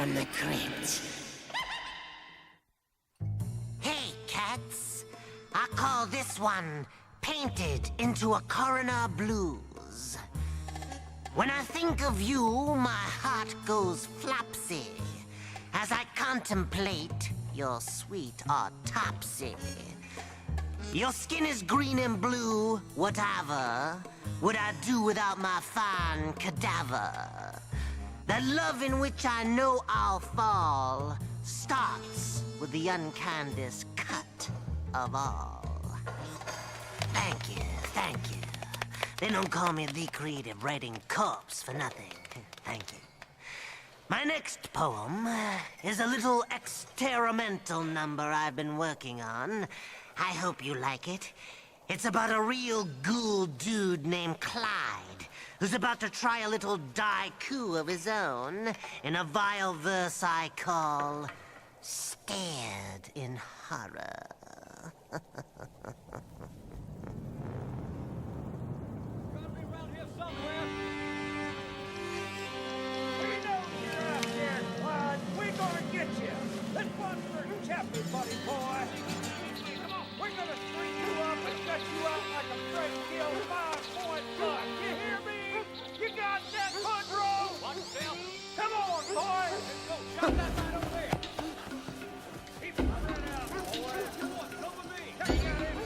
from the crypt. Hey, cats. I call this one Painted into a Coroner Blues. When I think of you, my heart goes flopsy as I contemplate your sweet autopsy. Your skin is green and blue, whatever would I do without my fine cadaver? The love in which I know I'll fall starts with the unkindest cut of all. Thank you, thank you. They don't call me the creative writing corpse for nothing. Thank you. My next poem is a little experimental number I've been working on. I hope you like it. It's about a real ghoul dude named Clyde, who's about to try a little haiku of his own in a vile verse I call Stared in Horror. Chapter, buddy boy. Come on, we're gonna string you up and set you out like a straight kill 5-point gun. You hear me? You got that foot roll? Watch yourself. Come on, boy. Let's go. Shot that right over there. Keep it right out, boy. Come on, come with me. Take that in.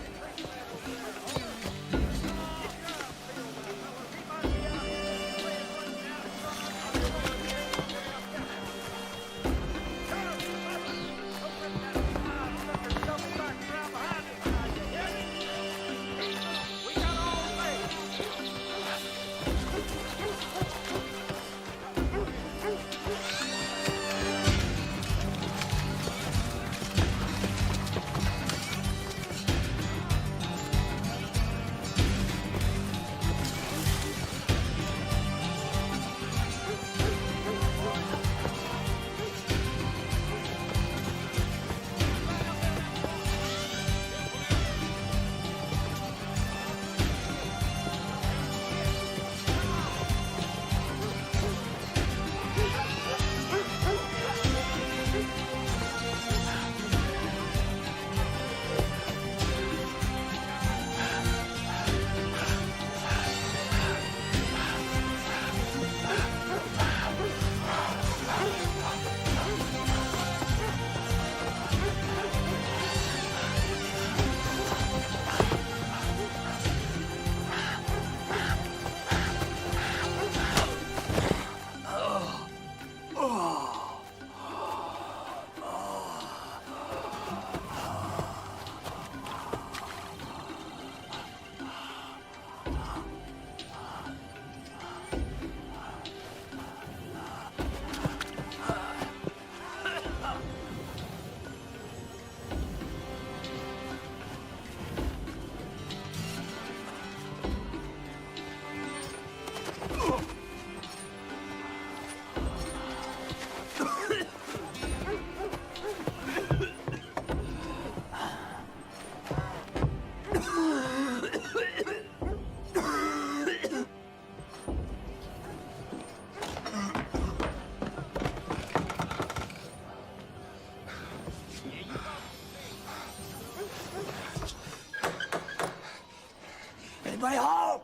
Anybody home?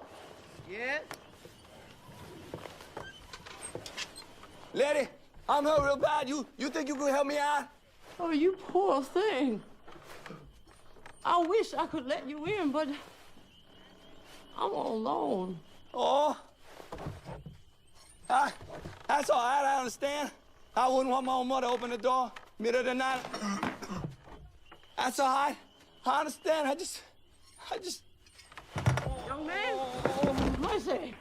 Yes? Lady, I'm hurt real bad. You think you could help me out? Oh, you poor thing. I wish I could let you in, but I'm all alone. Oh. That's all right, I understand. I wouldn't want my own mother to open the door middle of the night. That's all right. I understand. I just... Young man, mercy.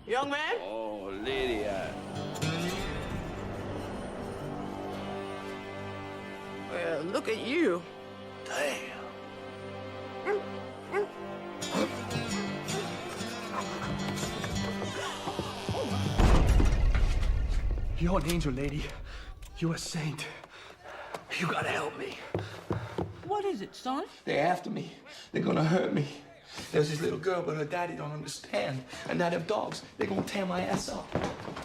Young man? Oh, lady, Well, look at you. Damn. You're an angel, lady. You're a saint. You gotta help me. What is it, son? They're after me. They're gonna hurt me. There's this little girl, but her daddy don't understand. And now them dogs, they gonna tear my ass up.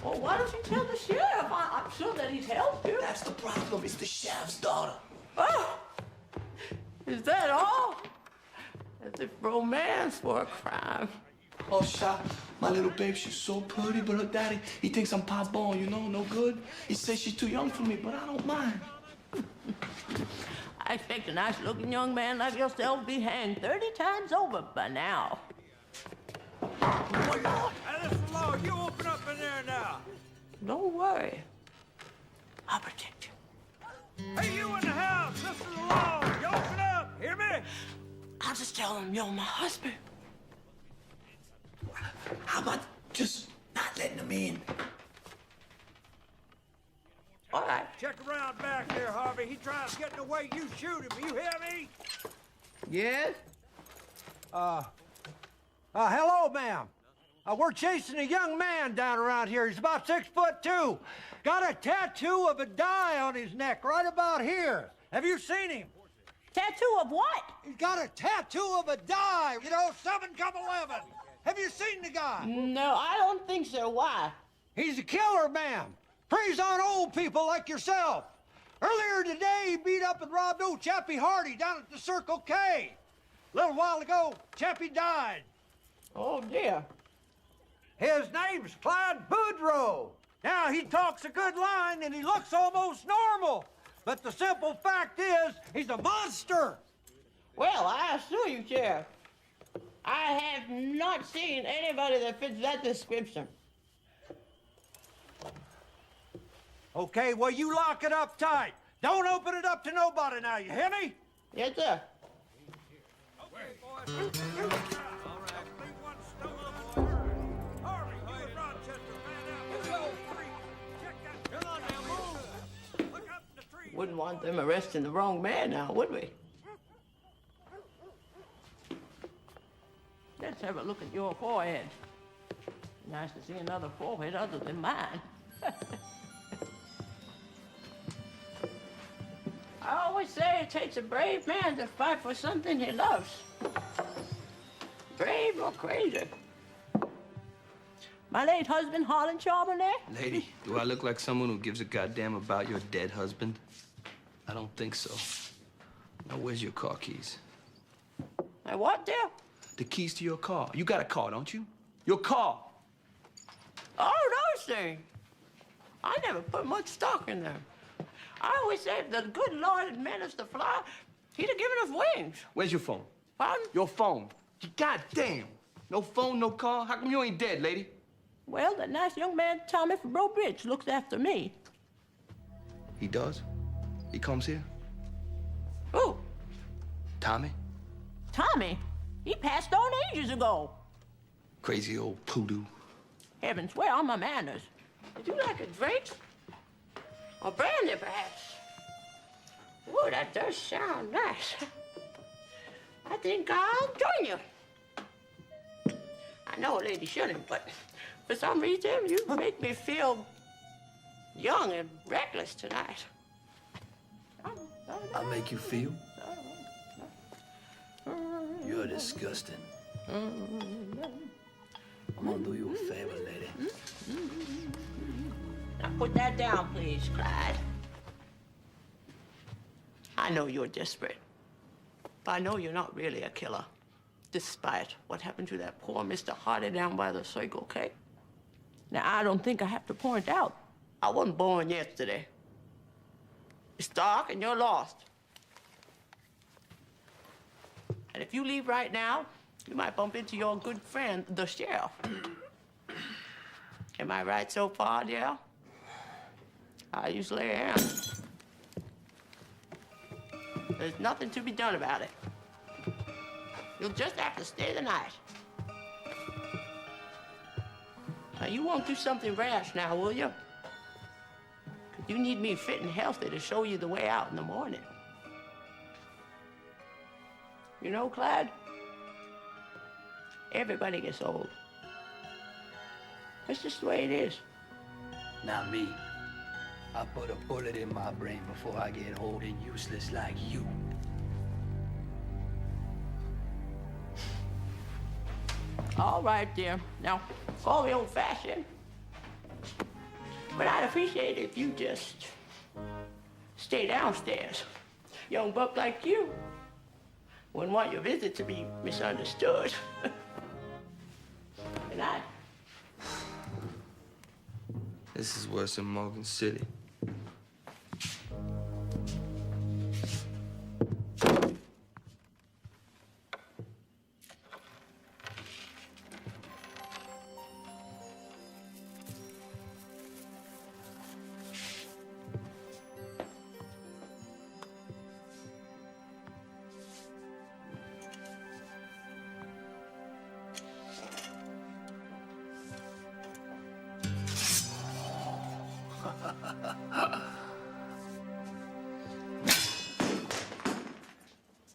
Well, why don't you tell the sheriff? I'm sure that he's helped you. That's the problem. It's the sheriff's daughter. Oh, is that all? As if romance were a crime. Oh, Shop, my little babe, she's so pretty, but her daddy, he thinks I'm pop born, you know, no good. He says she's too young for me, but I don't mind. I expect a nice-looking young man like yourself be hanged 30 times over by now. Oh, Lord. Hey, this is Law. You open up in there now. Don't worry. I'll protect you. Hey, you in the house. This is the Law. You open up. Hear me? I'll just tell him you're my husband. How about just not letting them in? All right. Check around back there, Harvey. He tries to get in the way. You shoot him. You hear me? Yes? Hello, ma'am. We're chasing a young man down around here. He's about 6'2". Got a tattoo of a die on his neck right about here. Have you seen him? Tattoo of what? He's got a tattoo of a die. You know, 7 come 11. Have you seen the guy? No, I don't think so. Why? He's a killer, ma'am. Preys on old people like yourself. Earlier today, he beat up and robbed old Chappie Hardy down at the Circle K. A little while ago, Chappie died. Oh, dear. His name's Clyde Boudreaux. Now, he talks a good line and he looks almost normal. But the simple fact is, he's a monster. Well, I assure you, Sheriff, I have not seen anybody that fits that description. Okay, well, you lock it up tight. Don't open it up to nobody now, you hear me? Yes, sir. Okay, boys. All right. Leave one stone unturned. Harvey, you and Rochester, man out. Let's go. Check that. Come on now, move. Look up in the tree. Wouldn't want them arresting the wrong man now, would we? Let's have a look at your forehead. Nice to see another forehead other than mine. I always say it takes a brave man to fight for something he loves. Brave or crazy. My late husband, Harlan Charbonnet? Lady, do I look like someone who gives a goddamn about your dead husband? I don't think so. Now, where's your car keys? My what, dear? The keys to your car. You got a car, don't you? Your car. Oh, those things. I never put much stock in them. I always say if the good Lord had meant us to fly, he'd have given us wings. Where's your phone? Pardon? Your phone. Goddamn. No phone, no car. How come you ain't dead, lady? Well, that nice young man, Tommy from Bro Bridge, looks after me. He does? He comes here? Who? Tommy? Tommy? He passed on ages ago. Crazy old poodoo. Heavens, where are my manners? Would you like a drink? Or brandy, perhaps? Ooh, that does sound nice. I think I'll join you. I know a lady shouldn't, but for some reason, you make me feel young and reckless tonight. I'll make you feel. You're disgusting. I'm gonna do you a favor, lady. Now put that down, please, Clyde. I know you're desperate. But I know you're not really a killer, despite what happened to that poor Mr. Hardy down by the Circle K. Now, I don't think I have to point out I wasn't born yesterday. It's dark and you're lost. And if you leave right now, you might bump into your good friend, the sheriff. Am I right so far, dear? I usually am. There's nothing to be done about it. You'll just have to stay the night. Now, you won't do something rash now, will you? 'Cause you need me fit and healthy to show you the way out in the morning. You know, Clyde, everybody gets old. That's just the way it is. Not me. I put a bullet in my brain before I get old and useless like you. All right, dear. Now, call me old-fashioned. But I'd appreciate it if you just stay downstairs. Young buck like you wouldn't want your visit to be misunderstood. Good night. This is worse than Morgan City.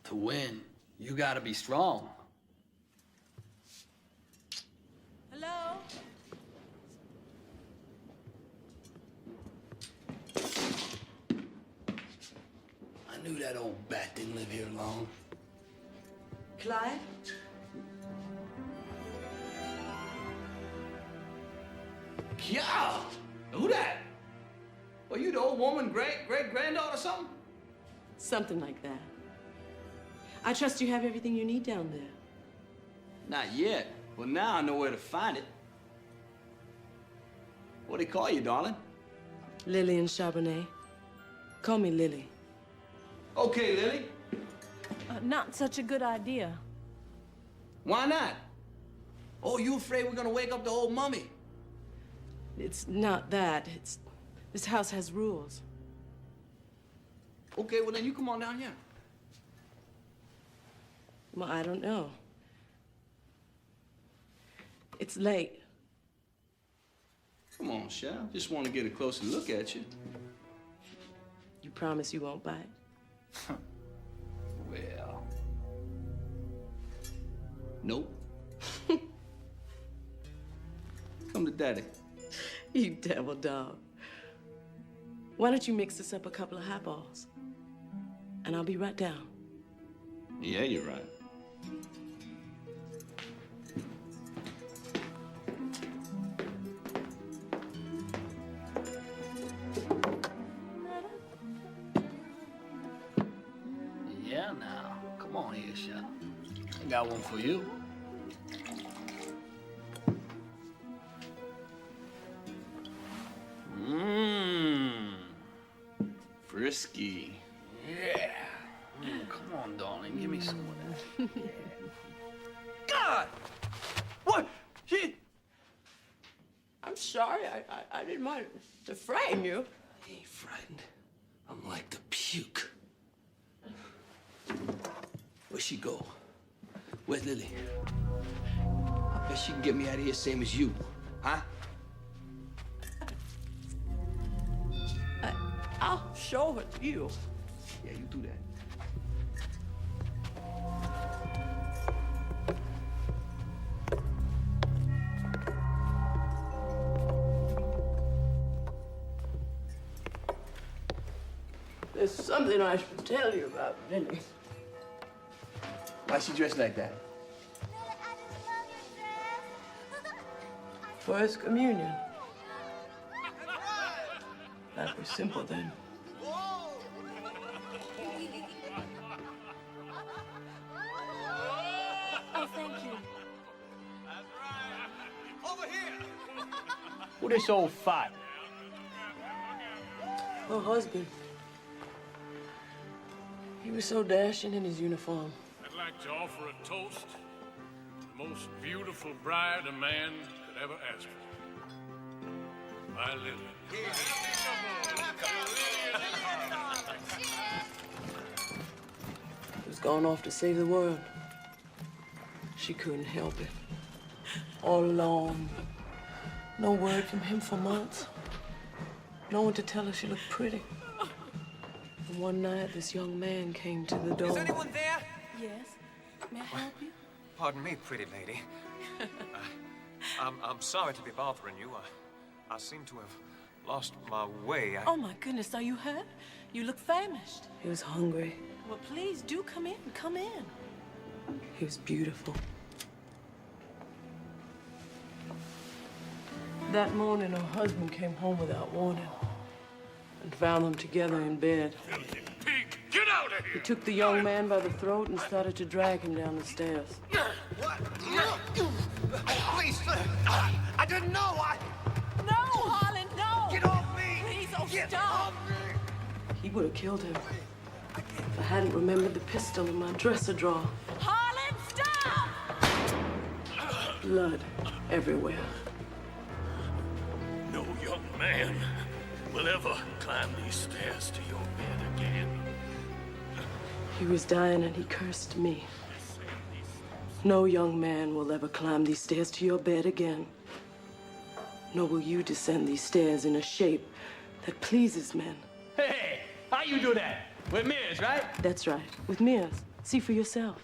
To win, you gotta be strong. Hello? I knew that old bat didn't live here long. Clyde? Yeah! Who that? Well, you the old woman, great-granddaughter or something? Something like that. I trust you have everything you need down there. Not yet. Well, now I know where to find it. What do they call you, darling? Lillian Charbonnet. Call me Lily. Okay, Lily. Not such a good idea. Why not? Oh, you afraid we're gonna wake up the old mummy? It's not that. It's... This house has rules. Okay, well then you come on down here. Well, I don't know. It's late. Come on, Shell. Just want to get a closer look at you. You promise you won't bite? Well... Nope. Come to Daddy. You devil dog. Why don't you mix us up a couple of highballs? And I'll be right down. Yeah, you're right. Yeah, now. Come on here, Shell. I got one for you. Frisky. Yeah. Come on, darling. Give me some of that. God! What? She... I'm sorry. I didn't want to frighten you. I ain't frightened. I'm like to puke. Where'd she go? Where's Lily? I bet she can get me out of here same as you. Huh? I'll show her to you. Yeah, you do that. There's something I should tell you about Lily. Why she dressed like that? First communion. That was simple then. Oh, thank you. Who this old fight? Her husband. He was so dashing in his uniform. I'd like to offer a toast. The most beautiful bride a man could ever ask for. My Lily. He was going off to save the world. She couldn't help it. All alone. No word from him for months. No one to tell her she looked pretty. And one night, this young man came to the door. Is anyone there? Yes. May I help you? Pardon me, pretty lady. I'm sorry to be bothering you. I seem to have lost my way. Oh, my goodness. Are you hurt? You look famished. He was hungry. Well, please do come in. Come in. He was beautiful. That morning, her husband came home without warning and found them together in bed. Filthy pig! Get out of He here! took the young man by the throat and started to drag him down the stairs. What? Please, I didn't know. No, Harlan, no! Get off me! Please, oh, Get stop! off me! He would have killed him if I hadn't remembered the pistol in my dresser drawer. Harlan, stop! Blood everywhere. No young man will ever climb these stairs to your bed again. He was dying and he cursed me. No young man will ever climb these stairs to your bed again. Nor will you descend these stairs in a shape that pleases men. Hey, how you do that? With mirrors, right? That's right, with mirrors. See for yourself.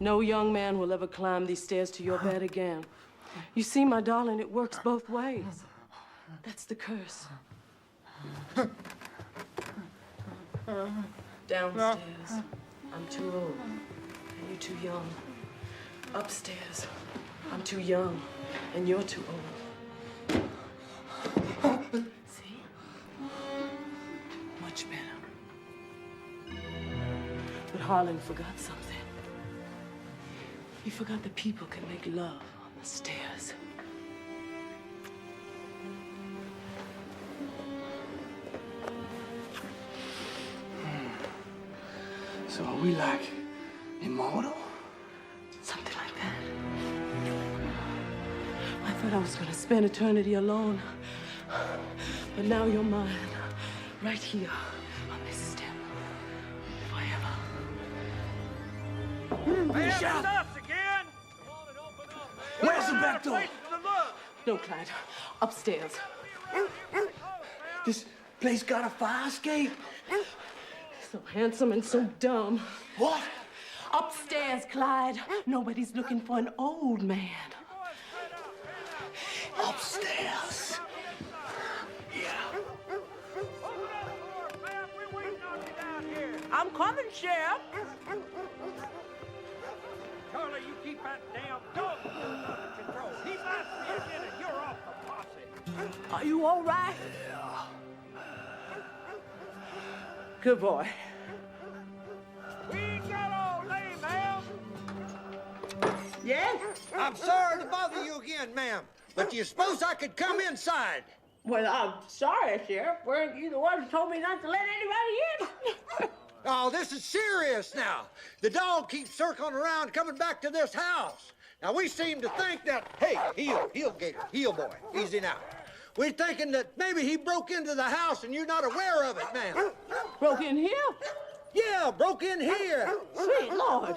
No young man will ever climb these stairs to your bed again. You see, my darling, it works both ways. That's the curse. Downstairs, I'm too old, and you're too young. Upstairs, I'm too young, and you're too old. See? Much better. But Harlan forgot something. He forgot that people can make love on the stairs. So are we like immortal? Something like that. I thought I was gonna spend eternity alone. But now you're mine, right here on this step. Forever. Man, it's us again! Come on and open up, man! Where's the back door? Places to look. No, Clyde. Upstairs. This place got a fire escape? So handsome and so dumb. What? Upstairs, Clyde. Nobody's looking for an old man. Upstairs. Yeah. Open up for us, man! We're waiting on you down here! I'm coming, Sheriff. Charlie, you keep that damn dog under control. He might see again and you're off the posse. Are you all right? Good boy. We ain't got all day, ma'am. Yes? I'm sorry to bother you again, ma'am, but do you suppose I could come inside? Well, I'm sorry, Sheriff. Weren't you the one who told me not to let anybody in? Oh, this is serious now. The dog keeps circling around coming back to this house. Now, we seem to think that, hey, heel, Gator, heel boy, easy now. We're thinking that maybe he broke into the house and you're not aware of it, ma'am. Broke in here? Yeah, broke in here. Sweet Lord.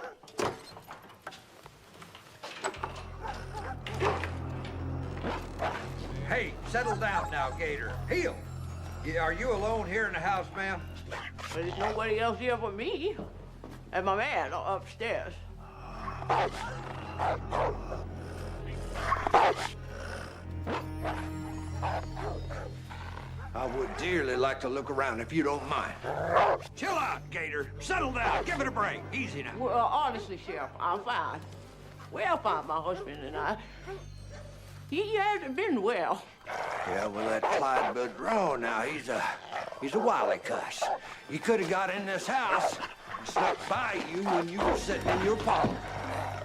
Hey, settle down now, Gator. Heel. Yeah, are you alone here in the house, ma'am? Well, there's nobody else here but me and my man upstairs. I would dearly like to look around if you don't mind. Chill out, Gator. Settle down. Give it a break. Easy now. Well, honestly, Sheriff, I'm fine. Well, fine, my husband and I. He hasn't been well. Yeah, well, that Clyde Bedrow now, he's a wily cuss. He could have got in this house and snuck by you when you were sitting in your parlor.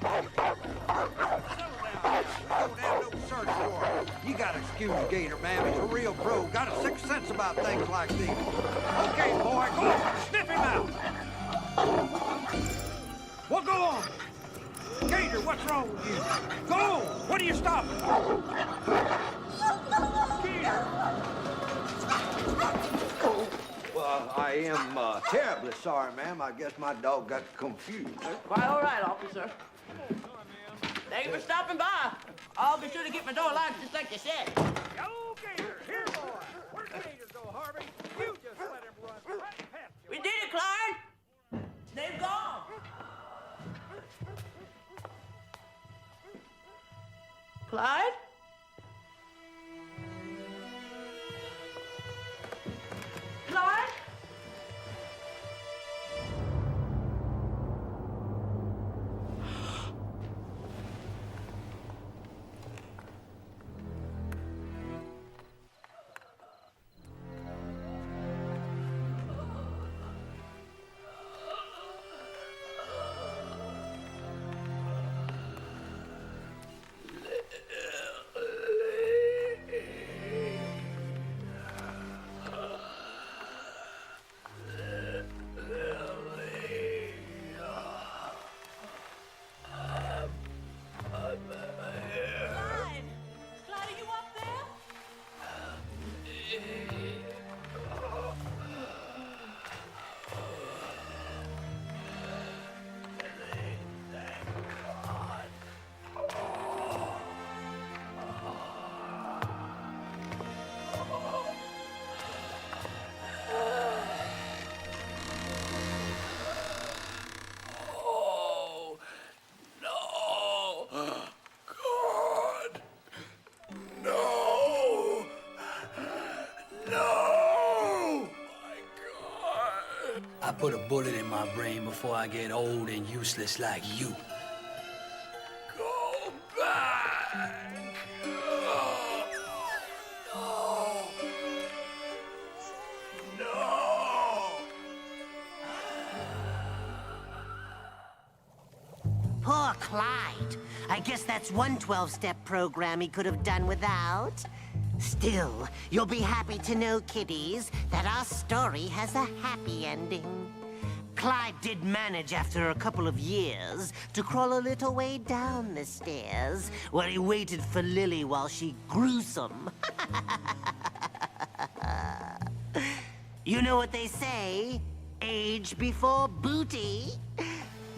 Settle down now. We don't have no search warrant. You gotta excuse Gator, ma'am. He's a real pro. Got a sixth sense about things like these. Okay, boy, go on. Sniff him out. Well, go on. Gator, what's wrong with you? Go on. What are you stopping for? Well, I am terribly sorry, ma'am. I guess my dog got confused. Quite all right, officer. Thank you for stopping by. I'll be sure to keep my door locked just like you said. Yo, Gator, here, boy. Where'd Gator go, Harvey? You just let him run right past you. We did it, Clyde. They've gone. Clyde? Clyde? No! My God. I put a bullet in my brain before I get old and useless like you. Go back. No. No. Poor Clyde. I guess that's one 12-step program he could have done without. Still, you'll be happy to know, kiddies, that our story has a happy ending. Clyde did manage, after a couple of years, to crawl a little way down the stairs, where he waited for Lily while she grew some. You know what they say? Age before booty.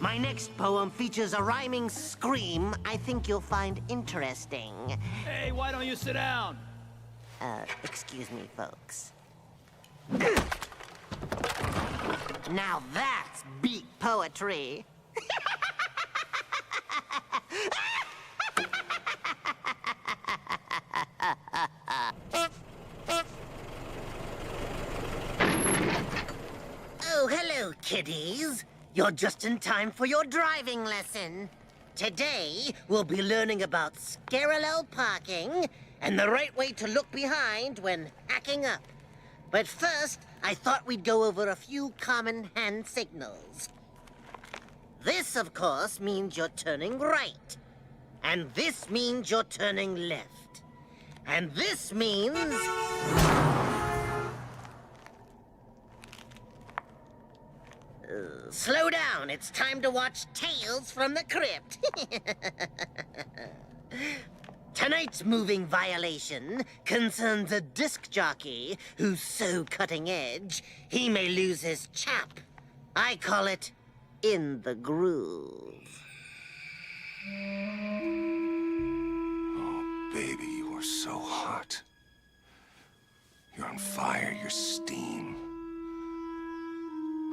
My next poem features a rhyming scream I think you'll find interesting. Hey, why don't you sit down? Excuse me, folks. Now that's beat poetry. Oh, hello, kiddies. You're just in time for your driving lesson. Today, we'll be learning about parallel parking and the right way to look behind when hacking up. But first, I thought we'd go over a few common hand signals. This, of course, means you're turning right. And this means you're turning left. And this means... slow down. It's time to watch Tales from the Crypt. Tonight's moving violation concerns a disc jockey who's so cutting edge, he may lose his chap. I call it in the groove. Oh, baby, you are so hot. You're on fire, you're steam.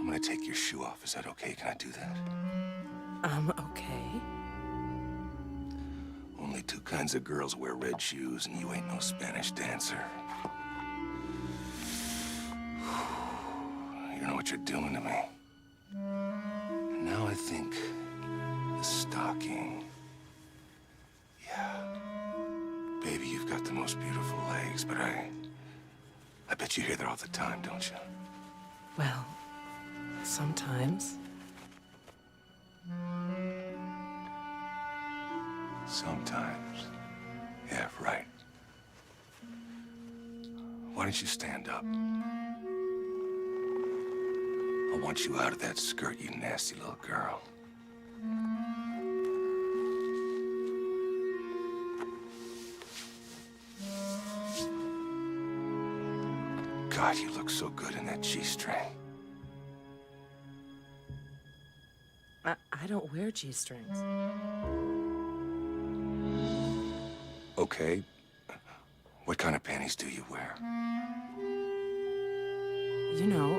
I'm gonna take your shoe off. Is that okay? Can I do that? Okay. Only two kinds of girls wear red shoes, and you ain't no Spanish dancer. You know what you're doing to me. And now I think the stocking. Yeah. Baby, you've got the most beautiful legs, but I bet you hear that all the time, don't you? Well, sometimes. Sometimes. Yeah, right. Why don't you stand up? I want you out of that skirt, you nasty little girl. God, you look so good in that G-string. I don't wear G-strings. Okay. What kind of panties do you wear? You know,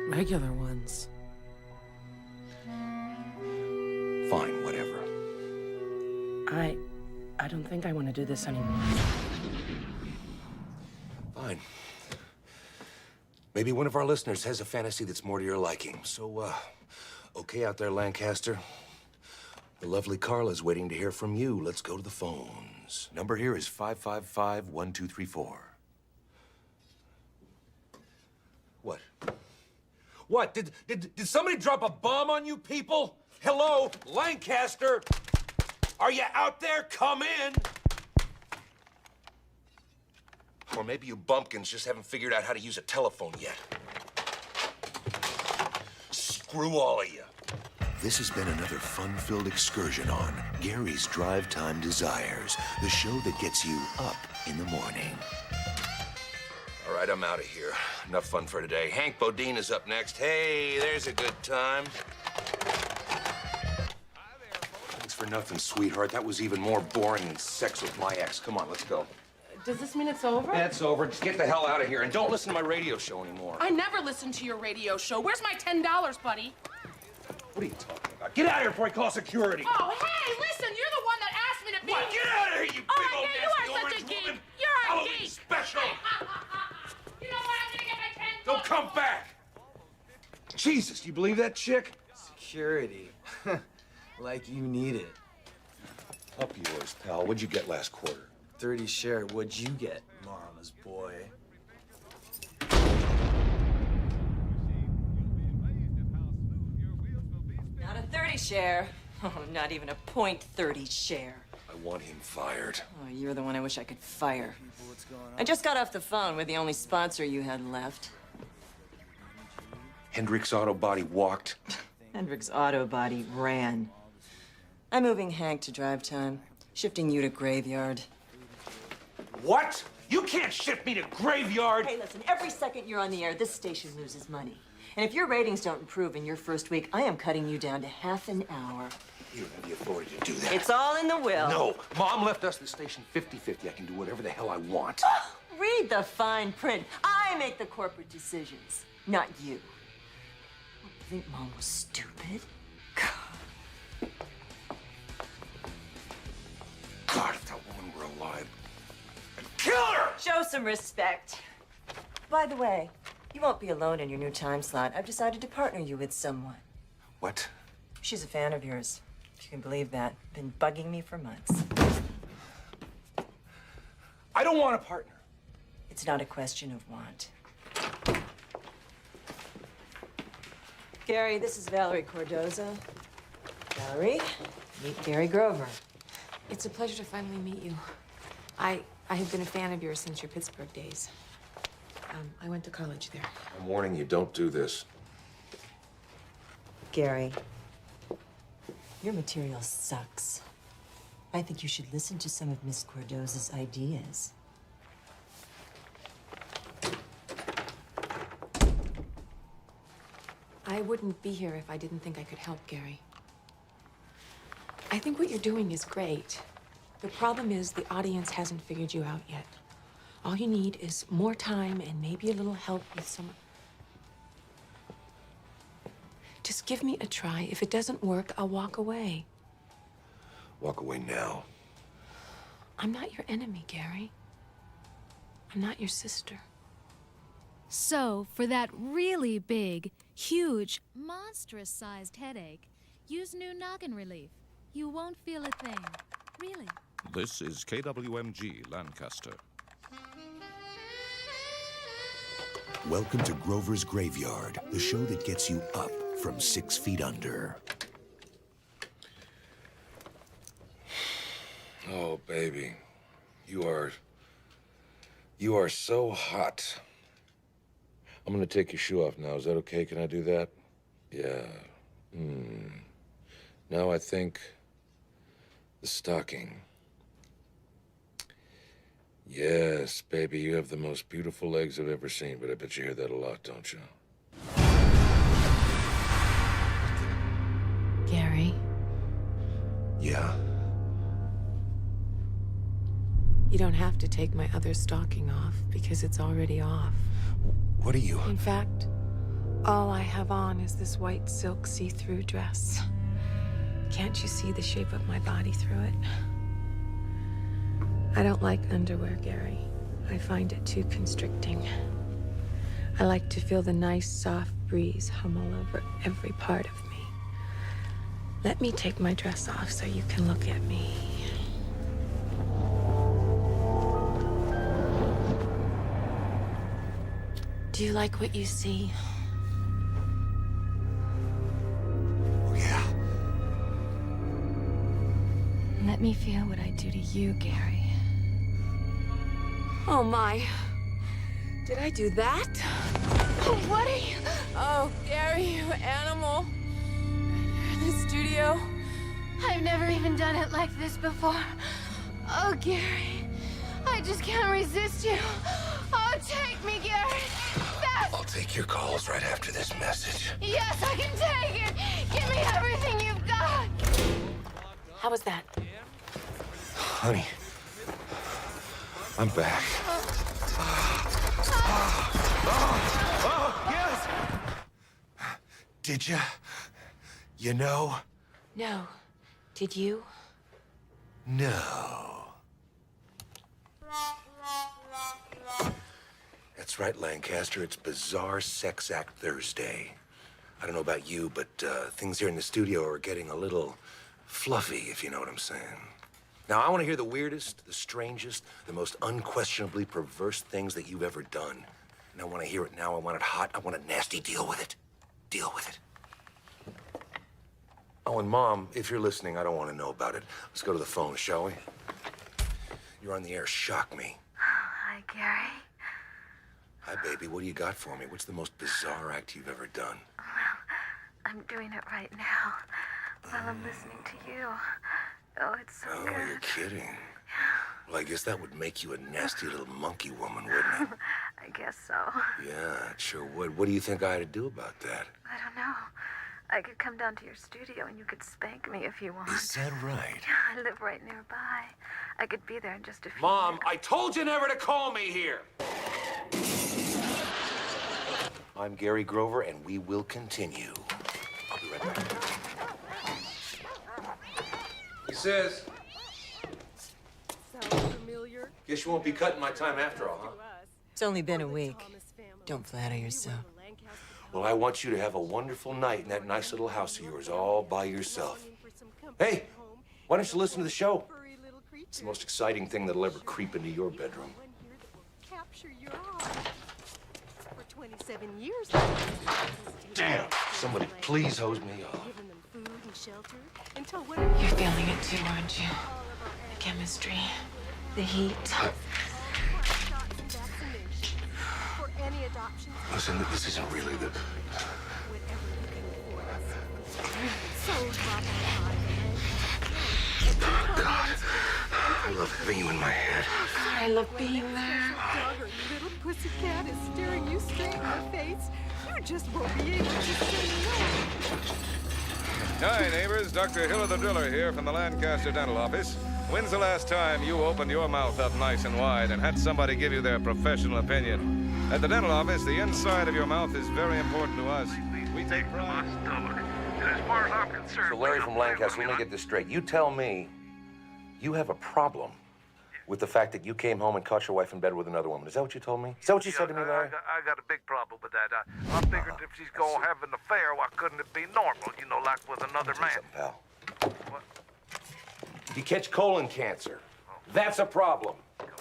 regular ones. Fine, whatever. I don't think I want to do this anymore. Fine. Maybe one of our listeners has a fantasy that's more to your liking. So, okay out there, Lancaster. The lovely Carla's waiting to hear from you. Let's go to the phones. Number here is 555-1234. What? What? Did somebody drop a bomb on you people? Hello, Lancaster? Are you out there? Come in. Or maybe you bumpkins just haven't figured out how to use a telephone yet. Screw all of you. This has been another fun-filled excursion on Gary's Drive Time Desires, the show that gets you up in the morning. All right, I'm out of here. Enough fun for today. Hank Bodine is up next. Hey, there's a good time. Thanks for nothing, sweetheart. That was even more boring than sex with my ex. Come on, let's go. Does this mean it's over? Yeah, it's over. Just get the hell out of here and don't listen to my radio show anymore. I never listen to your radio show. Where's my $10, buddy? What are you talking about? Get out of here before I call security. Oh, hey, listen, you're the one that asked me to be... What? Get out of here, you big old yeah, you nasty are such orange a geek. woman. You're a Halloween geek. special. come back! Jesus, you believe that chick? Security. Like you need it. Up yours, pal. What'd you get last quarter? 30 share. What'd you get, mama's boy? Not a 30 share. Oh, not even a .30 share. I want him fired. Oh, you're the one I wish I could fire. I just got off the phone with the only sponsor you had left. Hendrick's Auto Body walked. Hendrick's Auto Body ran. I'm moving Hank to drive time, shifting you to graveyard. What? You can't shift me to graveyard! Hey, listen, every second you're on the air, this station loses money. And if your ratings don't improve in your first week, I am cutting you down to half an hour. You don't have the authority to do that. It's all in the will. No. Mom left us the station 50-50. I can do whatever the hell I want. Read the fine print. I make the corporate decisions, not you. What, you think Mom was stupid? God, if that woman were alive, I'd kill her! Show some respect. By the way, you won't be alone in your new time slot. I've decided to partner you with someone. What? She's a fan of yours, if you can believe that. Been bugging me for months. I don't want a partner. It's not a question of want. Gary, this is Valerie Cordoza. Valerie, meet Gary Grover. It's a pleasure to finally meet you. I have been a fan of yours since your Pittsburgh days. I went to college there. I'm warning you, don't do this. Gary, your material sucks. I think you should listen to some of Miss Cordoza's ideas. I wouldn't be here if I didn't think I could help, Gary. I think what you're doing is great. The problem is the audience hasn't figured you out yet. All you need is more time and maybe a little help with some... Just give me a try. If it doesn't work, I'll walk away. Walk away now. I'm not your enemy, Gary. I'm not your sister. So, for that really big, huge, monstrous-sized headache, use new noggin relief. You won't feel a thing. Really. This is KWMG Lancaster. Welcome to Grover's Graveyard, the show that gets you up from 6 feet under. Oh, baby. You are so hot. I'm gonna take your shoe off now. Is that okay? Can I do that? Yeah. Now I think the stocking. Yes, baby, you have the most beautiful legs I've ever seen, but I bet you hear that a lot, don't you? Gary. Yeah? You don't have to take my other stocking off because it's already off. What are you? In fact, all I have on is this white silk see-through dress. Can't you see the shape of my body through it? I don't like underwear, Gary. I find it too constricting. I like to feel the nice, soft breeze hum all over every part of me. Let me take my dress off so you can look at me. Do you like what you see? Oh, yeah. Let me feel what I do to you, Gary. Oh, my. Did I do that? What are you? Oh, Gary, you animal. You're in the studio. I've never even done it like this before. Oh, Gary, I just can't resist you. Oh, take me, Gary. Fast. I'll take your calls right after this message. Yes, I can take it. Give me everything you've got. How was that? Honey, I'm back. Yes! Did ya? You know? No. Did you? No. That's That's right, Lancaster. It's Bizarre Sex Act Thursday. I don't know about you, but things here in the studio are getting a little fluffy, if you know what I'm saying. Now, I want to hear the weirdest, the strangest, the most unquestionably perverse things that you've ever done. And I want to hear it now. I want it hot. I want it nasty. Deal with it. Deal with it. Oh, and Mom, if you're listening, I don't want to know about it. Let's go to the phone, shall we? You're on the air. Shock me. Hi, Gary. Hi, baby. What do you got for me? What's the most bizarre act you've ever done? Well, I'm doing it right now while I'm listening to you. Oh, it's so good. Oh, you're kidding. Well, I guess that would make you a nasty little monkey woman, wouldn't it? I guess so. Yeah, it sure would. What do you think I ought to do about that? I don't know. I could come down to your studio and you could spank me if you want. Is that right? Yeah, I live right nearby. I could be there in just a few Mom, minutes. I told you never to call me here! I'm Gary Grover, and we will continue. I'll be right back. He says... Sounds familiar? Guess you won't be cutting my time after all, huh? It's only been a week. Don't flatter yourself. Well, I want you to have a wonderful night in that nice little house of yours, all by yourself. Hey, why don't you listen to the show? It's the most exciting thing that'll ever creep into your bedroom. Capture your heart. For 27 years. Damn! Somebody please hose me off. Giving them food and shelter until You're feeling it too, aren't you? The chemistry, the heat. For any adoptions. Listen, this isn't really the... So God, I love having you in my head. I love being there. Dogger, little pussycat is staring you straight in the face. You just won't be able to say no. Hi, neighbors. Dr. Hiller the Driller here from the Lancaster Dental Office. When's the last time you opened your mouth up nice and wide and had somebody give you their professional opinion? At the dental office, the inside of your mouth is very important to us. We take pride. As far as I'm concerned... So Larry from Lancaster, let me get this straight. You tell me you have a problem with the fact that you came home and caught your wife in bed with another woman. Is that what you told me? Is that what you said to me, Larry? I got a big problem with that. I figured if she's gonna have an affair, why couldn't it be normal? You know, like with another man. Pal. You catch colon cancer. That's a problem.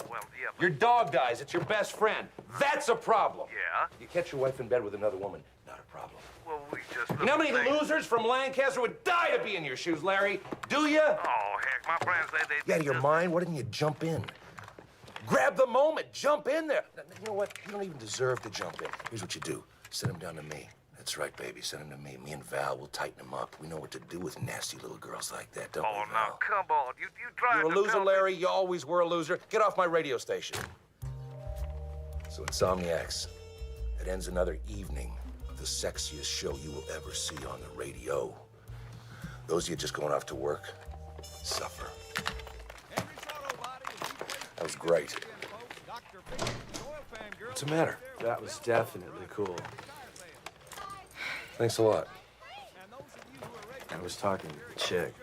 Well, yeah, but... Your dog dies. It's your best friend. That's a problem. Yeah? You catch your wife in bed with another woman. Not a problem. Well, we just... You know how many losers from Lancaster would die to be in your shoes, Larry? Do you? Oh, heck, my friends, they You out of your mind? Why didn't you jump in? Grab the moment. Jump in there. You know what? You don't even deserve to jump in. Here's what you do. Send him down to me. That's right, baby. Send him to me. Me and Val will tighten him up. We know what to do with nasty little girls like that, don't we, Val? now, come on. You tried You're a to loser, tell me... Larry. You always were a loser. Get off my radio station. So, Insomniacs, it ends another evening of the sexiest show you will ever see on the radio. Those of you just going off to work, suffer. That was great. What's the matter? That was definitely cool. Thanks a lot. I was talking to the chick.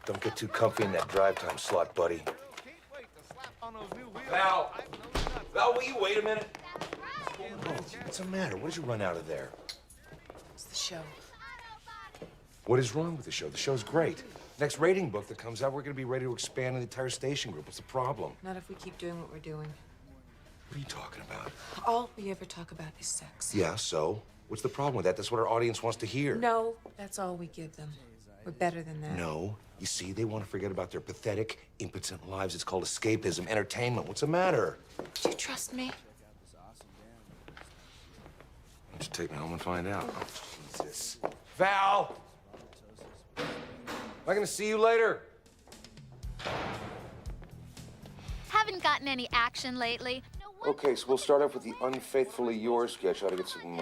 Don't get too comfy in that drive time slot, buddy. Val! Val, will you wait a minute? What's the matter? What did you run out of there? It's the show. What is wrong with the show? The show's great. Next rating book that comes out, we're going to be ready to expand the entire station group. What's the problem? Not if we keep doing what we're doing. What are you talking about? All we ever talk about is sex. Yeah, so? What's the problem with that? That's what our audience wants to hear. No, that's all we give them. We're better than that. No. You see, they want to forget about their pathetic, impotent lives. It's called escapism, entertainment. What's the matter? Do you trust me? Just take me home and find out. Oh, Jesus. Val! Am I going to see you later? Haven't gotten any action lately. Okay, so we'll start off with the Unfaithfully Yours sketch. I ought to get some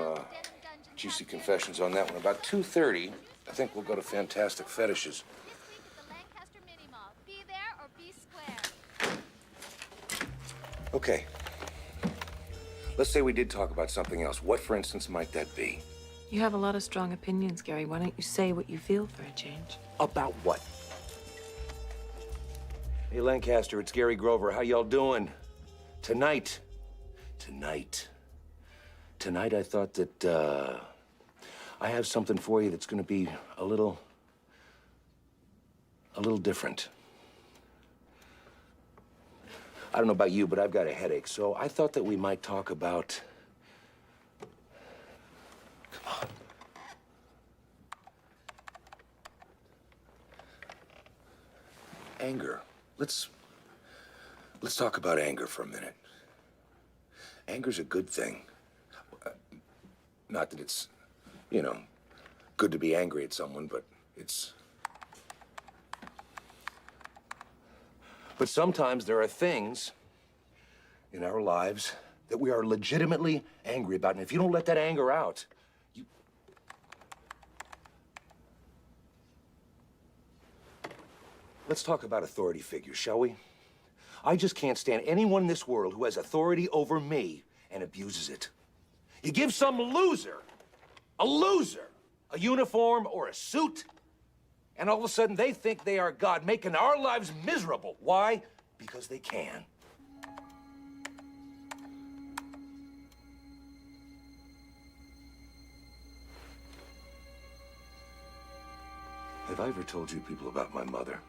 juicy confessions on that one. About 2:30, I think we'll go to Fantastic Fetishes. Be there or be square. Okay. Let's say we did talk about something else. What, for instance, might that be? You have a lot of strong opinions, Gary. Why don't you say what you feel for a change? About what? Hey, Lancaster, it's Gary Grover. How y'all doing? Tonight, I thought that, I have something for you that's gonna be a little different. I don't know about you, but I've got a headache, so I thought that we might talk about... Come on. Anger. Let's talk about anger for a minute. Anger's a good thing. Not that it's, you know, good to be angry at someone, but it's... But sometimes there are things in our lives that we are legitimately angry about, and if you don't let that anger out, you... Let's talk about authority figures, shall we? I just can't stand anyone in this world who has authority over me and abuses it. You give some loser, a uniform or a suit, and all of a sudden they think they are God, making our lives miserable. Why? Because they can. Have I ever told you people about my mother?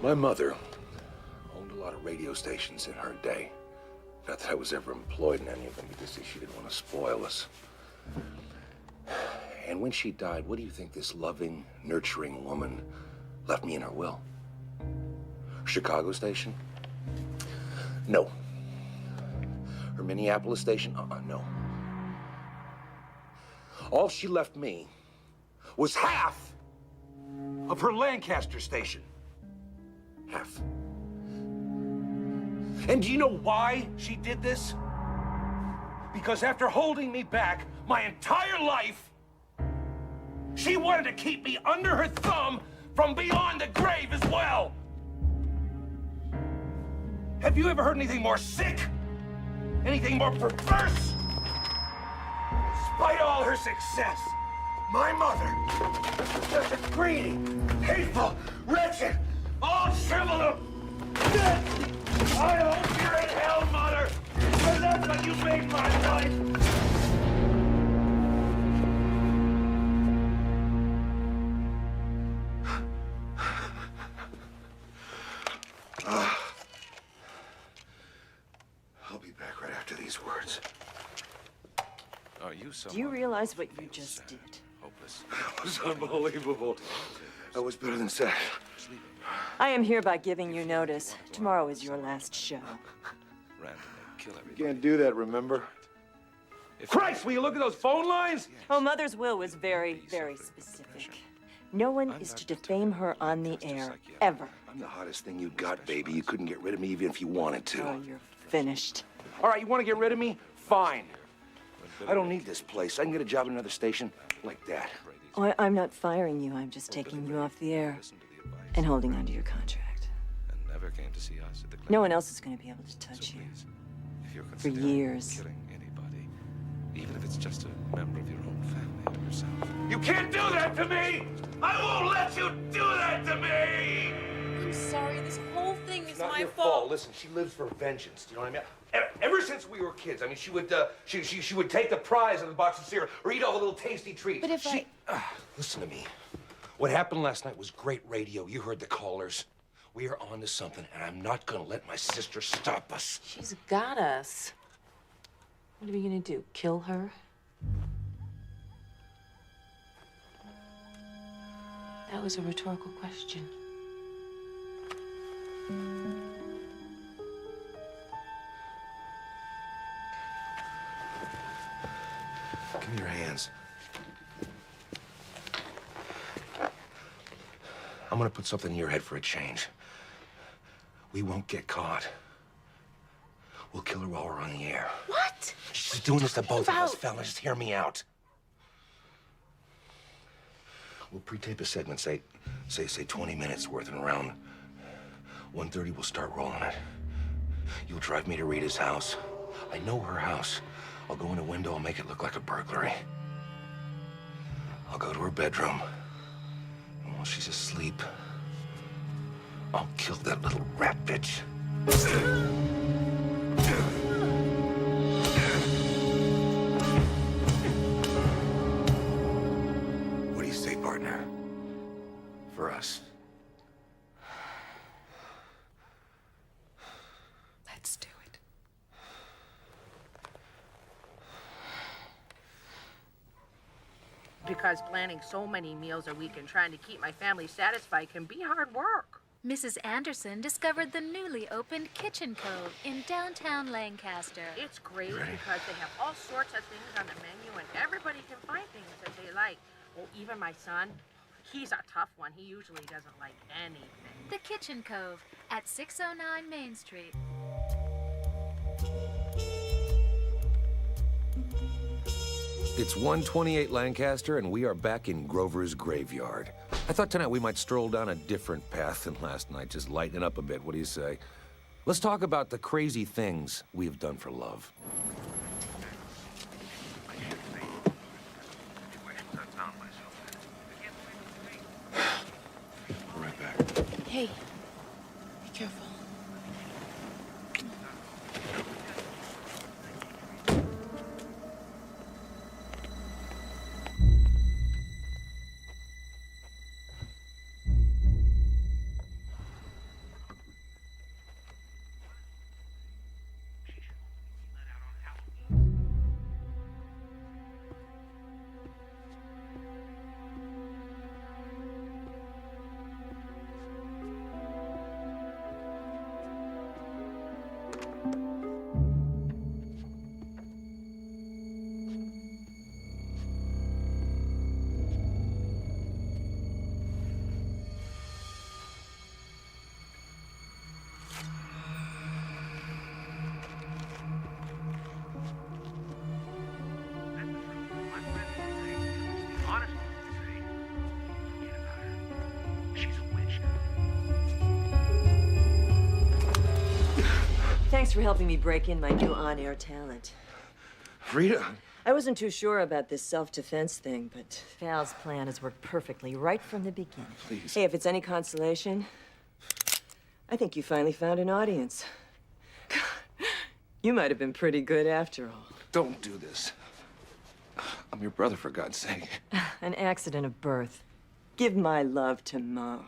My mother owned a lot of radio stations in her day. Not that I was ever employed in any of them, because she didn't want to spoil us. And when she died, what do you think this loving, nurturing woman left me in her will? Chicago station? No. Her Minneapolis station? No. All she left me was half of her Lancaster station. Half. And do you know why she did this? Because after holding me back my entire life, she wanted to keep me under her thumb from beyond the grave as well. Have you ever heard anything more sick? Anything more perverse? Despite all her success, my mother was just a greedy, hateful, wretched, all shriveled up bitch. I hope you're in hell, Mother, because that's what you made my life. I'll be back right after these words. Are you so... Do you realize what you just did? Hopeless. That was unbelievable. That was better than sex. I am hereby giving you notice. Tomorrow is your last show. You can't do that, remember? Christ, will you look at those phone lines? Oh, Mother's will was very, very specific. No one is to defame her on the air, ever. I'm the hottest thing you got, baby. You couldn't get rid of me even if you wanted to. Oh, you're finished. All right, you want to get rid of me? Fine. I don't need this place. I can get a job at another station like that. Oh, I'm not firing you. I'm just taking you off the air and holding onto your contract. And never came to see us at the No one else is going to be able to touch you for years. Killing anybody, even if it's just a member of your own family or yourself. You can't do that to me! I won't let you do that to me! I'm sorry, this whole thing is It's not my your fault. Listen, she lives for vengeance. Do you know what I mean? Ever since we were kids, I mean, she would take the prize of the box of cereal or eat all the little tasty treats. But if Listen to me. What happened last night was great radio. You heard the callers. We are on to something, and I'm not gonna let my sister stop us. She's got us. What are we gonna do? Kill her? That was a rhetorical question. Give me your hands. I'm gonna put something in your head for a change. We won't get caught. We'll kill her while we're on the air. What? She's doing this to both of us, fellas. Just hear me out. We'll pre-tape a segment, say 20 minutes worth, and around 1:30 we'll start rolling it. You'll drive me to Rita's house. I know her house. I'll go in a window and make it look like a burglary. I'll go to her bedroom. And while she's asleep, I'll kill that little rat bitch. What do you say, partner? For us? Let's do it. Because planning so many meals a week and trying to keep my family satisfied can be hard work. Mrs. Anderson discovered the newly opened Kitchen Cove in downtown Lancaster. It's great because they have all sorts of things on the menu and everybody can find things that they like. Oh, even my son, he's a tough one. He usually doesn't like anything. The Kitchen Cove at 609 Main Street. It's 128 Lancaster, and we are back in Grover's graveyard. I thought tonight we might stroll down a different path than last night, just lighten it up a bit. What do you say? Let's talk about the crazy things we have done for love. Right back. Hey, be careful. Thanks for helping me break in my new on-air talent. Rita? I wasn't too sure about this self-defense thing, but Val's plan has worked perfectly right from the beginning. Please. Hey, if it's any consolation, I think you finally found an audience. You might have been pretty good after all. Don't do this. I'm your brother, for God's sake. An accident of birth. Give my love to Mom.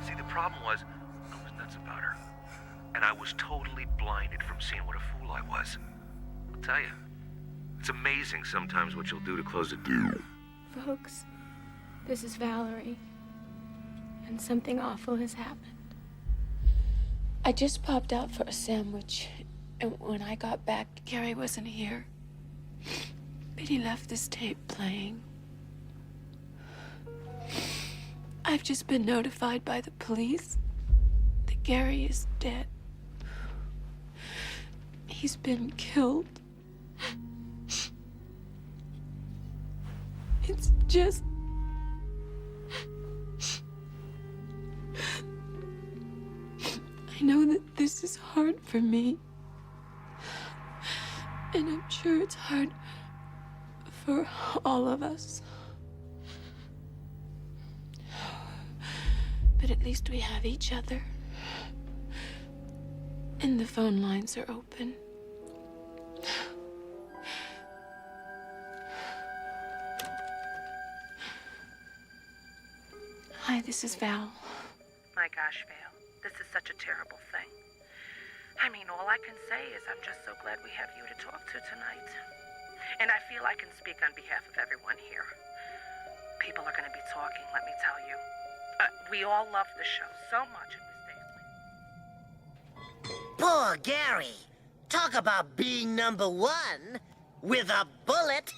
See, the problem was, I was nuts about her. And I was totally blinded from seeing what a fool I was. I'll tell you, it's amazing sometimes what you'll do to close a deal. Folks, this is Valerie. And something awful has happened. I just popped out for a sandwich, and when I got back, Gary wasn't here. But he left this tape playing. I've just been notified by the police that Gary is dead. He's been killed. It's just... I know that this is hard for me. And I'm sure it's hard for all of us. But at least we have each other. And the phone lines are open. Hi, this is Val. My gosh, Val, this is such a terrible thing. I mean, all I can say is I'm just so glad we have you to talk to tonight. And I feel I can speak on behalf of everyone here. People are going to be talking, let me tell you. We all love the show so much, and we stay. Poor Gary. Talk about being number one with a bullet.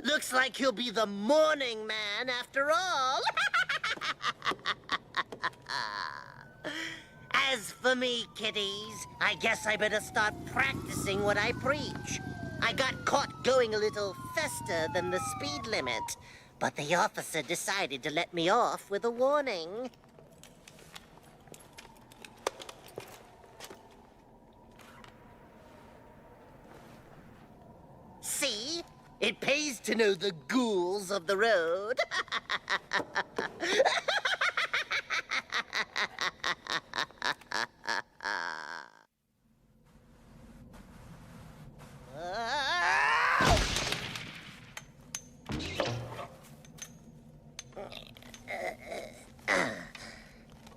Looks like he'll be the morning man after all. As for me, kiddies, I guess I better start practicing what I preach. I got caught going a little faster than the speed limit, but the officer decided to let me off with a warning. It pays to know the ghouls of the road.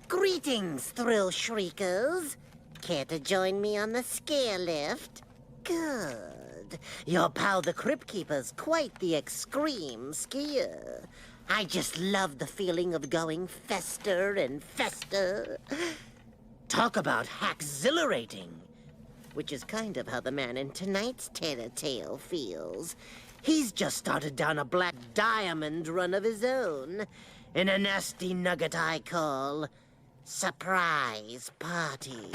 Greetings, thrill shriekers. Care to join me on the scare lift? Good. Your pal the Crypt Keeper's quite the extreme skier. I just love the feeling of going fester and fester. Talk about exhilarating. Which is kind of how the man in tonight's terror tale feels. He's just started down a black diamond run of his own in a nasty nugget I call Surprise Party.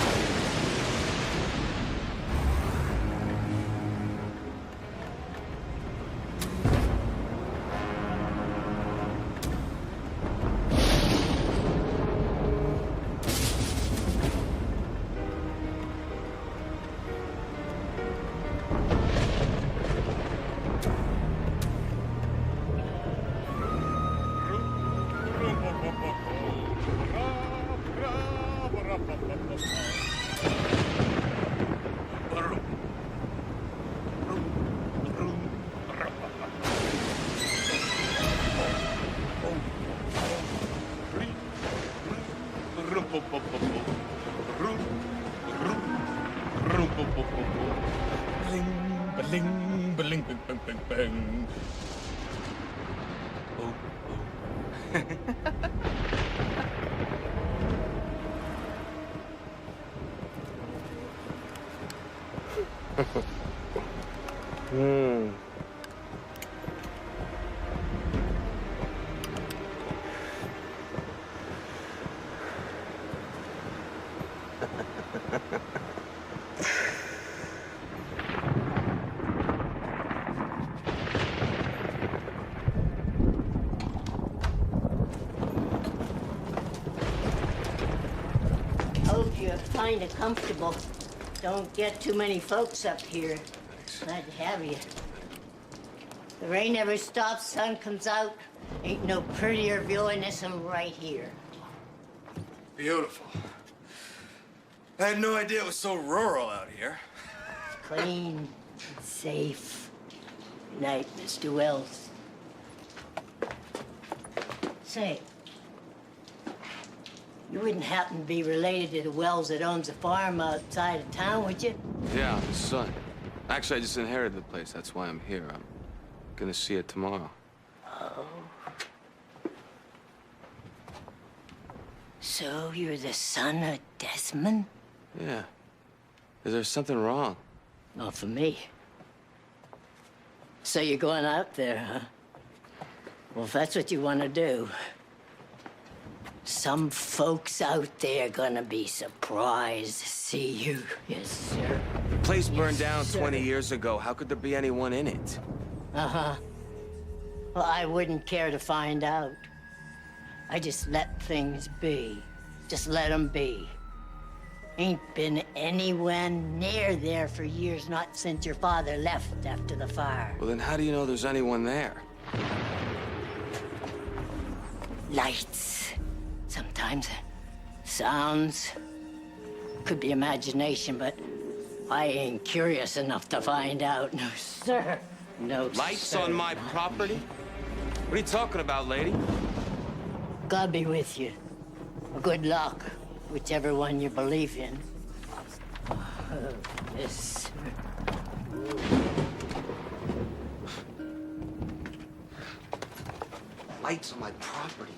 Hope you find it comfortable. Don't get too many folks up here. Glad to have you. The rain never stops, sun comes out. Ain't no prettier viewing this than right here. Beautiful. I had no idea it was so rural out here. Clean and safe. Good night, Mr. Wells. Say, you wouldn't happen to be related to the Wells that owns a farm outside of town, would you? Yeah, I'm his son. Actually, I just inherited the place. That's why I'm here. I'm gonna see it tomorrow. Oh. So you're the son of Desmond? Yeah. Is there something wrong? Not for me. So you're going out there, huh? Well, if that's what you want to do, some folks out there gonna be surprised to see you. Yes, sir. The place burned Yes, down sir. 20 years ago. How could there be anyone in it? Uh-huh. Well, I wouldn't care to find out. I just let things be. Just let them be. Ain't been anywhere near there for years, not since your father left after the fire. Well, then how do you know there's anyone there? Lights. Sometimes sounds. Could be imagination, but I ain't curious enough to find out. No, sir. No, Lights sir. on my property? What are you talking about, lady? God be with you. Good luck, whichever one you believe in. Yes, sir. Lights on my property?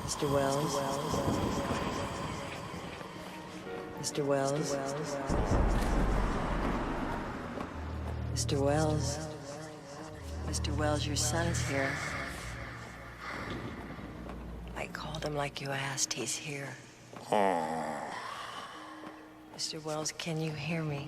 Mr. Wells. Mr. Wells. Mr. Wells. Mr. Wells, your son's here. I called him like you asked. He's here. Oh. Mr. Wells, can you hear me?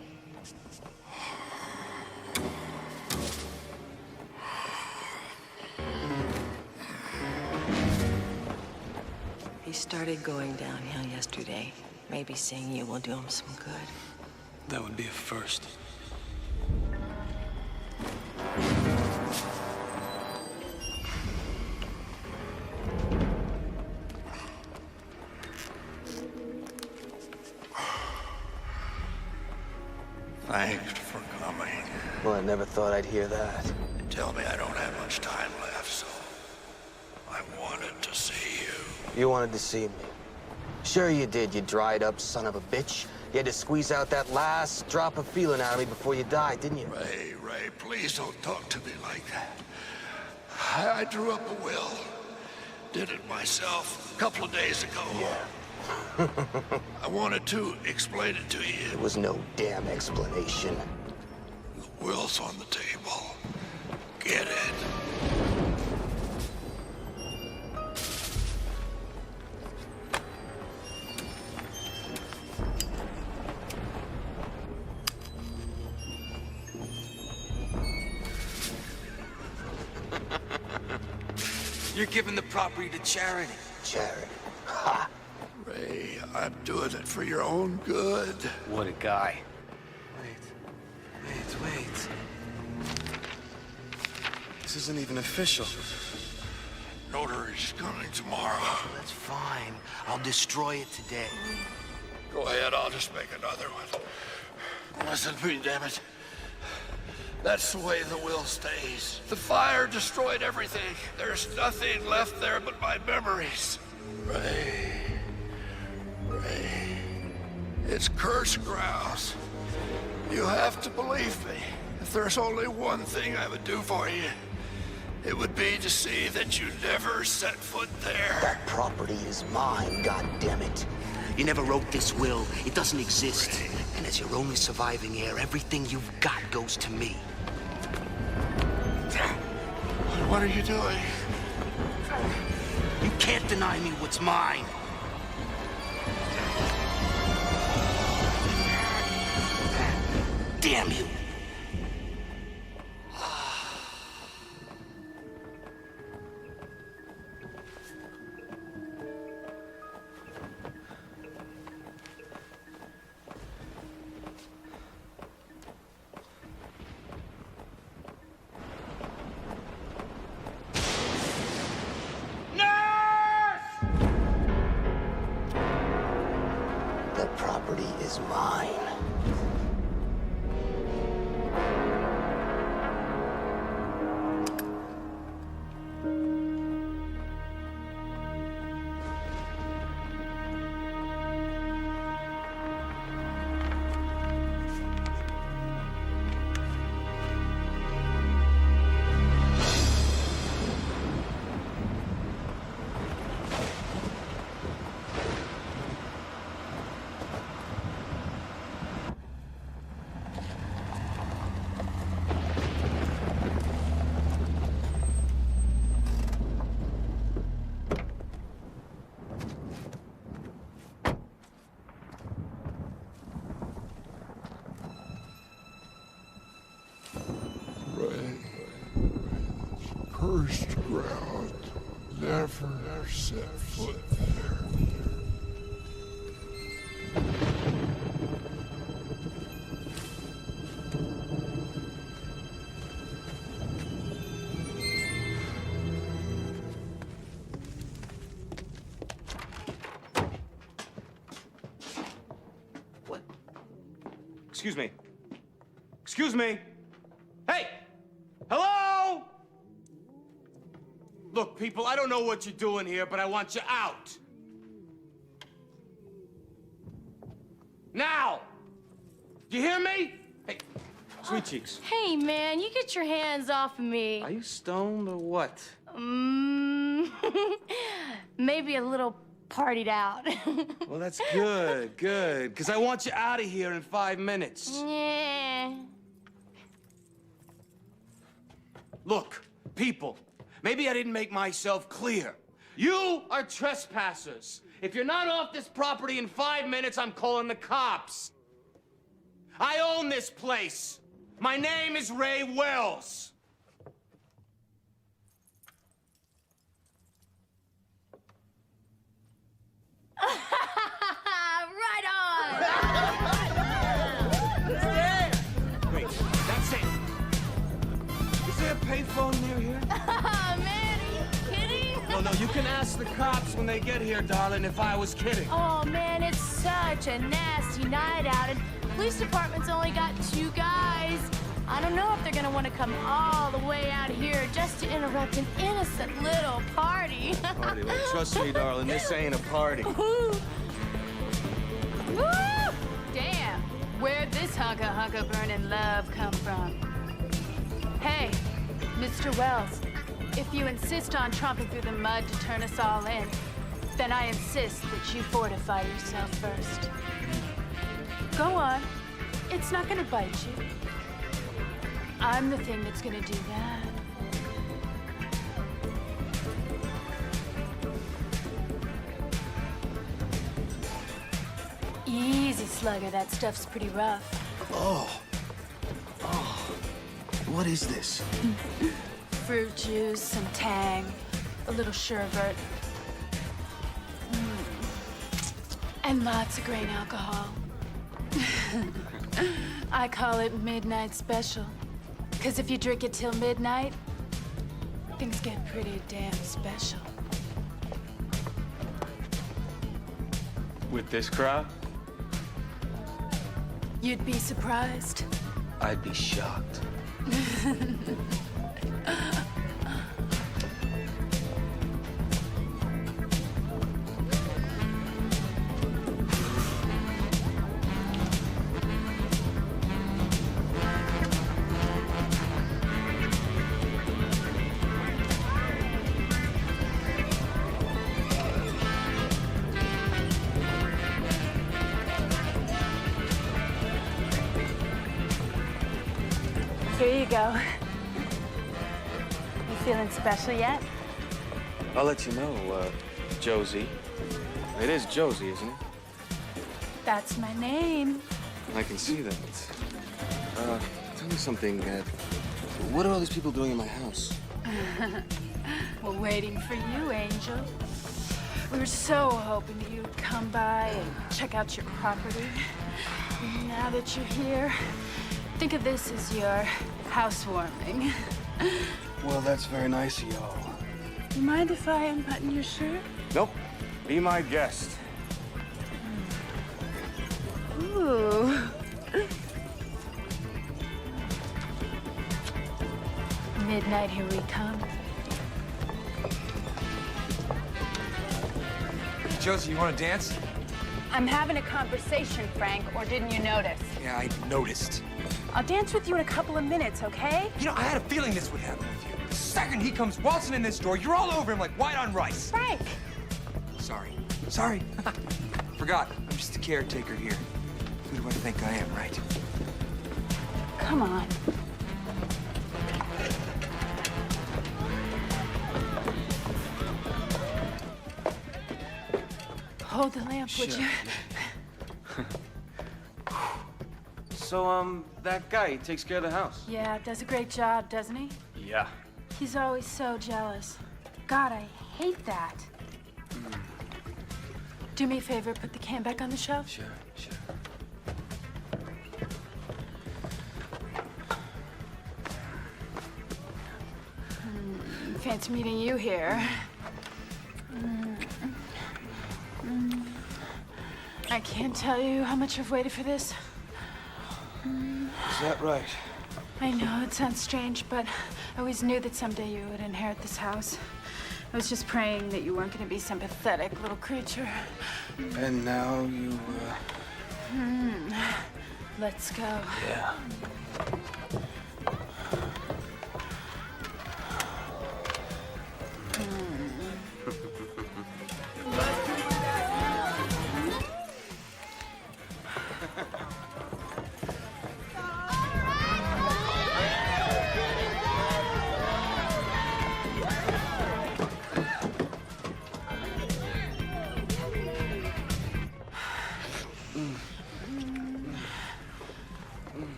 He started going downhill yesterday. Maybe seeing you will do him some good. That would be a first. Thanks for coming. Well, I never thought I'd hear that. They tell me I don't have much time left, so I wanted to see you. You wanted to see me. Sure you did, you dried up son of a bitch. You had to squeeze out that last drop of feeling out of me before you died, didn't you? Ray, please don't talk to me like that. I drew up a will. Did it myself a couple of days ago. Yeah. I wanted to explain it to you. There was no damn explanation. The will's on the table. Get it. You're giving the property to charity. Charity? Ha! Ray, I'm doing it for your own good. What a guy. Wait. This isn't even official. Notary's coming tomorrow. That's fine. I'll destroy it today. Go ahead, I'll just make another one. Listen to me, damn it. That's the way the will stays. The fire destroyed everything. There's nothing left there but my memories. Ray. It's cursed grounds. You have to believe me. If there's only one thing I would do for you, it would be to see that you never set foot there. That property is mine, goddammit. You never wrote this will. It doesn't exist. And as your only surviving heir, everything you've got goes to me. What are you doing? You can't deny me what's mine. Damn you! The property is mine. Cursed ground. Never set foot there. What? Excuse me. Excuse me. Hey! Hello? Look, people, I don't know what you're doing here, but I want you out. Now! Do you hear me? Hey, Sweet Cheeks. Hey, man, you get your hands off of me. Are you stoned or what? Maybe a little partied out. Well, that's good, good, because I want you out of here in 5 minutes. Yeah. Look, people, maybe I didn't make myself clear. You are trespassers. If you're not off this property in 5 minutes, I'm calling the cops. I own this place. My name is Ray Wells. Right on! Wait, that's it. Is there a payphone near here? Man, are you kidding? No, you can ask the cops when they get here, darling, if I was kidding. Oh, man, it's such a nasty night out, and the police department's only got 2 guys. I don't know if they're gonna want to come all the way out here just to interrupt an innocent little party. Party? Well, trust me, darling, this ain't a party. Woo! Damn, where'd this hunka burning love come from? Hey, Mr. Wells, if you insist on tromping through the mud to turn us all in, then I insist that you fortify yourself first. Go on. It's not gonna bite you. I'm the thing that's gonna do that. Easy, Slugger. That stuff's pretty rough. Oh. What is this? Fruit juice, some tang, a little sherbet. And lots of grain alcohol. I call it midnight special. Because if you drink it till midnight, things get pretty damn special. With this crowd? You'd be surprised. I'd be shocked. Here you go. You feeling special yet? I'll let you know, Josie. It is Josie, isn't it? That's my name. I can see that. Tell me something, what are all these people doing in my house? We're waiting for you, Angel. We were so hoping that you'd come by and check out your property. Now that you're here, think of this as your housewarming. Well, that's very nice of y'all. You mind if I unbutton your shirt? Nope. Be my guest. Ooh. Midnight, here we come. Josie, you want to dance? I'm having a conversation, Frank, or didn't you notice? Yeah, I noticed. I'll dance with you in a couple of minutes, okay? You know, I had a feeling this would happen with you. The second he comes waltzing in this door, you're all over him like white on rice. Frank! Sorry. Forgot. I'm just a caretaker here. Who do I think I am, right? Come on. Hold the lamp, would you? So, that guy, he takes care of the house. Yeah, does a great job, doesn't he? Yeah. He's always so jealous. God, I hate that. Do me a favor, put the can back on the shelf. Sure. Fancy meeting you here. I can't tell you how much I've waited for this. Is that right? I know it sounds strange, but I always knew that someday you would inherit this house. I was just praying that you weren't going to be some pathetic little creature. And now you, Let's go. Yeah.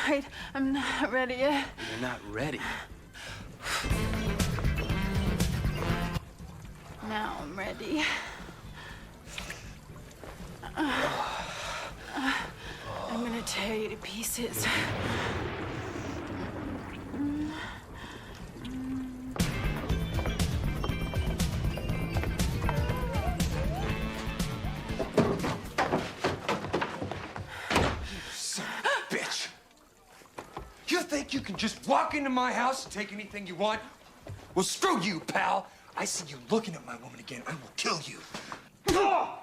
Wait, I'm not ready yet. You're not ready. Now I'm ready. I'm gonna tear you to pieces. Son of a bitch. You think you can just walk into my house and take anything you want? Well, screw you, pal. I see you looking at my woman again, I will kill you. Oh!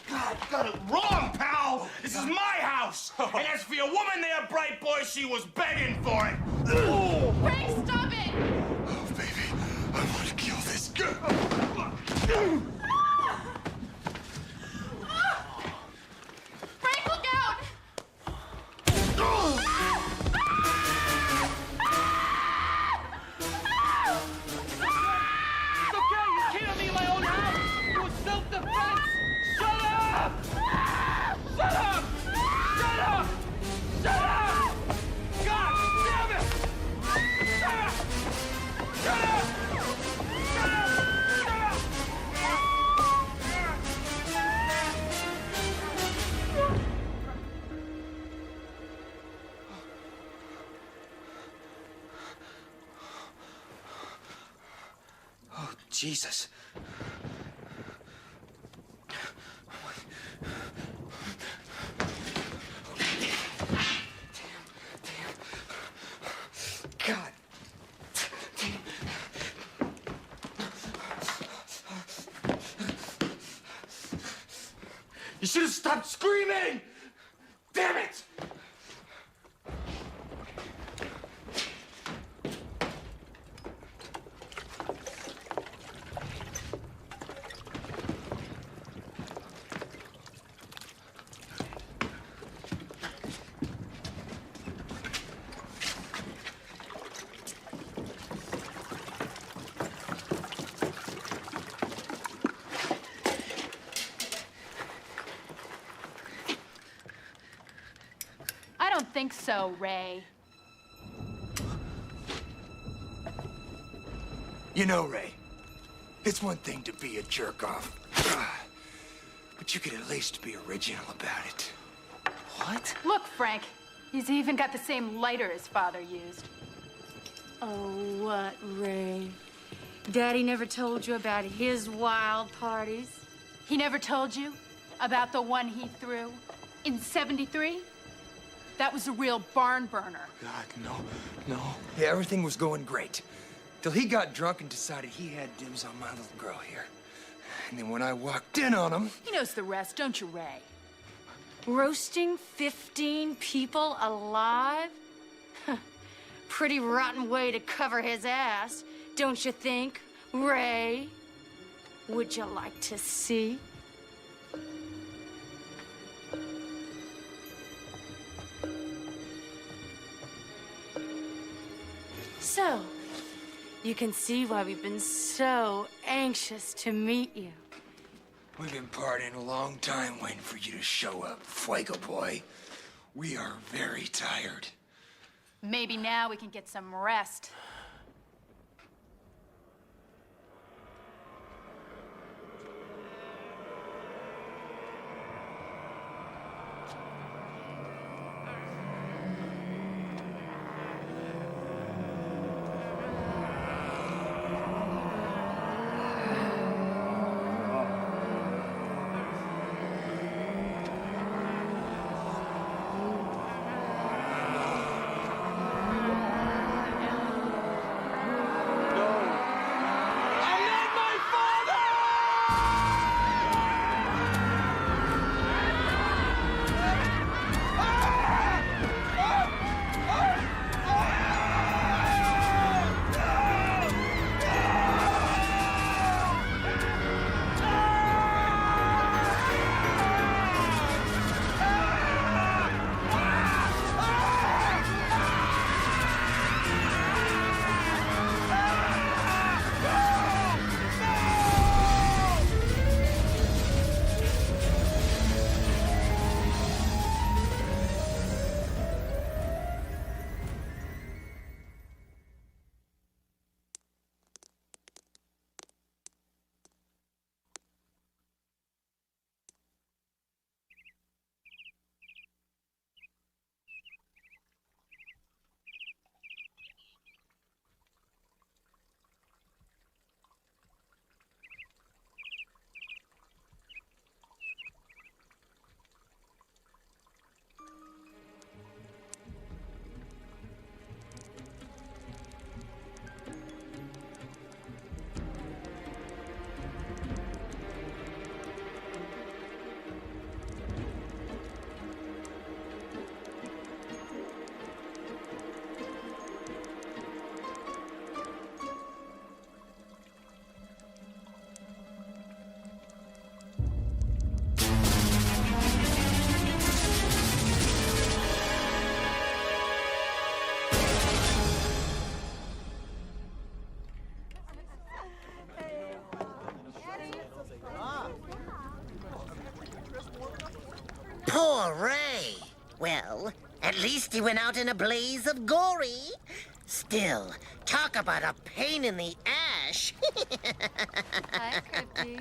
God, you got it wrong, pal! This is my house! And as for your woman there, bright boy, she was begging for it! Frank, stop it! Oh, baby, I want to kill this girl. Frank, look out! It's okay, you can't be in my own house! It was self-defense! Shut up! Shut up! Shut up! Shut up! God damn it! Shut up! Shut up! Shut up! Shut up! Oh, Jesus. God. You should have stopped screaming! Damn it! I don't think so, Ray. You know, Ray, it's one thing to be a jerk-off, but you could at least be original about it. What? Look, Frank. He's even got the same lighter his father used. Oh, what, Ray? Daddy never told you about his wild parties? He never told you about the one he threw in '73? That was a real barn burner. God, no. Yeah, everything was going great. Till he got drunk and decided he had dibs on my little girl here. And then when I walked in on him... He knows the rest, don't you, Ray? Roasting 15 people alive? Pretty rotten way to cover his ass, don't you think, Ray? Would you like to see? So, you can see why we've been so anxious to meet you. We've been partying a long time waiting for you to show up, Fuego boy. We are very tired. Maybe now we can get some rest. Poor Ray. Well, at least he went out in a blaze of glory. Still, talk about a pain in the ash. Hi, Cripty.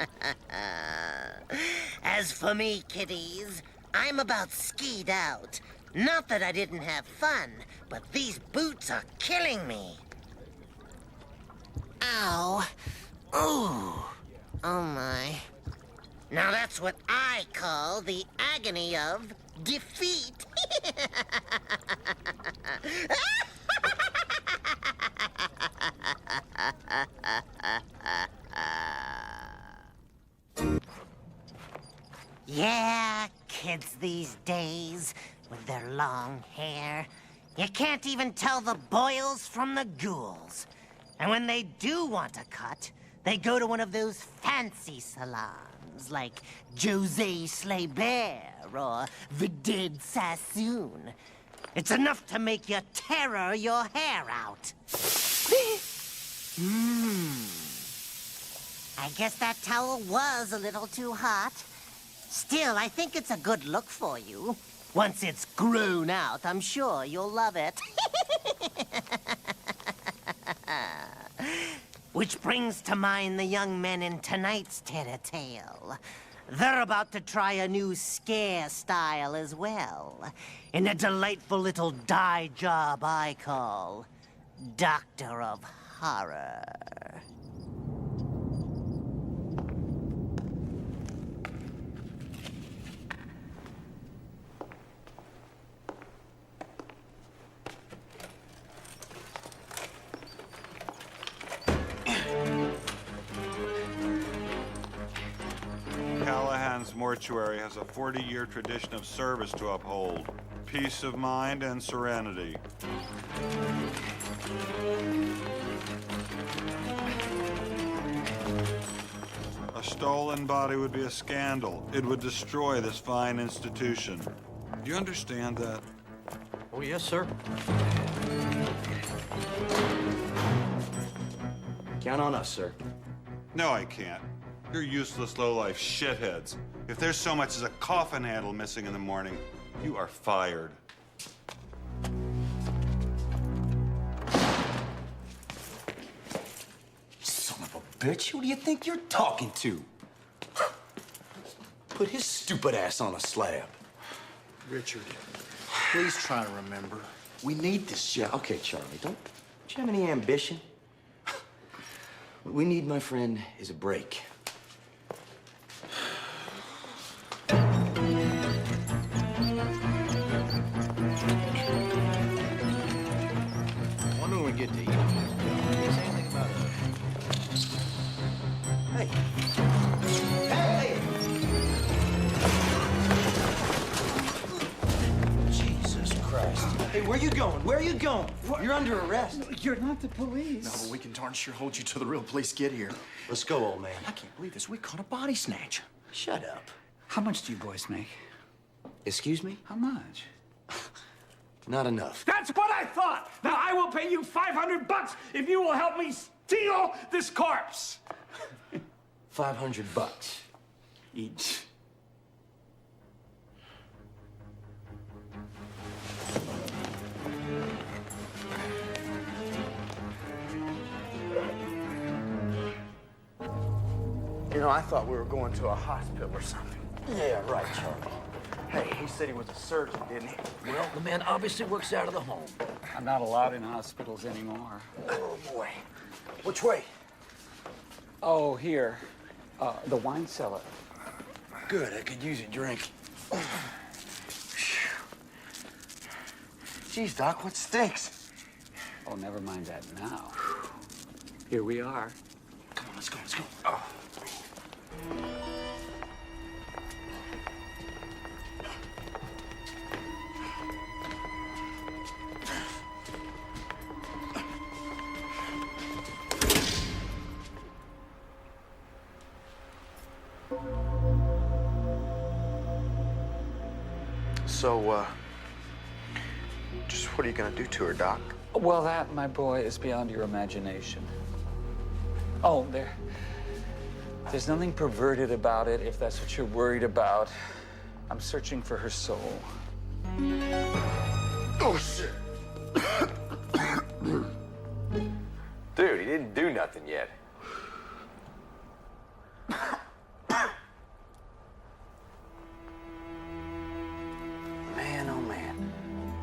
As for me, kiddies, I'm about skied out. Not that I didn't have fun, but these boots are killing me. Ow. Ooh. Oh, my. Now that's what I call the agony of defeat. Yeah, kids these days, with their long hair. You can't even tell the boils from the ghouls. And when they do want a cut, they go to one of those fancy salons, like Jose Slaybear or Vidid Sassoon. It's enough to make you terror your hair out. I guess that towel was a little too hot. Still, I think it's a good look for you. Once it's grown out, I'm sure you'll love it. Which brings to mind the young men in tonight's tale. They're about to try a new scare style as well, in a delightful little dye job I call Doctor of Horror. Callahan's mortuary has a 40-year tradition of service to uphold. Peace of mind and serenity. A stolen body would be a scandal. It would destroy this fine institution. Do you understand that? Oh, yes, sir. Count on us, sir. No, I can't. You're useless, low-life shitheads. If there's so much as a coffin handle missing in the morning, you are fired. Son of a bitch, who do you think you're talking to? Put his stupid ass on a slab. Richard, please try to remember. We need this job. Okay, Charlie, don't you have any ambition? What we need, my friend, is a break. Wonder when we get to eat. Say anything about it. Hey. Hey! Jesus Christ. Hey, where you going? Where are you going? You're under arrest. No, you're not the police. No, but we can darn sure hold you till the real police get here. Let's go, old man. I can't believe this. We caught a body snatcher. Shut up. How much do you boys make? Excuse me? How much? Not enough. That's what I thought! Now I will pay you $500 if you will help me steal this corpse! $500 each. You know, I thought we were going to a hospital or something. Yeah, right, Charlie. Hey, he said he was a surgeon, didn't he? Well, the man obviously works out of the home. I'm not allowed in hospitals anymore. Oh, boy. Which way? Oh, here. The wine cellar. Good, I could use a drink. Geez, Doc, what stinks? Oh, never mind that now. Here we are. Come on, let's go, let's go. Oh. So, just what are you gonna do to her, Doc? Well, that, my boy, is beyond your imagination. Oh, there's nothing perverted about it, if that's what you're worried about. I'm searching for her soul. Oh, shit. Dude, he didn't do nothing yet. Man, oh man.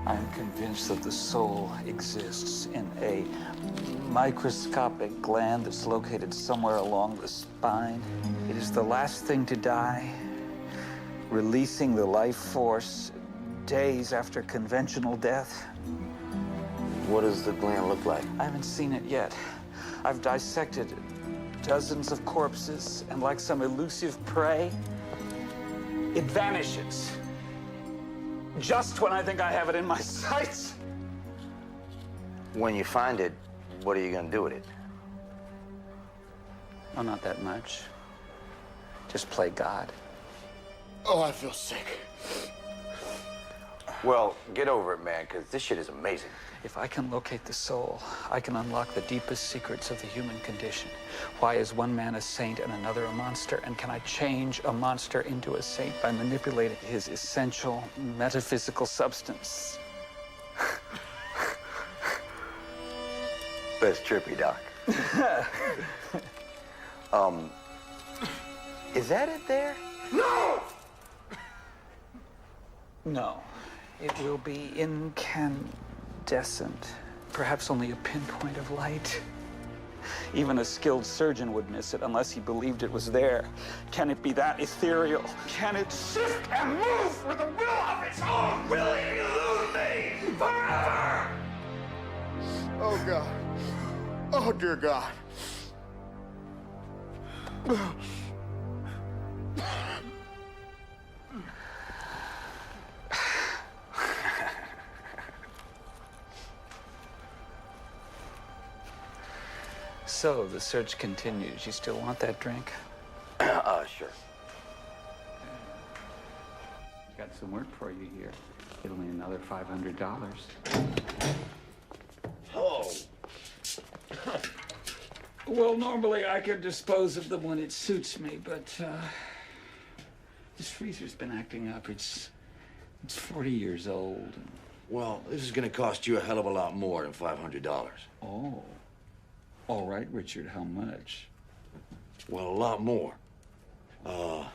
I'm convinced that the soul exists in a microscopic gland that's located somewhere along the spine. It is the last thing to die, releasing the life force days after conventional death. What does the gland look like? I haven't seen it yet. I've dissected dozens of corpses, and like some elusive prey, it vanishes. Just when I think I have it in my sights. When you find it, what are you gonna do with it? Oh, not that much. Just play God. Oh, I feel sick. Well, get over it, man, because this shit is amazing. If I can locate the soul, I can unlock the deepest secrets of the human condition. Why is one man a saint and another a monster? And can I change a monster into a saint by manipulating his essential metaphysical substance? That's trippy, Doc. Is that it there? No! No. It will be incandescent. Perhaps only a pinpoint of light. Even a skilled surgeon would miss it unless he believed it was there. Can it be that ethereal? Can it shift and move with the will of its own? Will it elude me forever? Oh, God. Oh, dear God. So, the search continues. You still want that drink? Sure. Got some work for you here. Only another $500. Oh. Well, normally I could dispose of them when it suits me, but this freezer's been acting up. It's 40 years old. Well, this is gonna cost you a hell of a lot more than $500. Oh. All right, Richard, how much? Well, a lot more. Well,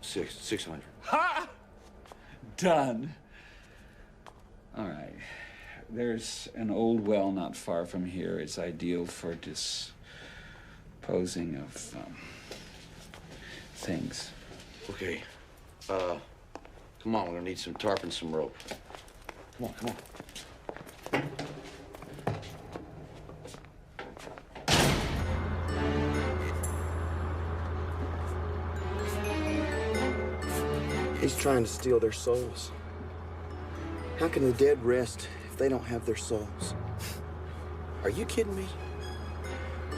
600. Ha! Done. All right. There's an old well not far from here. It's ideal for disposing of things. Okay. Come on, we're gonna need some tarp and some rope. Come on, come on. He's trying to steal their souls. How can the dead rest if they don't have their souls? Are you kidding me?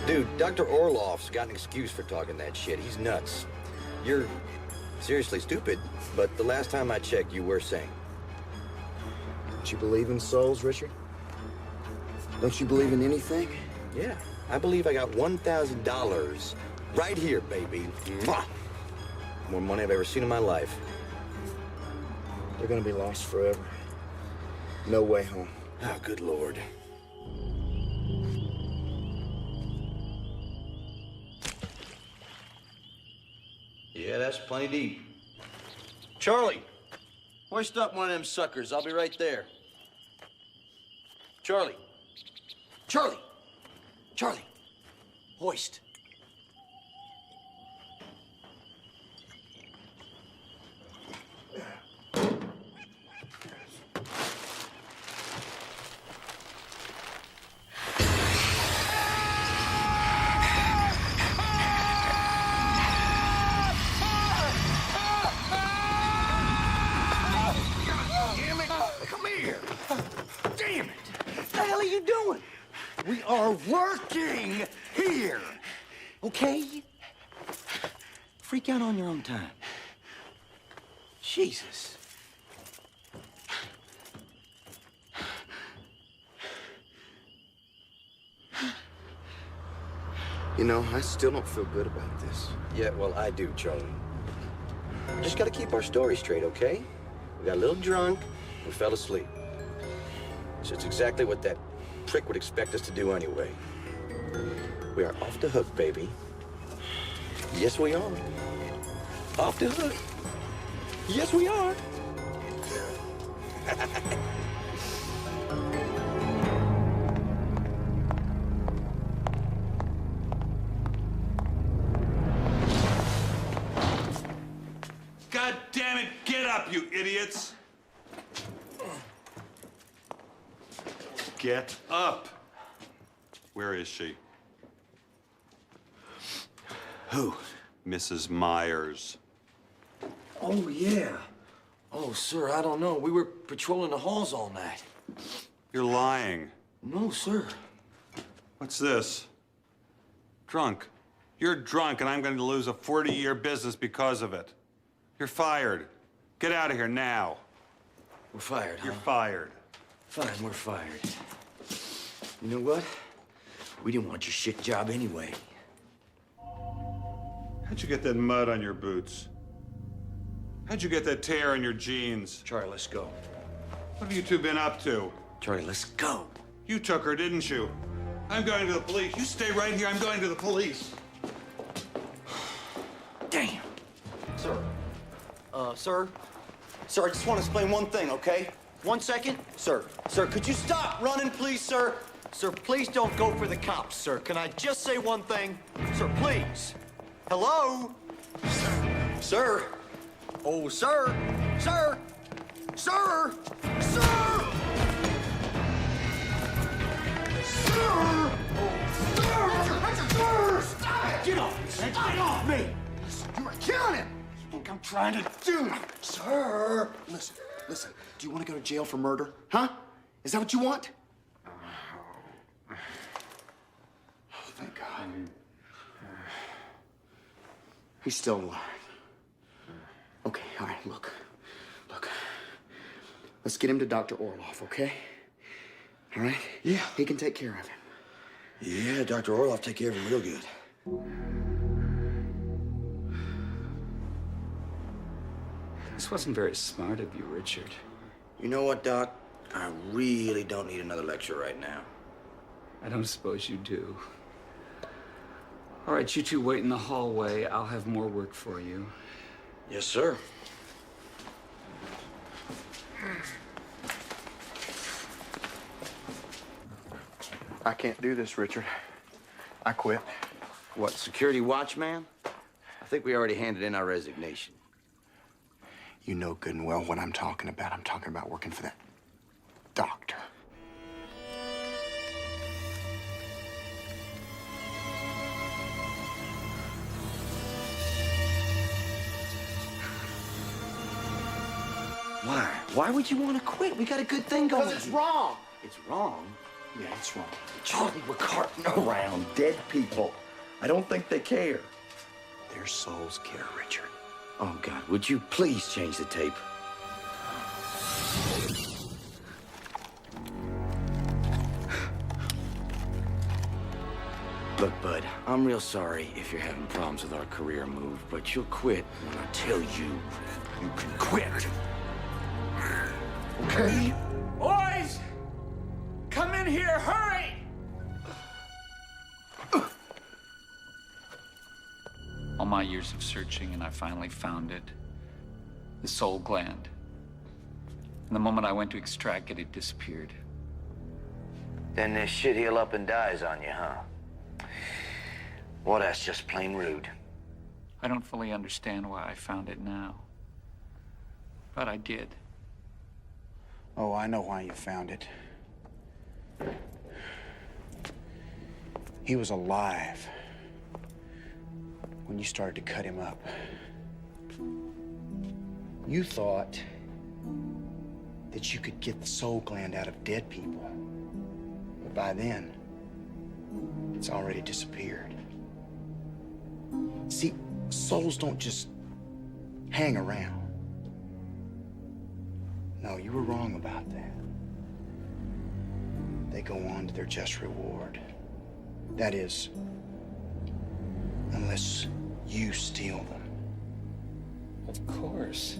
Dude, Dr. Orloff's got an excuse for talking that shit. He's nuts. You're seriously stupid, but the last time I checked, you were sane. Don't you believe in souls, Richard? Don't you believe in anything? Yeah, I believe I got $1,000 right here, baby. Mwah! More money I've ever seen in my life. They're gonna be lost forever. No way home. Oh, good Lord. Yeah, that's plenty deep. Charlie, hoist up one of them suckers. I'll be right there. Charlie. Charlie. Charlie. Hoist. We are working here, okay? Freak out on your own time. Jesus. You know, I still don't feel good about this. Yeah, well, I do, Charlie. just gotta keep our story straight, okay? We got a little drunk, we fell asleep. So it's exactly what that prick would expect us to do anyway. We are off the hook, baby. Yes, we are. Off the hook. Yes, we are. God damn it, get up, you idiots! Get up! Where is she? Who? Mrs. Myers. Oh, yeah. Oh, sir, I don't know. We were patrolling the halls all night. You're lying. No, sir. What's this? Drunk. You're drunk, and I'm going to lose a 40-year business because of it. You're fired. Get out of here now. We're fired, huh? You're fired. Fine, we're fired. You know what? We didn't want your shit job anyway. How'd you get that mud on your boots? How'd you get that tear in your jeans? Charlie, let's go. What have you two been up to? Charlie, let's go. You took her, didn't you? I'm going to the police. You stay right here. I'm going to the police. Damn. Sir. Sir, I just want to explain one thing, okay? 1 second. Sir, could you stop running, please, sir? Sir, please don't go for the cops, sir. Can I just say one thing? Sir, please. Hello? Sir. Oh, sir. Sir. Sir. Sir. Sir. Sir. Stop it. Get off. Get off me. You're killing him. What do you think I'm trying to do? Sir. Listen. Do you want to go to jail for murder? Huh? Is that what you want? Oh, thank God. He's still alive. Okay, all right, look. Let's get him to Dr. Orloff, okay? All right? Yeah. He can take care of him. Yeah, Dr. Orloff take care of him real good. This wasn't very smart of you, Richard. You know what, Doc? I really don't need another lecture right now. I don't suppose you do. All right, you two wait in the hallway. I'll have more work for you. Yes, sir. I can't do this, Richard. I quit. What, security watchman? I think we already handed in our resignation. You know good and well what I'm talking about. I'm talking about working for that doctor. Why? Why would you want to quit? We got a good thing going. Because it's wrong. It's wrong? Yeah, it's wrong. Charlie, we're carting around dead people. I don't think they care. Their souls care, Richard. Oh, God, would you please change the tape? Look, bud, I'm real sorry if you're having problems with our career move, but you'll quit when I tell you can quit. Okay? Boys! Come in here, hurry! All my years of searching, and I finally found it. The soul gland. And the moment I went to extract it, it disappeared. Then this shit heal up and dies on you, huh? Well, that's just plain rude. I don't fully understand why I found it now. But I did. Oh, I know why you found it. He was alive when you started to cut him up. You thought that you could get the soul gland out of dead people. But by then, it's already disappeared. See, souls don't just hang around. No, you were wrong about that. They go on to their just reward. That is, unless you steal them. Of course.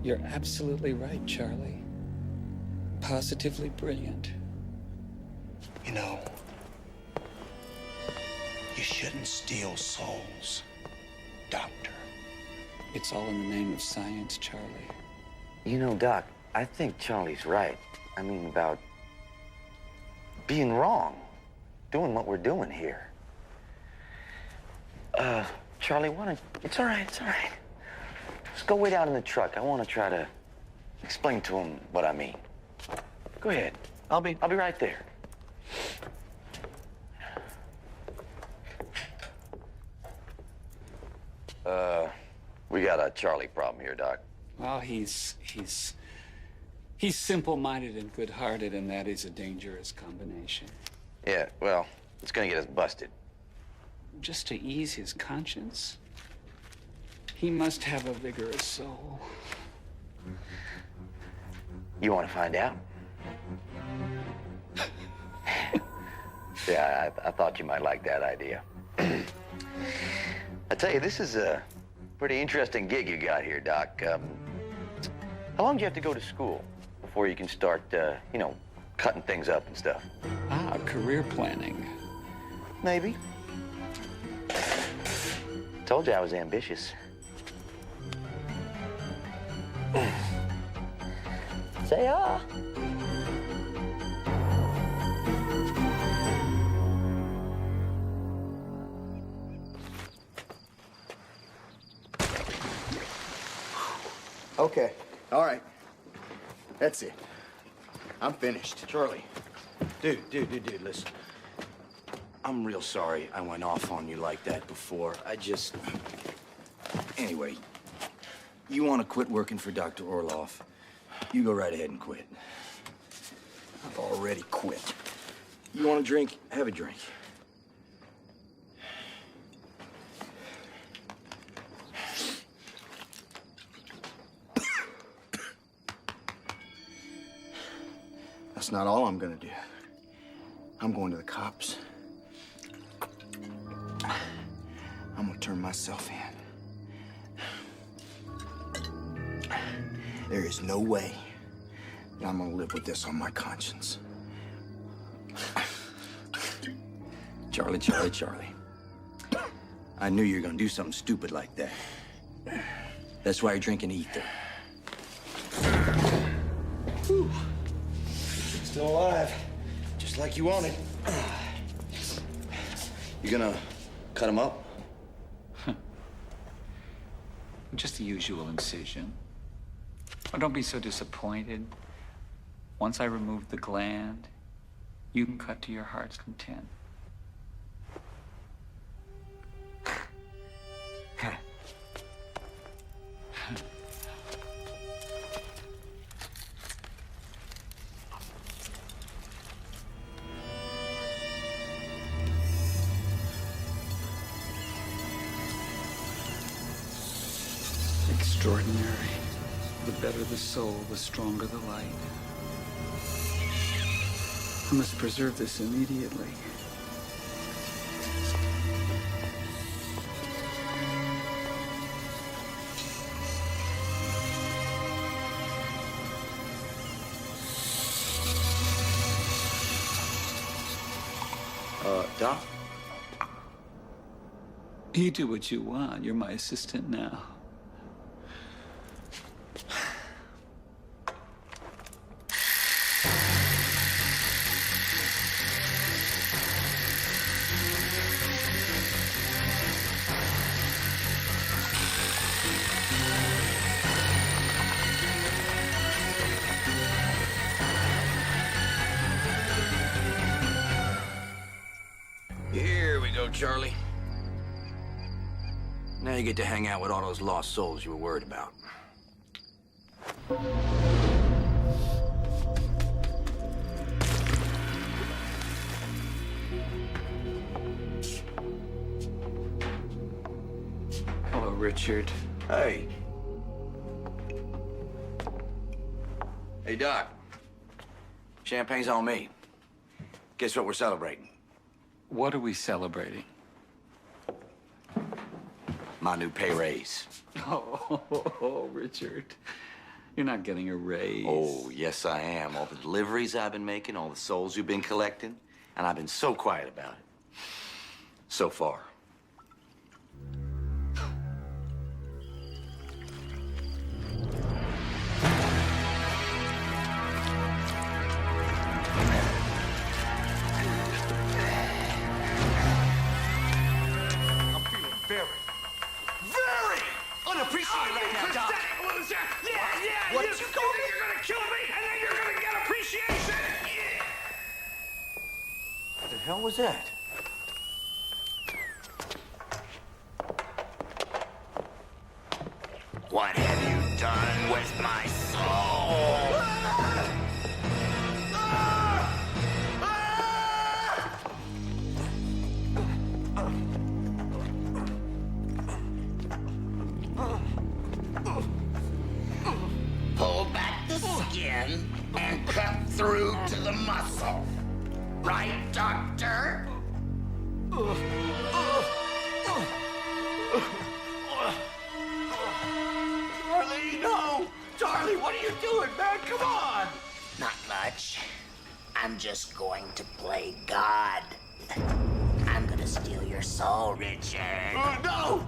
You're absolutely right, Charlie. Positively brilliant. You know, you shouldn't steal souls, Doctor. It's all in the name of science, Charlie. You know, Doc, I think Charlie's right. I mean, about being wrong, doing what we're doing here. Charlie, it's all right, it's all right. Just go wait out in the truck. I want to try to explain to him what I mean. Go ahead. I'll be right there. We got a Charlie problem here, Doc. Well, he's simple-minded and good-hearted, and that is a dangerous combination. Yeah, well, it's gonna get us busted. Just to ease his conscience, he must have a vigorous soul. You want to find out? Yeah, I thought you might like that idea. I tell you, this is a pretty interesting gig you got here, Doc. How long do you have to go to school before you can start, you know, cutting things up and stuff? Ah, career planning. Maybe. Told you I was ambitious. Say ah. Okay, all right. That's it. I'm finished. Charlie. Dude, listen. I'm real sorry I went off on you like that before. Anyway, you want to quit working for Dr. Orloff, you go right ahead and quit. I've already quit. You want a drink? Have a drink. That's not all I'm gonna do. I'm going to the cops. I'm gonna turn myself in. There is no way that I'm gonna live with this on my conscience. Charlie. I knew you were gonna do something stupid like that. That's why you're drinking ether. Whew. Still alive, just like you wanted. You gonna cut him up? Just the usual incision. Oh, don't be so disappointed. Once I remove the gland, you can cut to your heart's content. Extraordinary. The better the soul, the stronger the light. I must preserve this immediately. Doc? You do what you want. You're my assistant now. Here we go, Charlie. Now you get to hang out with all those lost souls you were worried about. Hello, Richard. Hey. Hey, Doc. Champagne's on me. Guess what we're celebrating? What are we celebrating? My new pay raise. Oh, Richard. You're not getting a raise. Oh, yes, I am. All the deliveries I've been making, all the souls you've been collecting, and I've been so quiet about it. So far. I'm feeling very unappreciated right now, Doc. Yeah, What did you call me? You're gonna kill me, and then you're gonna get appreciation. Yeah. What the hell was that? What have you done with my soul? Pull back the skin and cut through to the muscle. Right, Doctor? Darlie, no! Darlie, what are you doing, man? Come on! Not much. I'm just going to play God. I'm gonna steal your soul, Richard. No!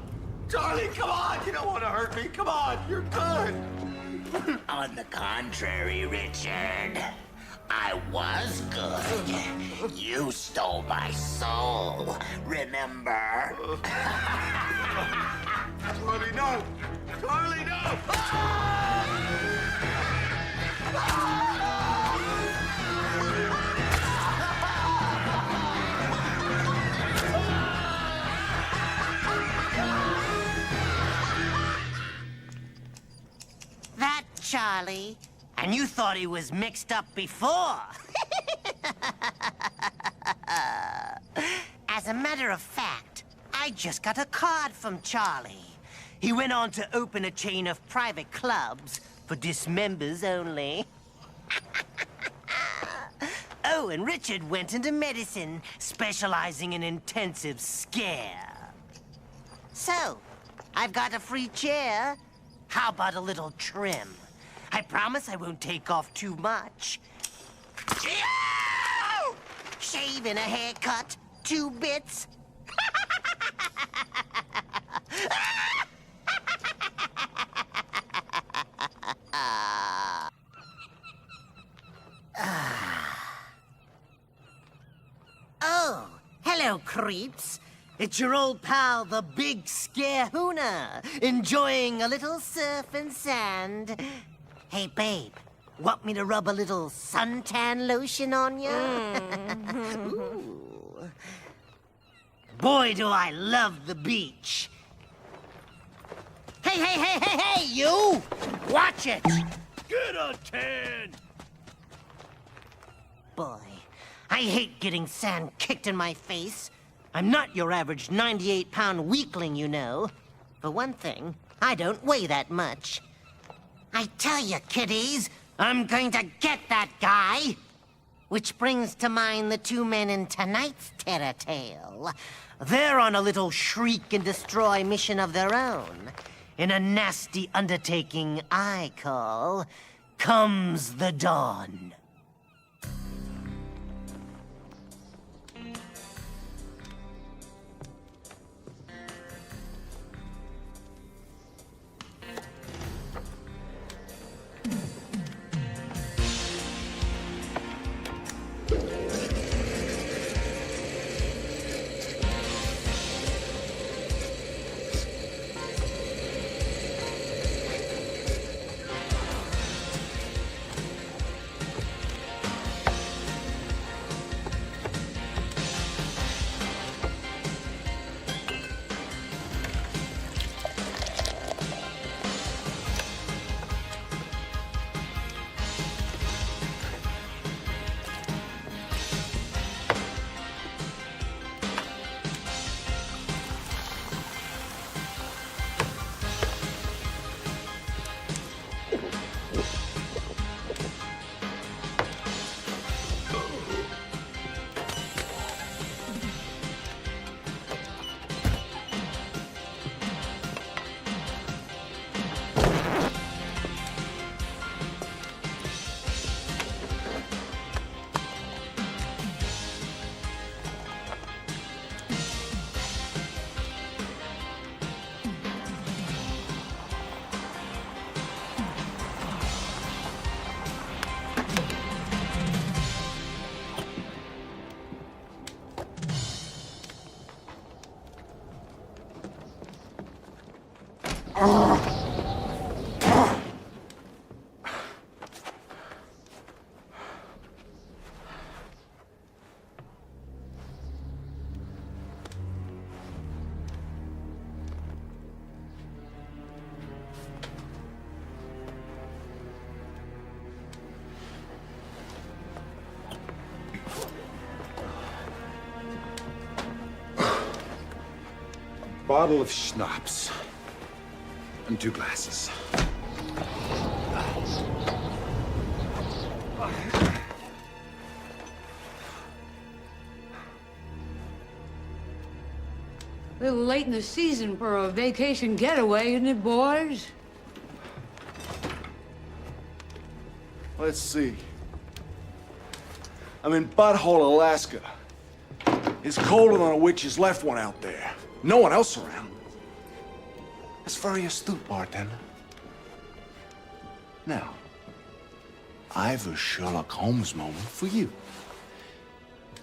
Darlie, come on! You don't want to hurt me. Come on, you're good. On the contrary, Richard. I was good. You stole my soul, remember? Darlie, no! Darlie, no! That Charlie? And you thought he was mixed up before? As a matter of fact, I just got a card from Charlie. He went on to open a chain of private clubs for dismembers only. Oh, and Richard went into medicine, specializing in intensive scare. So, I've got a free chair. How about a little trim? I promise I won't take off too much. Shave and a haircut, 2 bits. Oh, hello, creeps. It's your old pal, the Big Scarehooner, enjoying a little surf and sand. Hey, babe, want me to rub a little suntan lotion on you? Ooh. Boy, do I love the beach. Hey, you! Watch it! Get a tan. Boy, I hate getting sand kicked in my face. I'm not your average 98-pound weakling, you know. For one thing, I don't weigh that much. I tell you, kiddies, I'm going to get that guy. Which brings to mind the 2 men in tonight's terror tale. They're on a little shriek and destroy mission of their own. In a nasty undertaking I call Comes the Dawn. Bottle of schnapps. And 2 glasses. A little late in the season for a vacation getaway, isn't it, boys? Let's see. I'm in Butthole, Alaska. It's colder than a witch's left one out there. No one else around. That's very astute, bartender. Now, I've a Sherlock Holmes moment for you.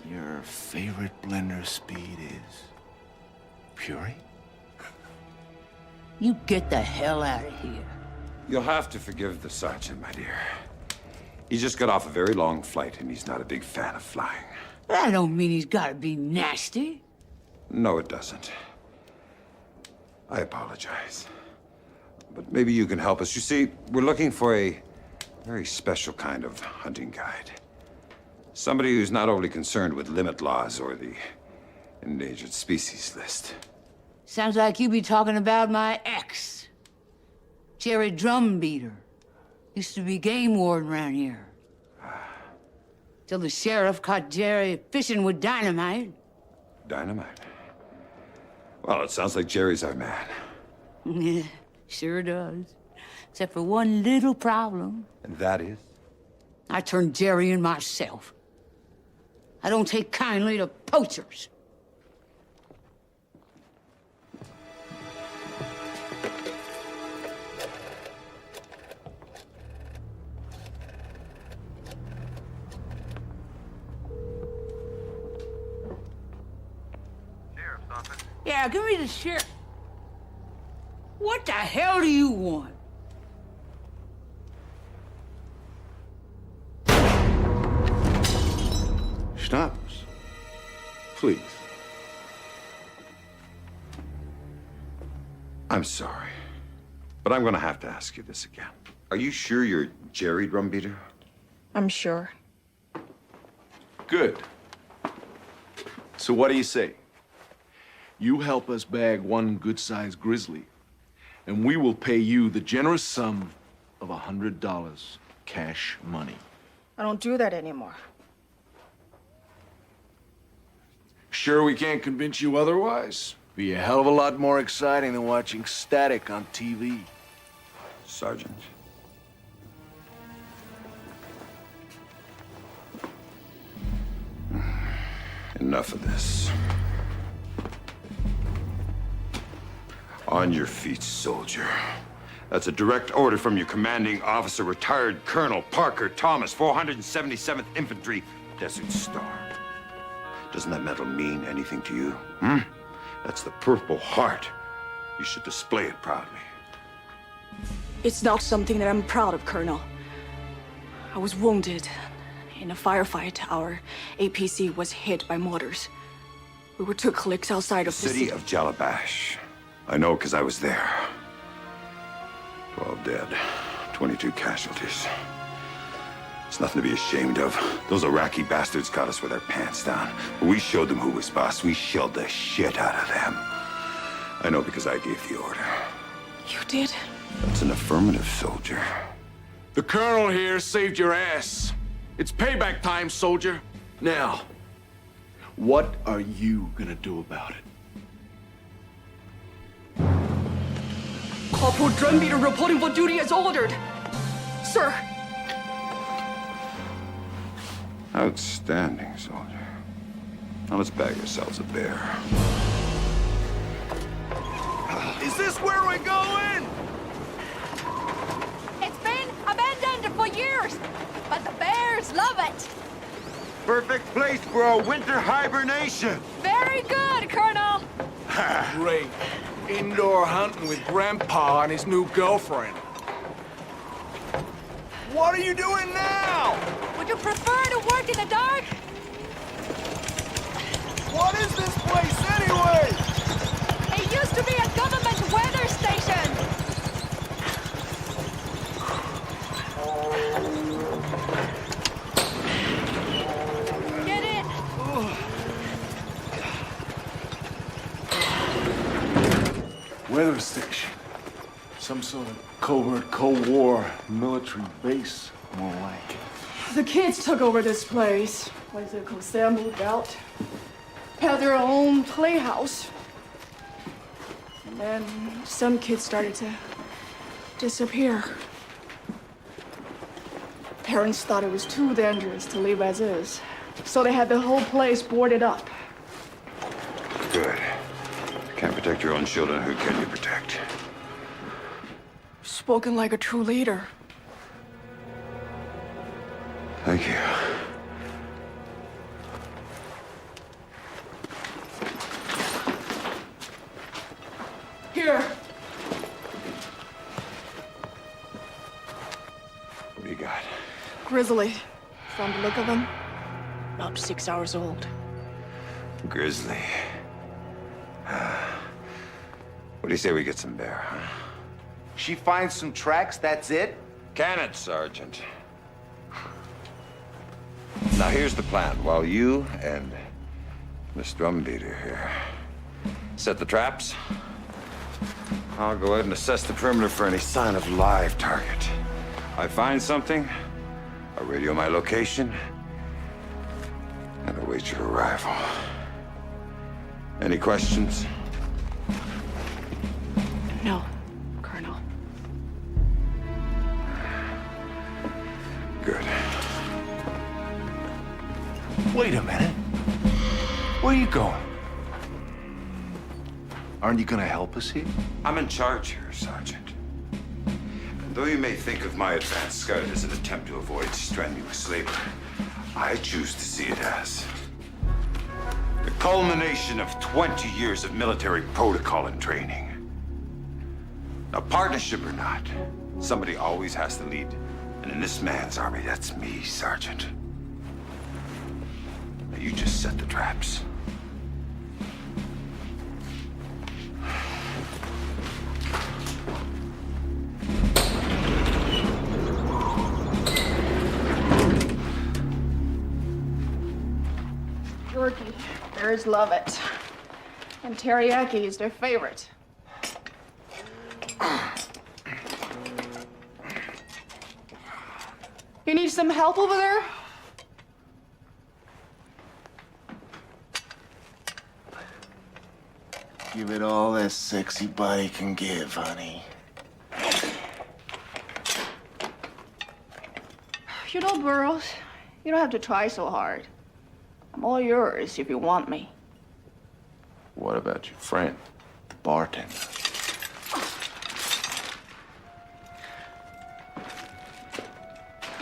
Your favorite blender speed is puree? You get the hell out of here. You'll have to forgive the sergeant, my dear. He just got off a very long flight, and he's not a big fan of flying. That don't mean he's gotta be nasty. No, it doesn't. I apologize. But maybe you can help us. You see, we're looking for a very special kind of hunting guide. Somebody who's not overly concerned with limit laws or the endangered species list. Sounds like you be talking about my ex, Jerry Drumbeater. Used to be game warden around here. Till the sheriff caught Jerry fishing with dynamite. Dynamite? Well, it sounds like Jerry's our man. Yeah, sure does. Except for one little problem. And that is? I turned Jerry in myself. I don't take kindly to poachers. Yeah, give me the sheriff. What the hell do you want? Schnapps. Please. I'm sorry, but I'm gonna have to ask you this again. Are you sure you're Jerry Drumbeater? I'm sure. Good. So what do you say? You help us bag one good-sized grizzly, and we will pay you the generous sum of $100 cash money. I don't do that anymore. Sure we can't convince you otherwise? Be a hell of a lot more exciting than watching static on TV. Sergeant. Enough of this. On your feet, soldier. That's a direct order from your commanding officer, retired Colonel Parker Thomas, 477th Infantry, Desert Star. Doesn't that medal mean anything to you? That's the Purple Heart. You should display it proudly. It's not something that I'm proud of, Colonel. I was wounded. In a firefight, our APC was hit by mortars. We were 2 clicks outside of the City of Jalabash. I know because I was there. 12 dead, 22 casualties. It's nothing to be ashamed of. Those Iraqi bastards got us with our pants down. But we showed them who was boss. We shelled the shit out of them. I know because I gave the order. You did? That's an affirmative, soldier. The colonel here saved your ass. It's payback time, soldier. Now, what are you gonna do about it? Corporal Drumbeater reporting for duty as ordered. Sir. Outstanding, soldier. Now let's bag ourselves a bear. Is this where we're going? It's been abandoned for years, but the bears love it. Perfect place for a winter hibernation. Very good, Colonel. Great. Indoor hunting with Grandpa and his new girlfriend. What are you doing now? Would you prefer to work in the dark? What is this place anyway? It used to be a government weather station. Get in. Weather station. Some sort of covert Cold War military base, more like. The kids took over this place. What is it called? Sam moved out. Had their own playhouse. And then some kids started to disappear. Parents thought it was too dangerous to leave as is. So they had the whole place boarded up. Good. Can't protect your own children. Who can you protect? Spoken like a true leader. Thank you. Here. What do you got? Grizzly. From the look of him, about 6 hours old. Grizzly. What do you say we get some bear, huh? She finds some tracks, that's it? Can it, Sergeant? Now here's the plan. While you and Miss Drumbeater here set the traps, I'll go ahead and assess the perimeter for any sign of live target. I find something, I'll radio my location, and await your arrival. Any questions? No, Colonel. Good. Wait a minute. Where are you going? Aren't you gonna help us here? I'm in charge here, Sergeant. And though you may think of my advanced scout as an attempt to avoid strenuous labor, I choose to see it as the culmination of 20 years of military protocol and training. Now, partnership or not, somebody always has to lead. And in this man's army, that's me, Sergeant. Now, you just set the traps. Turkey. Bears love it. And teriyaki is their favorite. You need some help over there? Give it all that sexy body can give, honey. You know, Burroughs, you don't have to try so hard. I'm all yours if you want me. What about your friend, the bartender?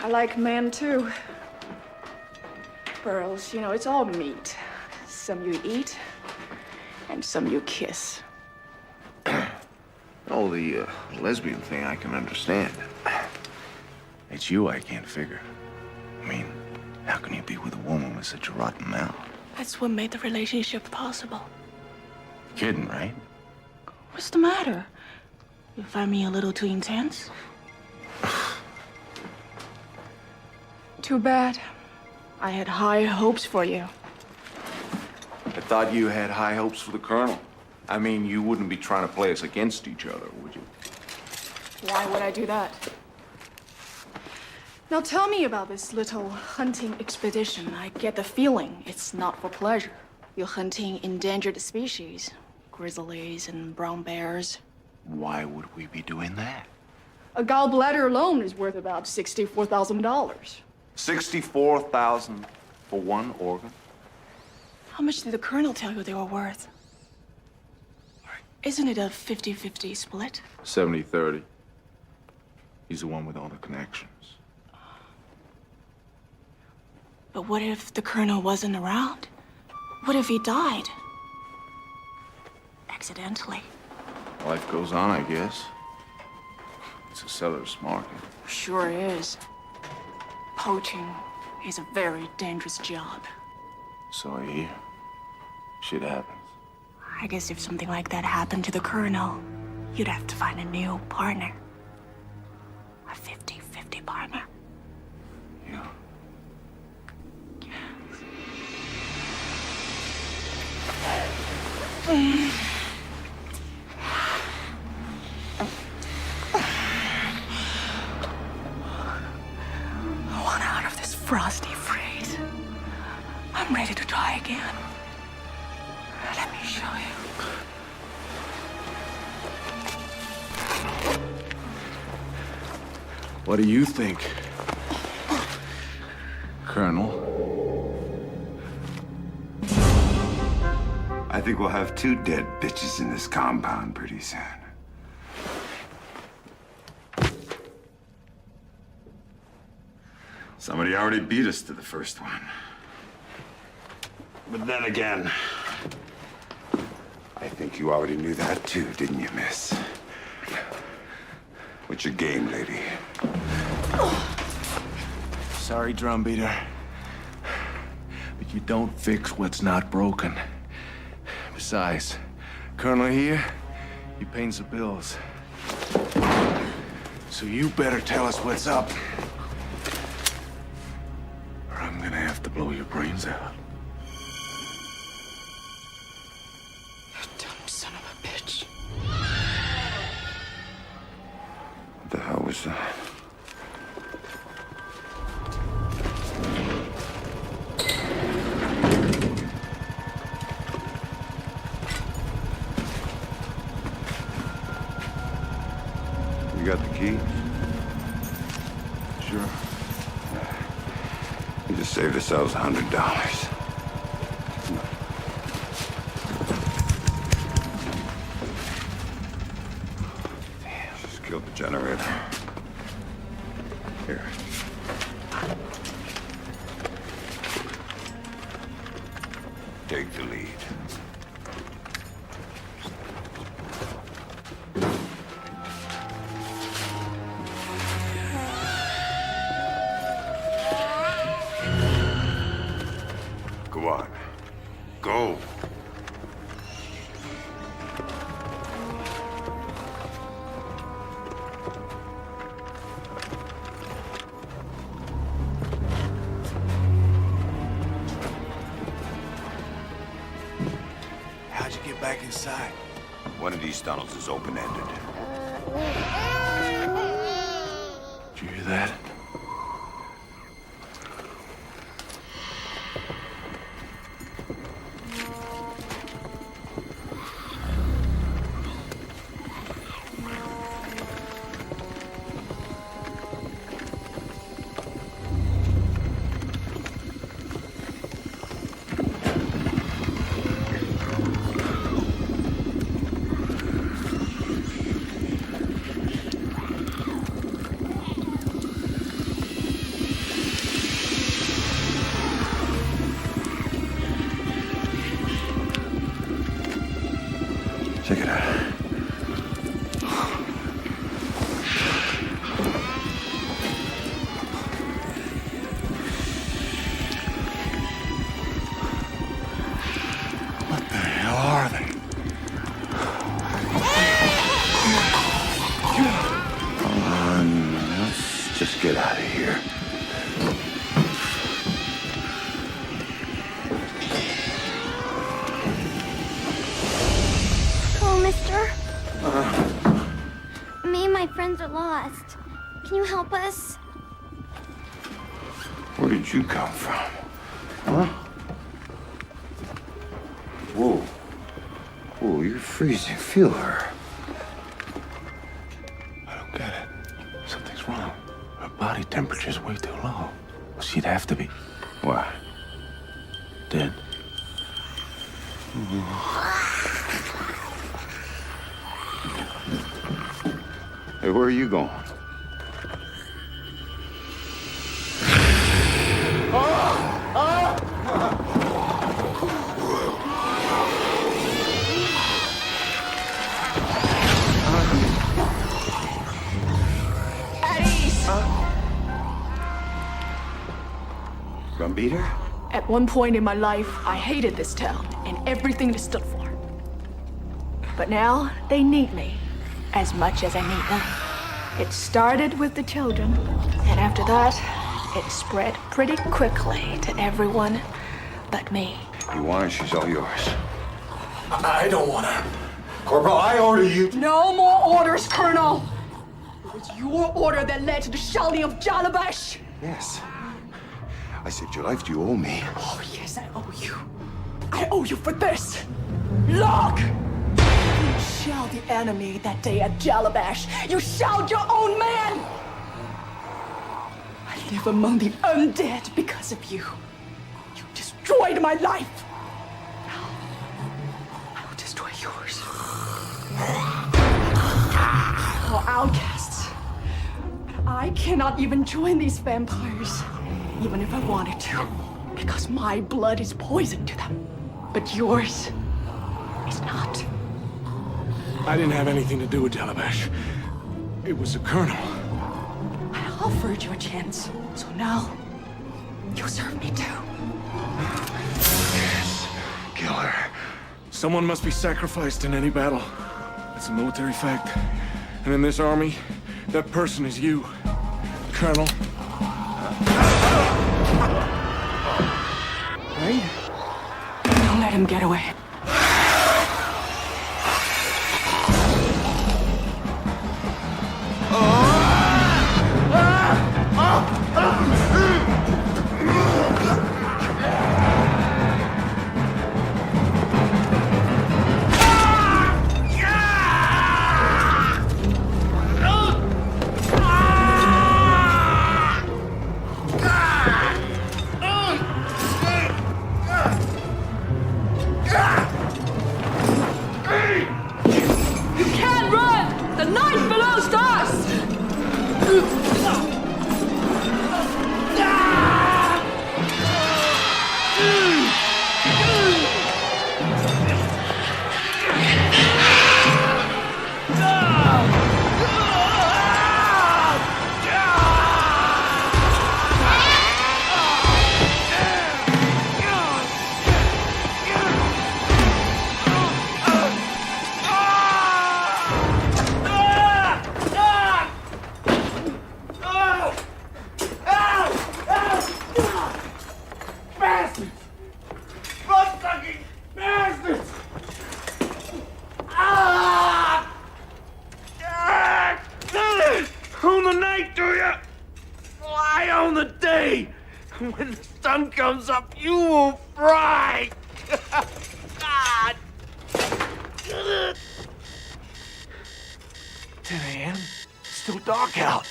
I like men too. Burroughs, you know, it's all meat. Some you eat, and some you kiss. Oh, the lesbian thing I can understand. It's you I can't figure. I mean, how can you be with a woman with such a rotten mouth? That's what made the relationship possible. Kidding, right? What's the matter? You find me a little too intense? Too bad. I had high hopes for you. I thought you had high hopes for the Colonel. I mean, you wouldn't be trying to play us against each other, would you? Why would I do that? Now tell me about this little hunting expedition. I get the feeling it's not for pleasure. You're hunting endangered species, grizzlies and brown bears. Why would we be doing that? A gallbladder alone is worth about $64,000. $64,000 for one organ? How much did the Colonel tell you they were worth? Isn't it a 50-50 split? 70-30. He's the one with all the connections. But what if the Colonel wasn't around? What if he died? accidentally. Life goes on, I guess. It's a seller's market. Sure is. Poaching is a very dangerous job. So I hear. Shit happens. I guess if something like that happened to the Colonel, you'd have to find a new partner. A 50-50 partner. Yeah. I want out of this frosty freeze. I'm ready to try again. Let me show you. What do you think, Colonel? I think we'll have 2 dead bitches in this compound pretty soon. Somebody already beat us to the first one. But then again, I think you already knew that too, didn't you, miss? What's your game, lady? Sorry, drumbeater. But you don't fix what's not broken. Besides, Colonel here, he paints the bills. So you better tell us what's up. Or I'm gonna have to blow your brains out. You dumb son of a bitch. What the hell was that? You got the key? Sure. We just saved ourselves $100. Damn, just killed the generator. Here. Take the lead. Go on. Go. How'd you get back inside? One of these tunnels is open-ended. Did you hear that? Check it out. What the hell are they? Come on, let's just get out of here. Hello, mister. Me and my friends are lost. Can you help us? Where did you come from? Huh? Whoa. Whoa, you're freezing. Feel her. I don't get it. Something's wrong. Her body temperature's way too low. Well, she'd have to be. Why? Dead. Hey, where are you going? Drumbeater? At one point in my life, I hated this town and everything it stood for. But now, they need me as much as I need them. It started with the children, and after that, it spread pretty quickly to everyone but me. You want her, she's all yours. I don't want her. Corporal, I order you. No more orders, Colonel! It was your order that led to the shelling of Jalabash! Yes. I saved your life. Do you owe me? Oh, yes, I owe you. I owe you for this! Look! You shelled the enemy that day at Jalabash. You shelled your own man! I live among the undead because of you. You destroyed my life. Now, I will destroy yours. We're outcasts. But I cannot even join these vampires, even if I wanted to, because my blood is poison to them. But yours is not. I didn't have anything to do with Jalabash. It was the Colonel. I offered you a chance, so now you serve me too. Yes. Kill her. Someone must be sacrificed in any battle. It's a military fact. And in this army, that person is you, Colonel. Right? Don't let him get away. When the sun comes up, you will fry! God! 10 a.m. Still dark out.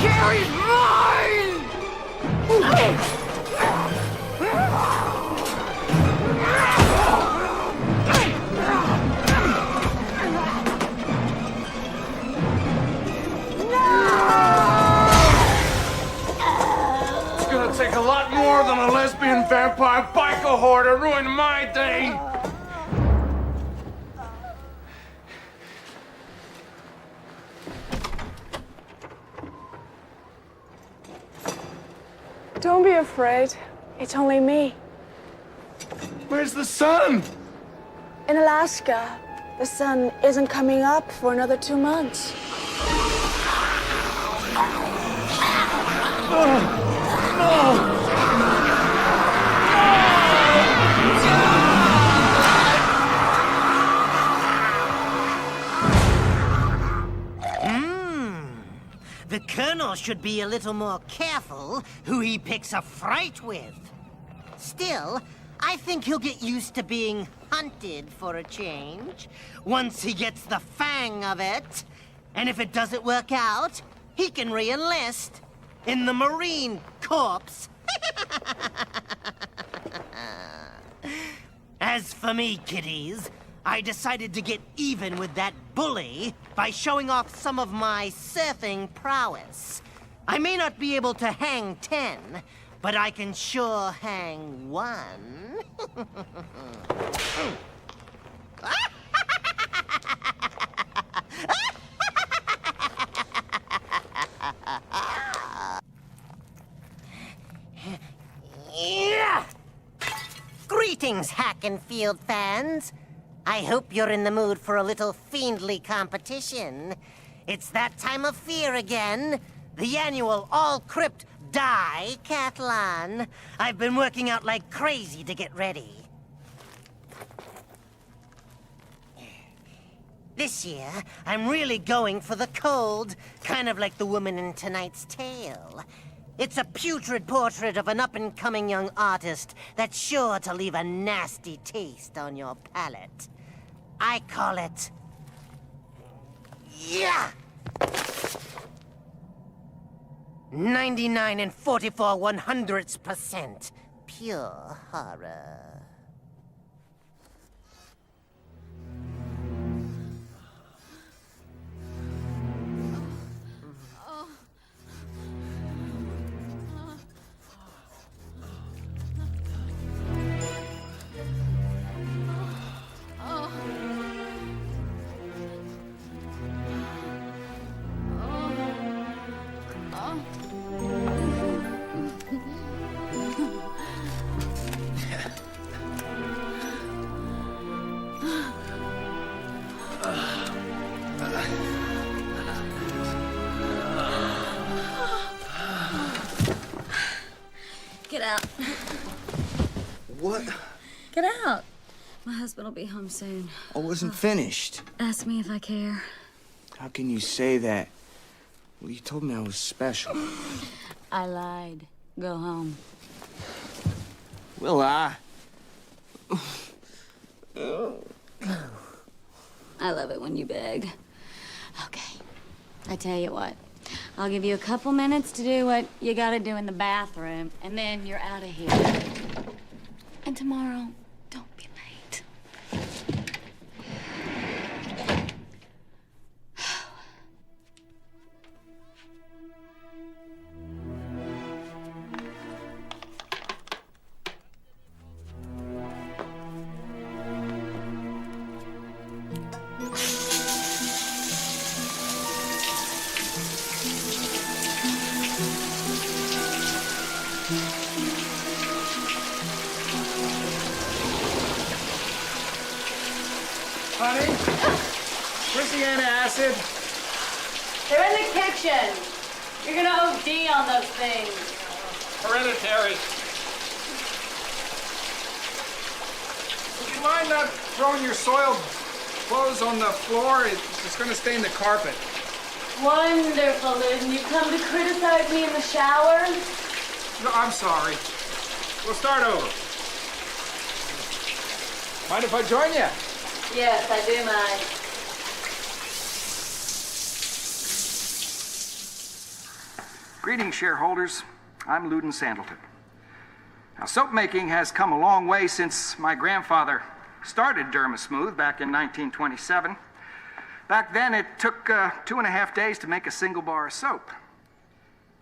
Gary's mine! It's gonna take a lot more than a lesbian vampire biker whore to ruin my day. Don't be afraid. It's only me. Where's the sun? In Alaska, the sun isn't coming up for another 2 months. The Colonel should be a little more careful who he picks a fight with. Still, I think he'll get used to being hunted for a change once he gets the fang of it. And if it doesn't work out, he can re-enlist in the Marine Corps. As for me, kiddies, I decided to get even with that bully by showing off some of my surfing prowess. I may not be able to hang 10, but I can sure hang 1. Yeah! Greetings, Hackenfield fans. I hope you're in the mood for a little fiendly competition. It's that time of fear again. The annual All-Crypt Die-Cathlon. I've been working out like crazy to get ready. This year, I'm really going for the cold, kind of like the woman in tonight's tale. It's a putrid portrait of an up-and-coming young artist that's sure to leave a nasty taste on your palate. I call it... Yeah! 99 44 100% pure horror. Get out. What? Get out. My husband will be home soon. I wasn't finished. Ask me if I care. How can you say that? Well, you told me I was special. I lied. Go home. Will I? I love it when you beg. Okay. I tell you what. I'll give you a couple minutes to do what you gotta do in the bathroom, and then you're out of here. And tomorrow, don't be late. Honey? Where's the antacid? They're in the kitchen. You're gonna OD on those things. Hereditary. Would you mind not throwing your soiled clothes on the floor? It's gonna stain the carpet. Wonderful, Liz. And you come to criticize me in the shower? No, I'm sorry. We'll start over. Mind if I join you? Yes, I do mind. Greetings, shareholders. I'm Loudon Sandleton. Now, soap making has come a long way since my grandfather started Dermasmooth back in 1927. Back then, it took 2.5 days to make a single bar of soap.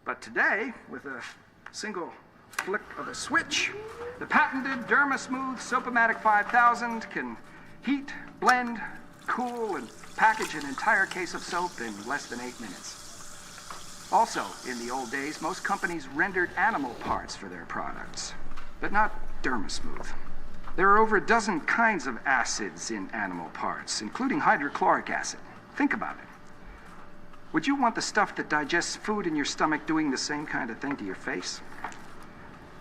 But today, with a single flick of a switch, the patented Dermasmooth Soap-O-Matic 5000 can heat, blend, cool, and package an entire case of soap in less than 8 minutes. Also, in the old days, most companies rendered animal parts for their products, but not Dermasmooth. There are over a dozen kinds of acids in animal parts, including hydrochloric acid. Think about it. Would you want the stuff that digests food in your stomach doing the same kind of thing to your face?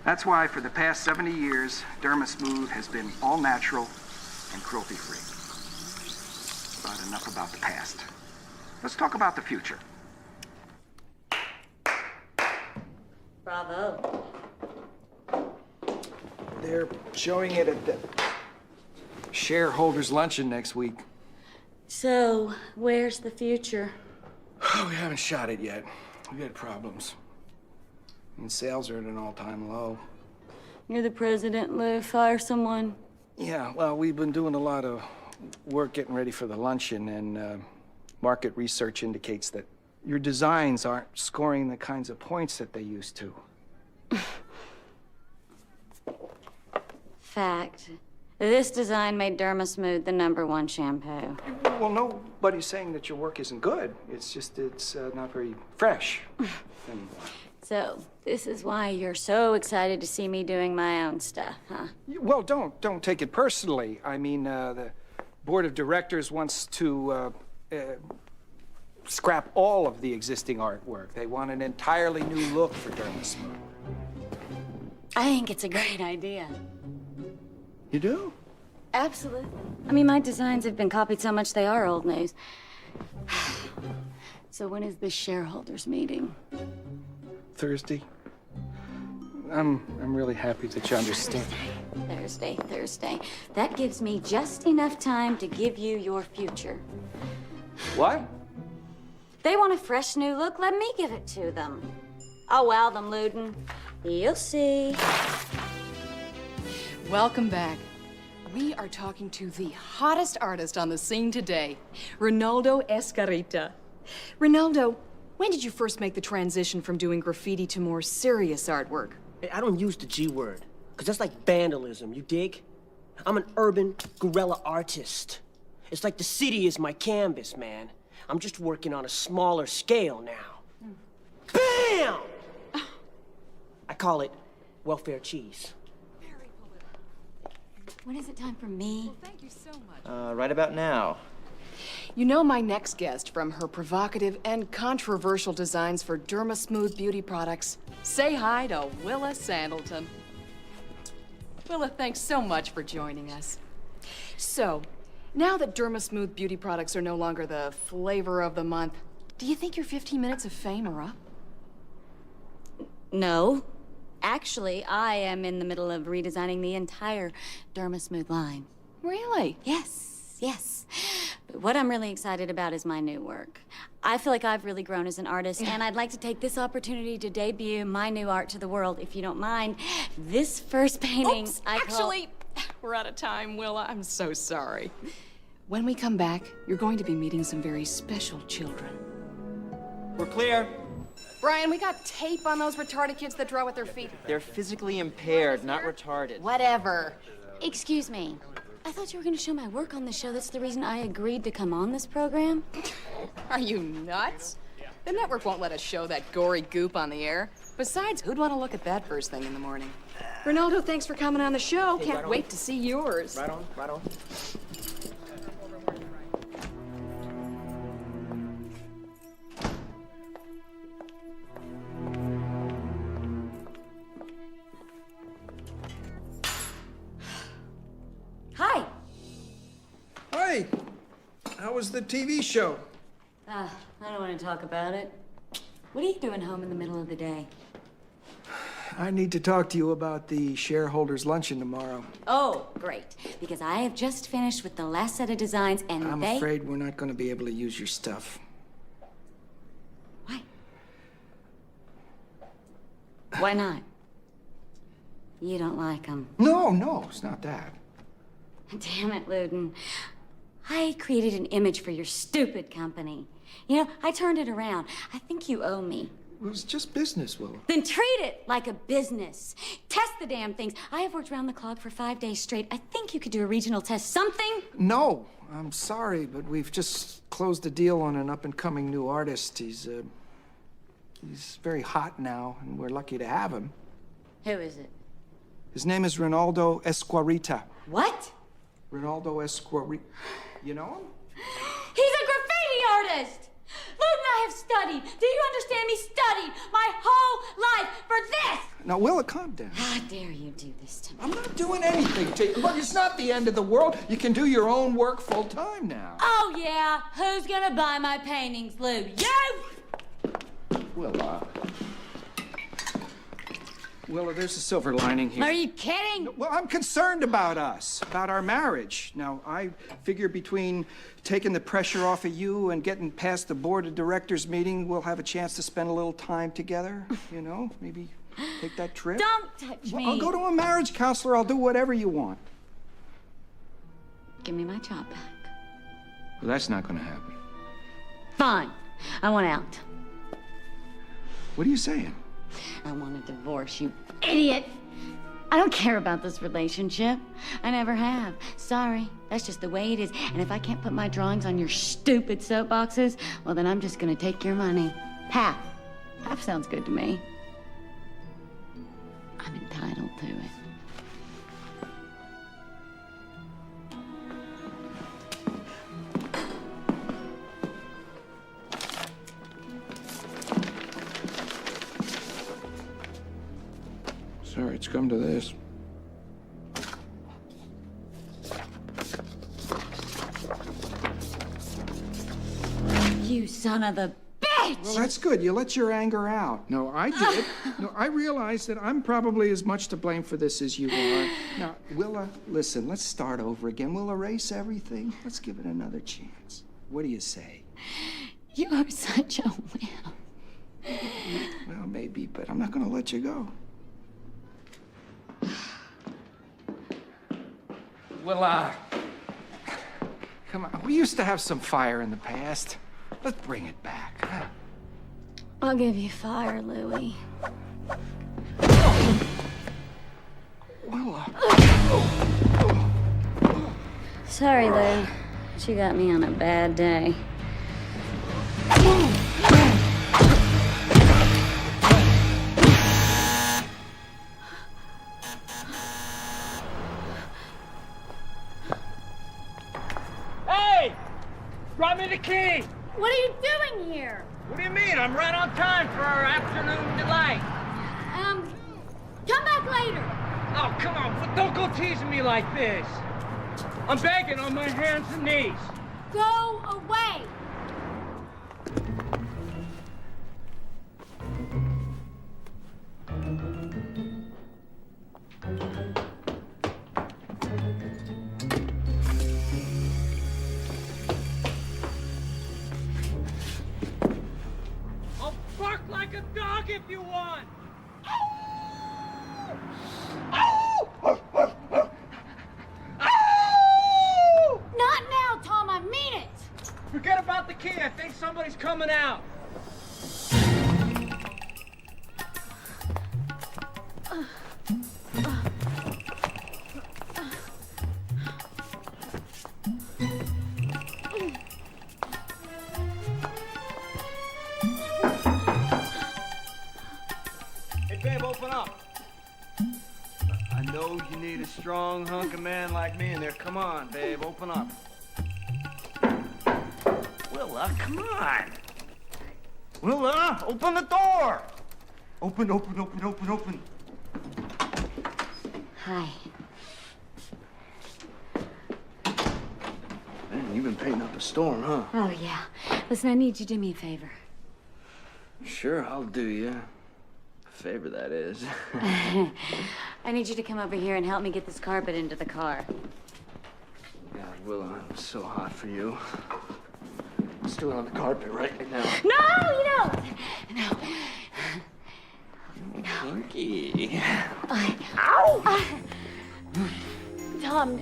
That's why for the past 70 years, Dermasmooth has been all natural and cruelty-free. But enough about the past. Let's talk about the future. Bravo. They're showing it at the shareholders' luncheon next week. So, where's the future? We haven't shot it yet. We got problems. And sales are at an all-time low. You're the president, Lou. Fire someone. Yeah, well, we've been doing a lot of work getting ready for the luncheon, and market research indicates that your designs aren't scoring the kinds of points that they used to. Fact. This design made Dermasmooth the #1 shampoo. Well, nobody's saying that your work isn't good. It's just it's not very fresh anymore. So, this is why you're so excited to see me doing my own stuff, huh? Well, don't take it personally. I mean, the board of directors wants to scrap all of the existing artwork. They want an entirely new look for Dermasmooth. I think it's a great idea. You do? Absolutely. I mean, my designs have been copied so much they are old news. So when is the shareholders meeting? Thursday. I'm really happy that you understand. Thursday. That gives me just enough time to give you your future. What? They want a fresh new look, let me give it to them. I'll wow them, Luden. You'll see. Welcome back. We are talking to the hottest artist on the scene today, Ronaldo Escarita. Ronaldo, when did you first make the transition from doing graffiti to more serious artwork? Hey, I don't use the G word, because that's like vandalism, you dig? I'm an urban guerrilla artist. It's like the city is my canvas, man. I'm just working on a smaller scale now. Bam! I call it welfare cheese. When is it time for me? Well, thank you so much. Right about now. You know my next guest from her provocative and controversial designs for Dermasmooth beauty products. Say hi to Willa Sandleton. Willa, thanks so much for joining us. So, now that Dermasmooth beauty products are no longer the flavor of the month, do you think your 15 minutes of fame are up? No. Actually, I am in the middle of redesigning the entire Dermasmooth line. Really? Yes. But what I'm really excited about is my new work. I feel like I've really grown as an artist, and I'd like to take this opportunity to debut my new art to the world, if you don't mind. This first painting, Oops, actually, we're out of time, Willa. I'm so sorry. When we come back, you're going to be meeting some very special children. We're clear. Brian, we got tape on those retarded kids that draw with their feet. They're physically impaired, not retarded. Whatever. Excuse me. I thought you were going to show my work on the show. That's the reason I agreed to come on this program. Are you nuts? The network won't let us show that gory goop on the air. Besides, who'd want to look at that first thing in the morning? Ronaldo, thanks for coming on the show. Hey, Can't right wait to see yours. Right on. Hi. Hi. How was the TV show? I don't want to talk about it. What are you doing home in the middle of the day? I need to talk to you about the shareholders' luncheon tomorrow. Oh, great. Because I have just finished with the last set of designs, and I'm afraid we're not going to be able to use your stuff. Why? Why not? You don't like them. No, it's not that. Damn it, Luden. I created an image for your stupid company. You know, I turned it around. I think you owe me. It was just business, Willa. Then treat it like a business. Test the damn things. I have worked round the clock for 5 days straight. I think you could do a regional test. Something? No, I'm sorry, but we've just closed a deal on an up-and-coming new artist. He's very hot now, and we're lucky to have him. Who is it? His name is Ronaldo Escarita. What? Ronaldo Escarita. You know him? He's a graffiti artist! Luden, I have studied. Do you understand me? Studied my whole life for this! Now, Willa, calm down. How dare you do this to me? I'm not doing anything to you. But it's not the end of the world. You can do your own work full-time now. Oh, yeah? Who's gonna buy my paintings, Lou? You! Willa, there's a silver lining here. Are you kidding? Well, I'm concerned about us, about our marriage. Now, I figure between taking the pressure off of you and getting past the board of directors meeting, we'll have a chance to spend a little time together, you know? Maybe take that trip. Don't touch me. I'll go to a marriage counselor. I'll do whatever you want. Give me my job back. Well, that's not gonna happen. Fine. I want out. What are you saying? I want a divorce, you idiot! I don't care about this relationship. I never have. Sorry. That's just the way it is. And if I can't put my drawings on your stupid soapboxes, well, then I'm just gonna take your money. Half. Half sounds good to me. I'm entitled to it. Sorry, it's come to this. You son of a bitch! Well, that's good. You let your anger out. No, I did. No, I realize that I'm probably as much to blame for this as you are. Now, Willa, listen, let's start over again. We'll erase everything. Let's give it another chance. What do you say? You are such a wimp. Well, maybe, but I'm not going to let you go. Well, come on. We used to have some fire in the past. Let's bring it back. Huh? I'll give you fire, Louie. Willa. Sorry, Lou. But you got me on a bad day. Drop me the key! What are you doing here? What do you mean? I'm right on time for our afternoon delight. Come back later. Oh, come on. Don't go teasing me like this. I'm begging on my hands and knees. Go away. Like a dog if you want! Not now, Tom, I mean it! Forget about the key, I think somebody's coming out. Babe, open up. I know you need a strong hunk of man like me in there. Come on, babe, open up. Willa, come on. Willa, open the door. Open. Hi. Man, you've been painting up a storm, huh? Oh, yeah. Listen, I need you to do me a favor. Sure, I'll do you. Favor, that is. I need you to come over here and help me get this carpet into the car. God, Willa, I'm so hot for you. Let's do it on the carpet right now. No, you don't! No. Funky. Ow! Tom.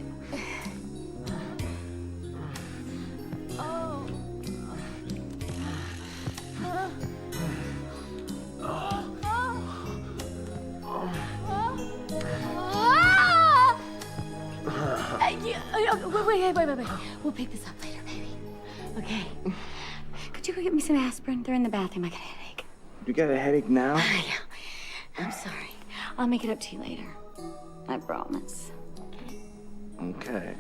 Wait. We'll pick this up later, baby. Okay. Could you go get me some aspirin? They're in the bathroom. I got a headache. You got a headache now? Yeah. I'm sorry. I'll make it up to you later. I promise. Okay.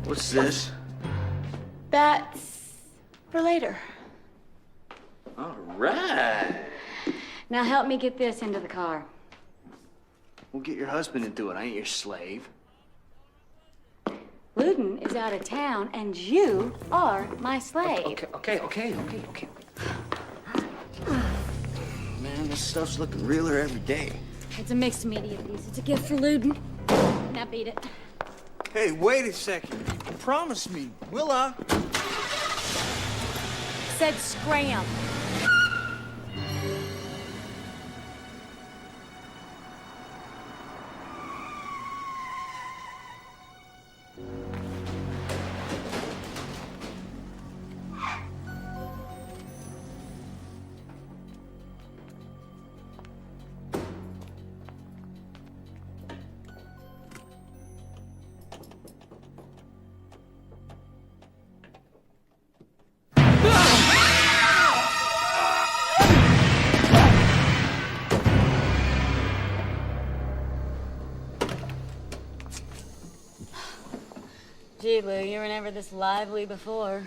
What's this? That's for later. All right. Now help me get this into the car. We'll get your husband to do it. I ain't your slave. Luden is out of town, and you are my slave. Okay. Man, this stuff's looking realer every day. It's a mixed media piece. It's a gift for Luden. Now beat it. Hey, wait a second. Promise me, Willa. Said scram. Gee, Lou, you were never this lively before.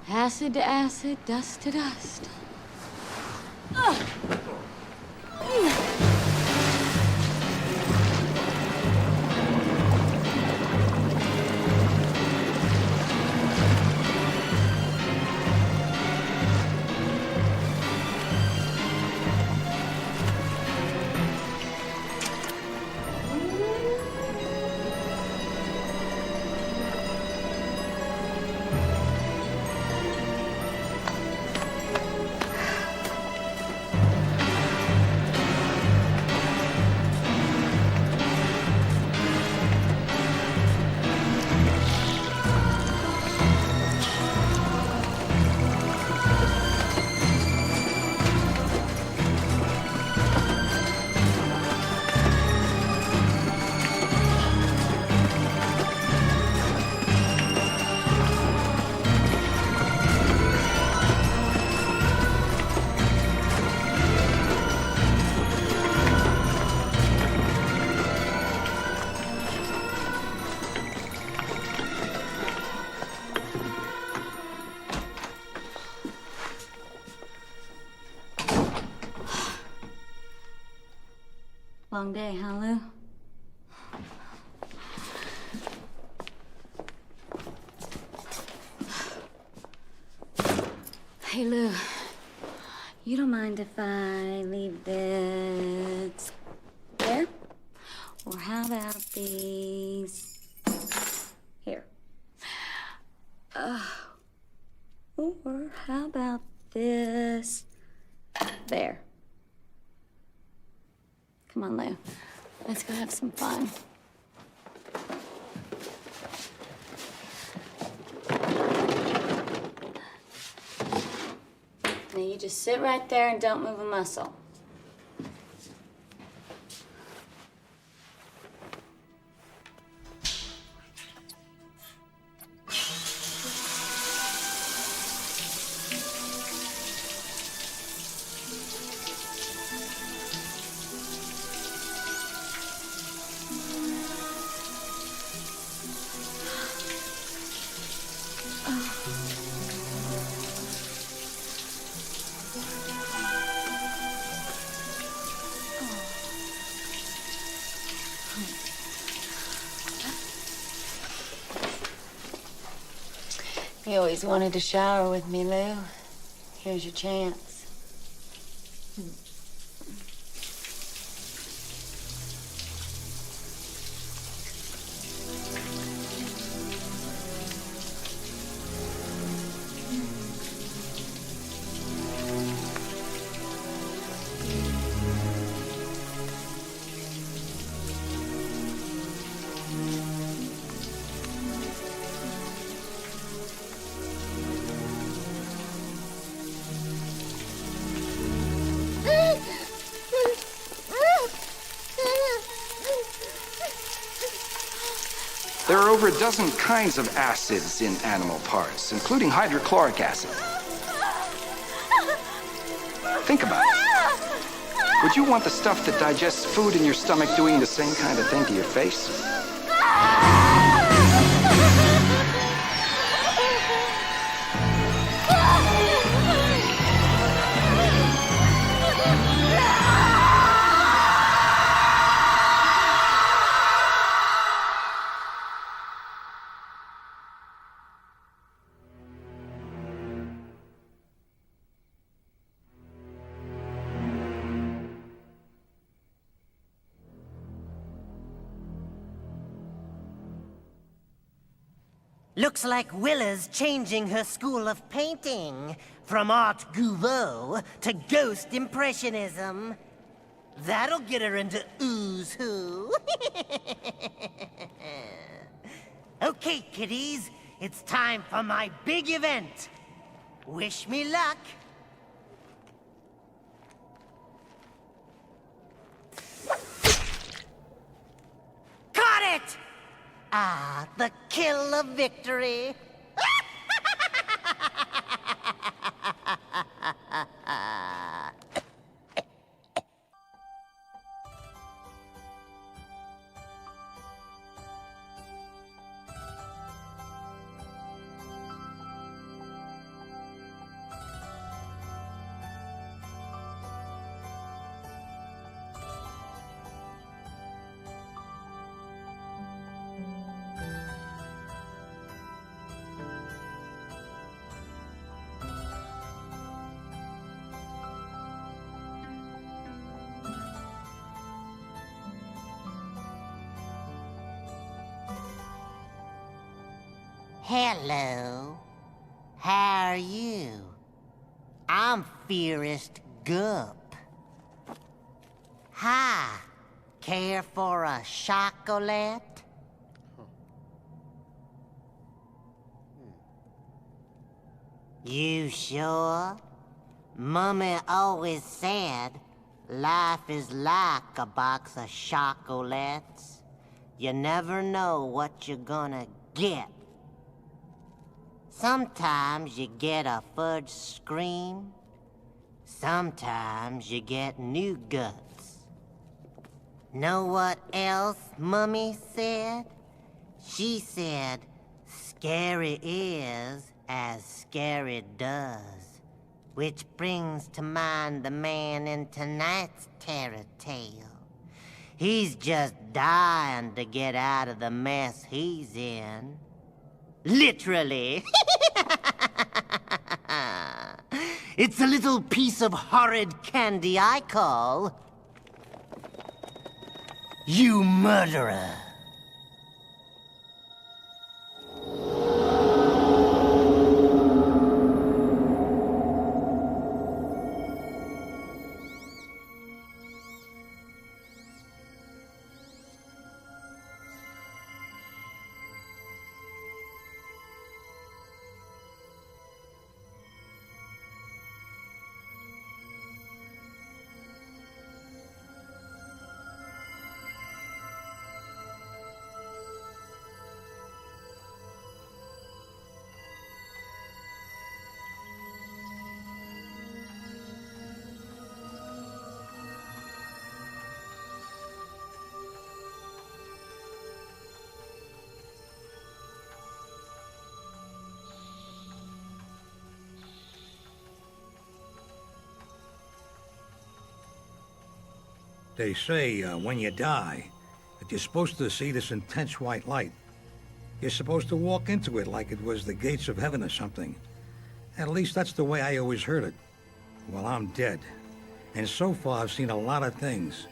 Acid to acid, dust to dust. Long day, huh, Lou? Hey, Lou. You don't mind if I leave this there? Or how about these here? Or how about this there? Come on, Lou. Let's go have some fun. Now you just sit right there and don't move a muscle. You always wanted to shower with me, Lou. Here's your chance. There are over a dozen kinds of acids in animal parts, including hydrochloric acid. Think about it. Would you want the stuff that digests food in your stomach doing the same kind of thing to your face? Looks like Willa's changing her school of painting from Art Nouveau to Ghost Impressionism. That'll get her into Ooze Who. Okay, kiddies, it's time for my big event. Wish me luck. Caught it! Ah, the kill of victory. Hello. How are you? I'm Fearest Gup. Hi. Care for a chocolate? You sure? Mummy always said life is like a box of chocolates. You never know what you're gonna get. Sometimes you get a fudge scream. Sometimes you get new guts. Know what else Mummy said? She said, scary is as scary does. Which brings to mind the man in tonight's terror tale. He's just dying to get out of the mess he's in. Literally. It's a little piece of horrid candy I call you murderer. They say when you die, that you're supposed to see this intense white light. You're supposed to walk into it like it was the gates of heaven or something. At least that's the way I always heard it. Well, I'm dead. And so far I've seen a lot of things.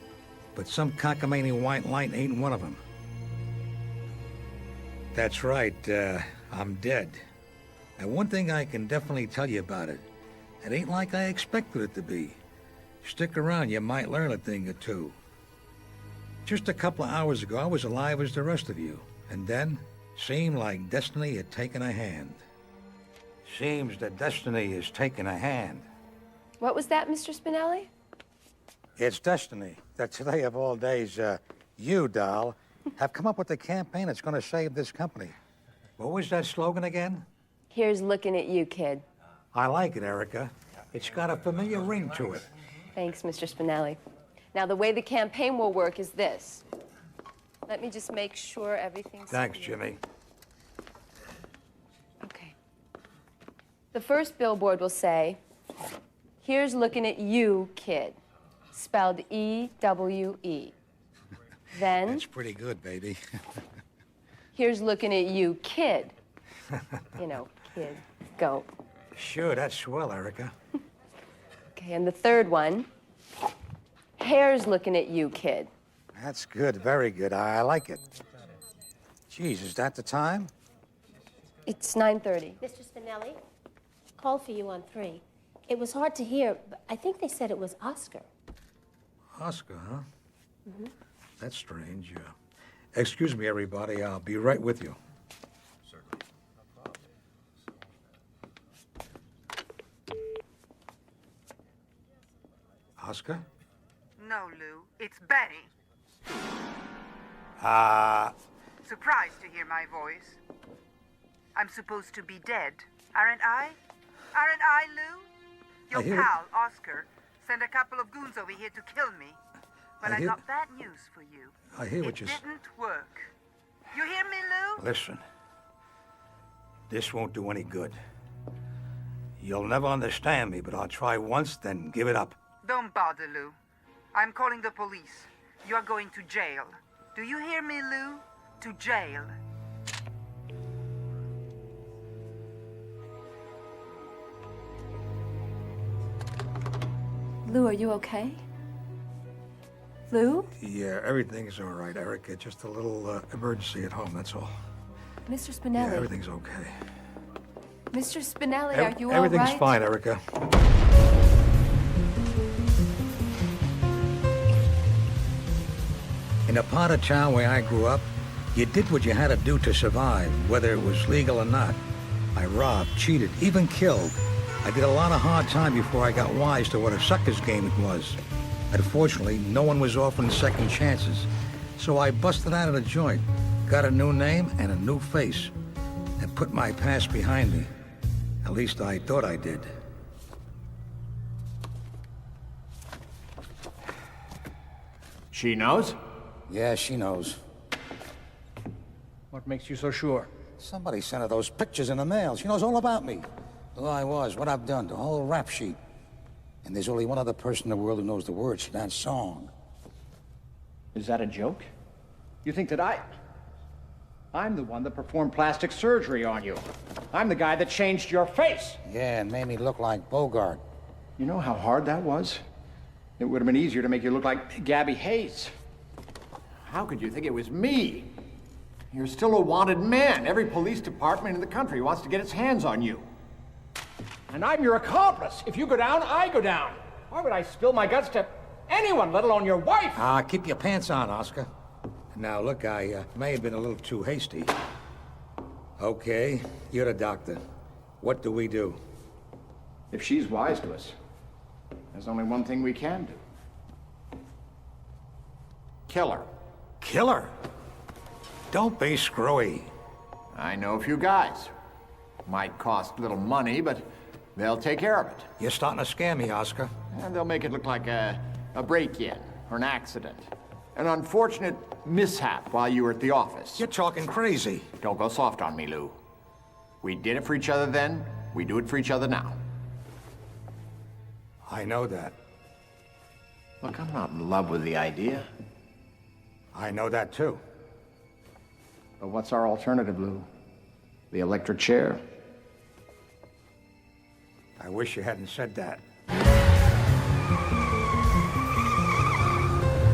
But some cockamamie white light ain't one of them. That's right, I'm dead. And one thing I can definitely tell you about it, it ain't like I expected it to be. Stick around, you might learn a thing or two. Just a couple of hours ago, I was alive as the rest of you. And then, seemed like destiny had taken a hand. Seems that destiny has taken a hand. What was that, Mr. Spinelli? It's destiny that today of all days, you, doll, have come up with a campaign that's going to save this company. What was that slogan again? Here's looking at you, kid. I like it, Erica. It's got a familiar ring to it. Thanks, Mr. Spinelli. Now, the way the campaign will work is this. Let me just make sure everything's... Thanks, Jimmy. Okay. The first billboard will say, here's looking at you, kid. Spelled E-W-E. Then... That's pretty good, baby. Here's looking at you, kid. You know, kid. Go. Sure, that's swell, Erica. Okay, and the third one. Hair's looking at you, kid. That's good, very good. I like it. Geez, is that the time? It's 9:30. Mr. Spinelli, called for you on 3. It was hard to hear, but I think they said it was Oscar. Oscar, huh? That's strange. Excuse me, everybody. I'll be right with you. Oscar? No, Lou. It's Betty. Surprised to hear my voice. I'm supposed to be dead, aren't I? Aren't I, Lou? Your pal, Oscar, sent a couple of goons over here to kill me. But I got bad news for you. I hear what It didn't work. You hear me, Lou? Listen. This won't do any good. You'll never understand me, but I'll try once, then give it up. Don't bother, Lou. I'm calling the police. You're going to jail. Do you hear me, Lou? To jail. Lou, are you okay? Lou? Yeah, everything's all right, Erica. Just a little emergency at home, that's all. Mr. Spinelli. Yeah, everything's okay. Mr. Spinelli, are you all right? Everything's fine, Erica. In a part of town where I grew up, you did what you had to do to survive, whether it was legal or not. I robbed, cheated, even killed. I did a lot of hard time before I got wise to what a sucker's game it was. Unfortunately, no one was offering second chances. So I busted out of the joint, got a new name and a new face, and put my past behind me. At least I thought I did. She knows? Yeah, she knows. What makes you so sure? Somebody sent her those pictures in the mail. She knows all about me. Who I was, what I've done, the whole rap sheet. And there's only one other person in the world who knows the words to that song. Is that a joke? You think that I'm the one that performed plastic surgery on you. I'm the guy that changed your face. Yeah, and made me look like Bogart. You know how hard that was? It would have been easier to make you look like Gabby Hayes. How could you think it was me? You're still a wanted man. Every police department in the country wants to get its hands on you. And I'm your accomplice. If you go down, I go down. Why would I spill my guts to anyone, let alone your wife? Keep your pants on, Oscar. Now, look, I may have been a little too hasty. Okay, you're the doctor. What do we do? If she's wise to us, there's only one thing we can do. Kill her. Kill her? Don't be screwy. I know a few guys. Might cost little money, but they'll take care of it. You're starting to scare me, Oscar. And they'll make it look like a break-in or an accident. An unfortunate mishap while you were at the office. You're talking crazy. Don't go soft on me, Lou. We did it for each other then. We do it for each other now. I know that. Look, I'm not in love with the idea. I know that, too. But what's our alternative, Lou? The electric chair? I wish you hadn't said that.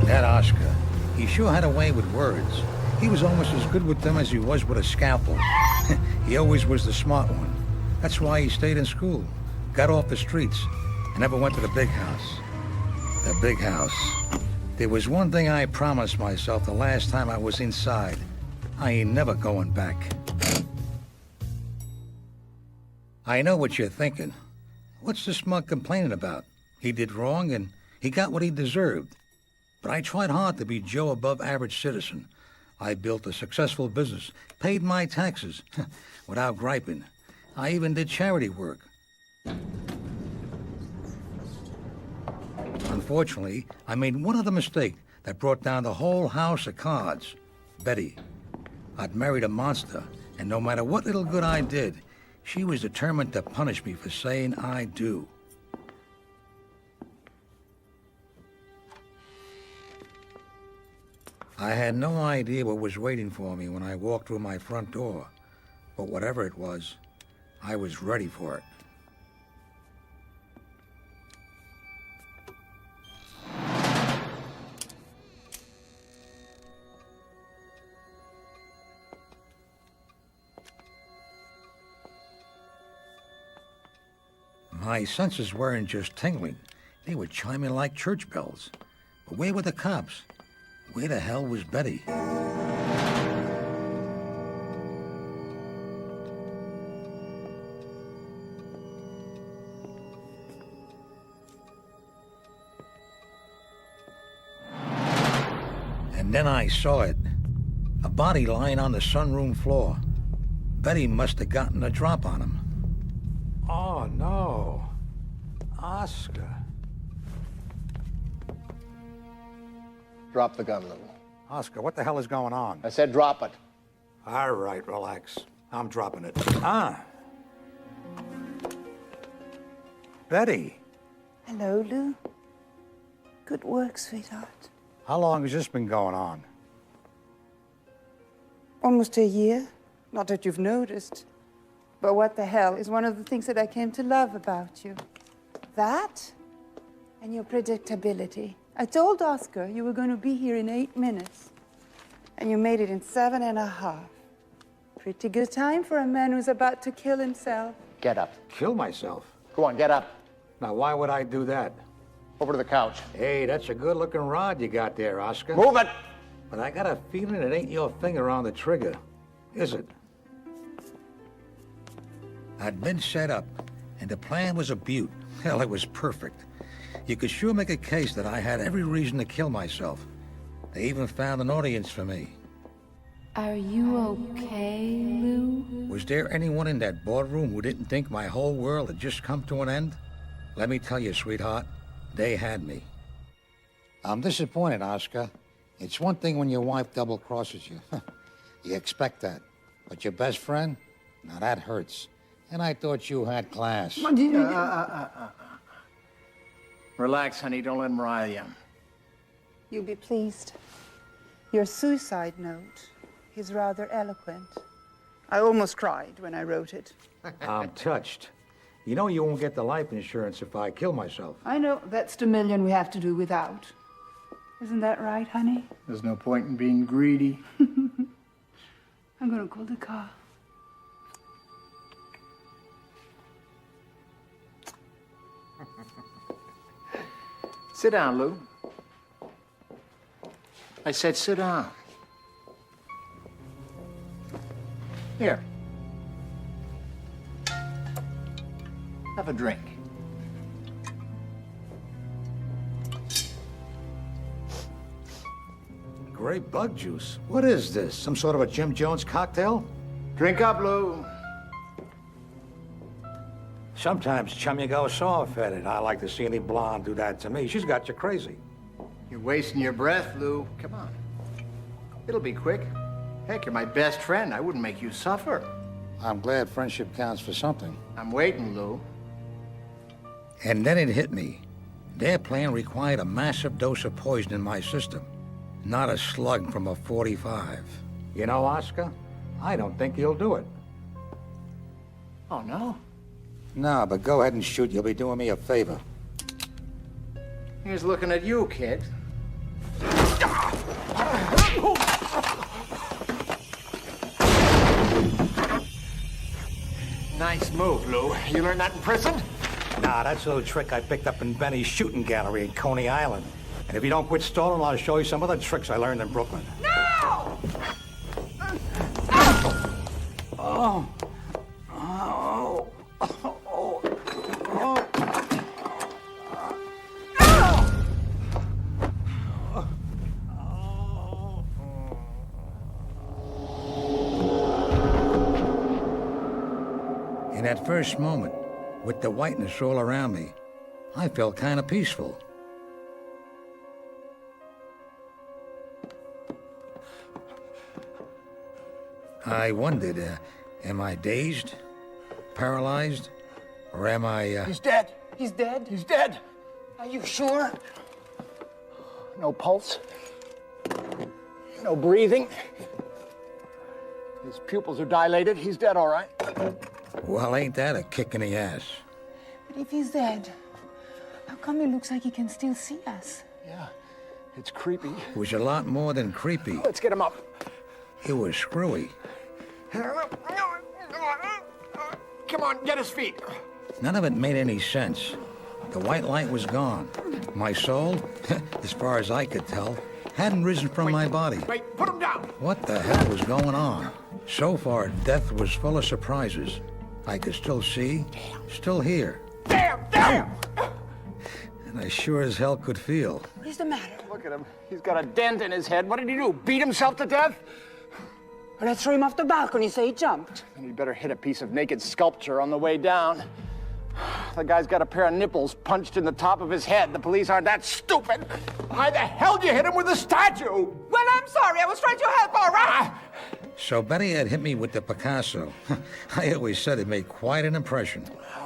That Oscar, he sure had a way with words. He was almost as good with them as he was with a scalpel. He always was the smart one. That's why he stayed in school, got off the streets, and never went to the big house. The big house. There was one thing I promised myself the last time I was inside. I ain't never going back. I know what you're thinking. What's the smug complaining about? He did wrong and he got what he deserved. But I tried hard to be Joe above average citizen. I built a successful business, paid my taxes, without griping. I even did charity work. Unfortunately, I made one other mistake that brought down the whole house of cards. Betty. I'd married a monster, and no matter what little good I did, she was determined to punish me for saying I do. I had no idea what was waiting for me when I walked through my front door, but whatever it was, I was ready for it. My senses weren't just tingling. They were chiming like church bells. But where were the cops? Where the hell was Betty? And then I saw it. A body lying on the sunroom floor. Betty must have gotten a drop on him. Oh, no. Oscar. Drop the gun, Lou. Oscar, what the hell is going on? I said drop it. All right, relax. I'm dropping it. Ah. Betty. Hello, Lou. Good work, sweetheart. How long has this been going on? Almost a year. Not that you've noticed. But what the hell is one of the things that I came to love about you? That and your predictability. I told Oscar you were going to be here in 8 minutes. And you made it in 7.5. Pretty good time for a man who's about to kill himself. Get up. Kill myself? Go on, get up. Now, why would I do that? Over to the couch. Hey, that's a good-looking rod you got there, Oscar. Move it! But I got a feeling it ain't your finger on the trigger, is it? I'd been set up, and the plan was a beaut. Hell, it was perfect. You could sure make a case that I had every reason to kill myself. They even found an audience for me. Are you okay, Lou? Was there anyone in that boardroom who didn't think my whole world had just come to an end? Let me tell you, sweetheart, they had me. I'm disappointed, Oscar. It's one thing when your wife double-crosses you. You expect that. But your best friend? Now that hurts. And I thought you had class. Relax, honey. Don't let him rile you. You'll be pleased. Your suicide note is rather eloquent. I almost cried when I wrote it. I'm touched. You know you won't get the life insurance if I kill myself. I know. That's the million we have to do without. Isn't that right, honey? There's no point in being greedy. I'm gonna call the car. Sit down, Lou. I said sit down. Here. Have a drink. Great bug juice. What is this? Some sort of a Jim Jones cocktail? Drink up, Lou. Sometimes, chum, you go soft-headed. I like to see any blonde do that to me. She's got you crazy. You're wasting your breath, Lou. Come on. It'll be quick. Heck, you're my best friend. I wouldn't make you suffer. I'm glad friendship counts for something. I'm waiting, Lou. And then it hit me. Their plan required a massive dose of poison in my system, not a slug from a .45. You know, Oscar, I don't think you'll do it. Oh, no? No, but go ahead and shoot. You'll be doing me a favor. Here's looking at you, kid. Nice move, Lou. You learned that in prison? Nah, that's a little trick I picked up in Benny's shooting gallery in Coney Island. And if you don't quit stalling, I'll show you some other tricks I learned in Brooklyn. No! Oh. In that first moment, with the whiteness all around me, I felt kind of peaceful. I wondered, am I dazed, paralyzed, or am I, He's dead. He's dead. He's dead. Are you sure? No pulse. No breathing. His pupils are dilated. He's dead, all right. Well, ain't that a kick in the ass? But if he's dead, how come it looks like he can still see us? Yeah, it's creepy. It was a lot more than creepy. Let's get him up. It was screwy. Come on, get his feet. None of it made any sense. The white light was gone. My soul, as far as I could tell, hadn't risen from my body. Wait, put him down! What the hell was going on? So far, death was full of surprises. I could still see, still hear. Damn! And I sure as hell could feel. What's the matter? Look at him. He's got a dent in his head. What did he do? Beat himself to death? Well, let's throw him off the balcony so he jumped. And he better hit a piece of naked sculpture on the way down. The guy's got a pair of nipples punched in the top of his head. The police aren't that stupid. Why the hell did you hit him with a statue? Well, I'm sorry. I was trying to help, all right? So Betty had hit me with the Picasso. I always said it made quite an impression.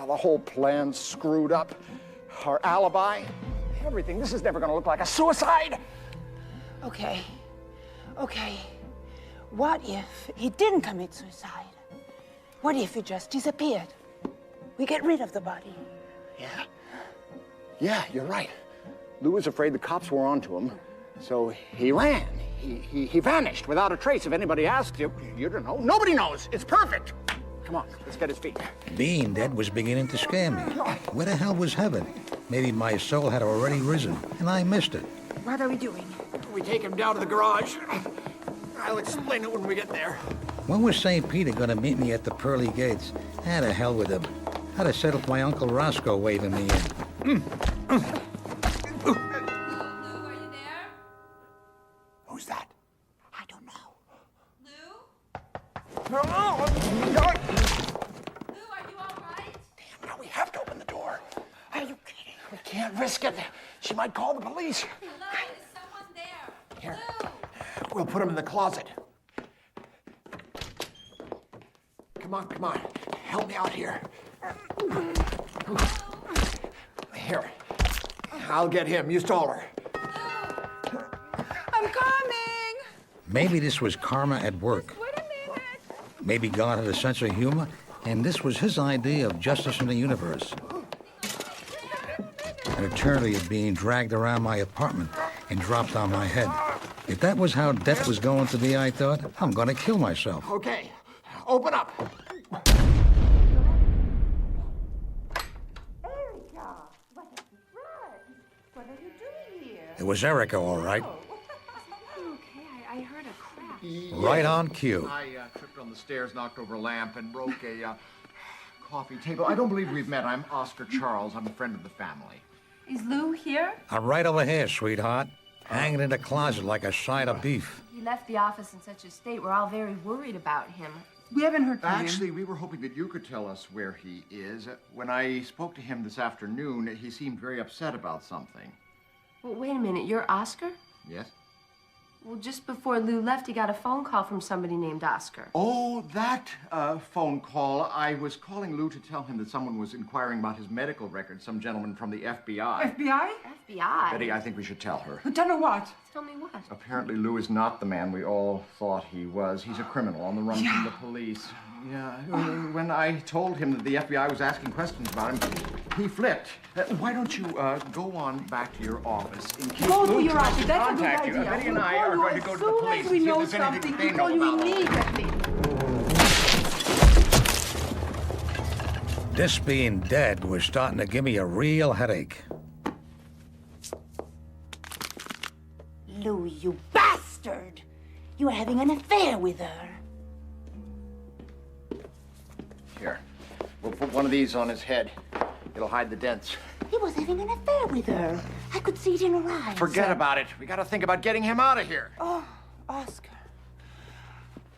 The whole plan's screwed up. Our alibi, everything. This is never going to look like a suicide. Okay. What if he didn't commit suicide? What if he just disappeared? We get rid of the body. Yeah, you're right. Lou was afraid the cops were onto him, so he ran. He vanished without a trace. If anybody asked you, you don't know. Nobody knows. It's perfect. Come on, let's get his feet. Being dead was beginning to scare me. Where the hell was heaven? Maybe my soul had already risen, and I missed it. What are we doing? We take him down to the garage. I'll explain it when we get there. When was St. Peter gonna meet me at the pearly gates? Ah, the hell with him. I'd have settled my Uncle Roscoe waving me in. Who's that? I don't know. No! Lou, are you all right? Damn, now we have to open the door. Are you kidding? We can't risk it. She might call the police. Lou, is someone there? Here. We'll put him in the closet. Come on. Help me out here. Here. I'll get him. You stall her. I'm coming! Maybe this was karma at work. Wait a minute. Maybe God had a sense of humor, and this was his idea of justice in the universe. An eternity of being dragged around my apartment and dropped on my head. If that was how death was going to be, I thought, I'm gonna kill myself. Okay. Open up. What are you doing here? It was Erica, all right. Okay, I heard a crack. Right on cue. I tripped on the stairs, knocked over a lamp, and broke a coffee table. I don't believe we've met. I'm Oscar Charles. I'm a friend of the family. Is Lou here? I'm right over here, sweetheart. Hanging in the closet like a side of beef. He left the office in such a state. We're all very worried about him. We haven't heard from him. Actually, we were hoping that you could tell us where he is. When I spoke to him this afternoon, he seemed very upset about something. Well, wait a minute. You're Oscar? Yes? Well, just before Lou left, he got a phone call from somebody named Oscar. Oh, that phone call. I was calling Lou to tell him that someone was inquiring about his medical records, some gentleman from the FBI. FBI? FBI? Betty, I think we should tell her. Tell her what? Tell me what? Apparently, Lou is not the man we all thought he was. He's a criminal on the run from the police. Yeah. When I told him that the FBI was asking questions about him, he flipped. Why don't you go on back to your office in case Go to Lou your tries office. to That's a good contact you. idea. Betty and I are going to go to the police and see if there's anything they know about it. This being dead was starting to give me a real headache. Lou, you bastard! You were having an affair with her. Here, we'll put one of these on his head. It'll hide the dents. He was having an affair with her. I could see it in her eyes. Forget about it. We gotta think about getting him out of here. Oh, Oscar.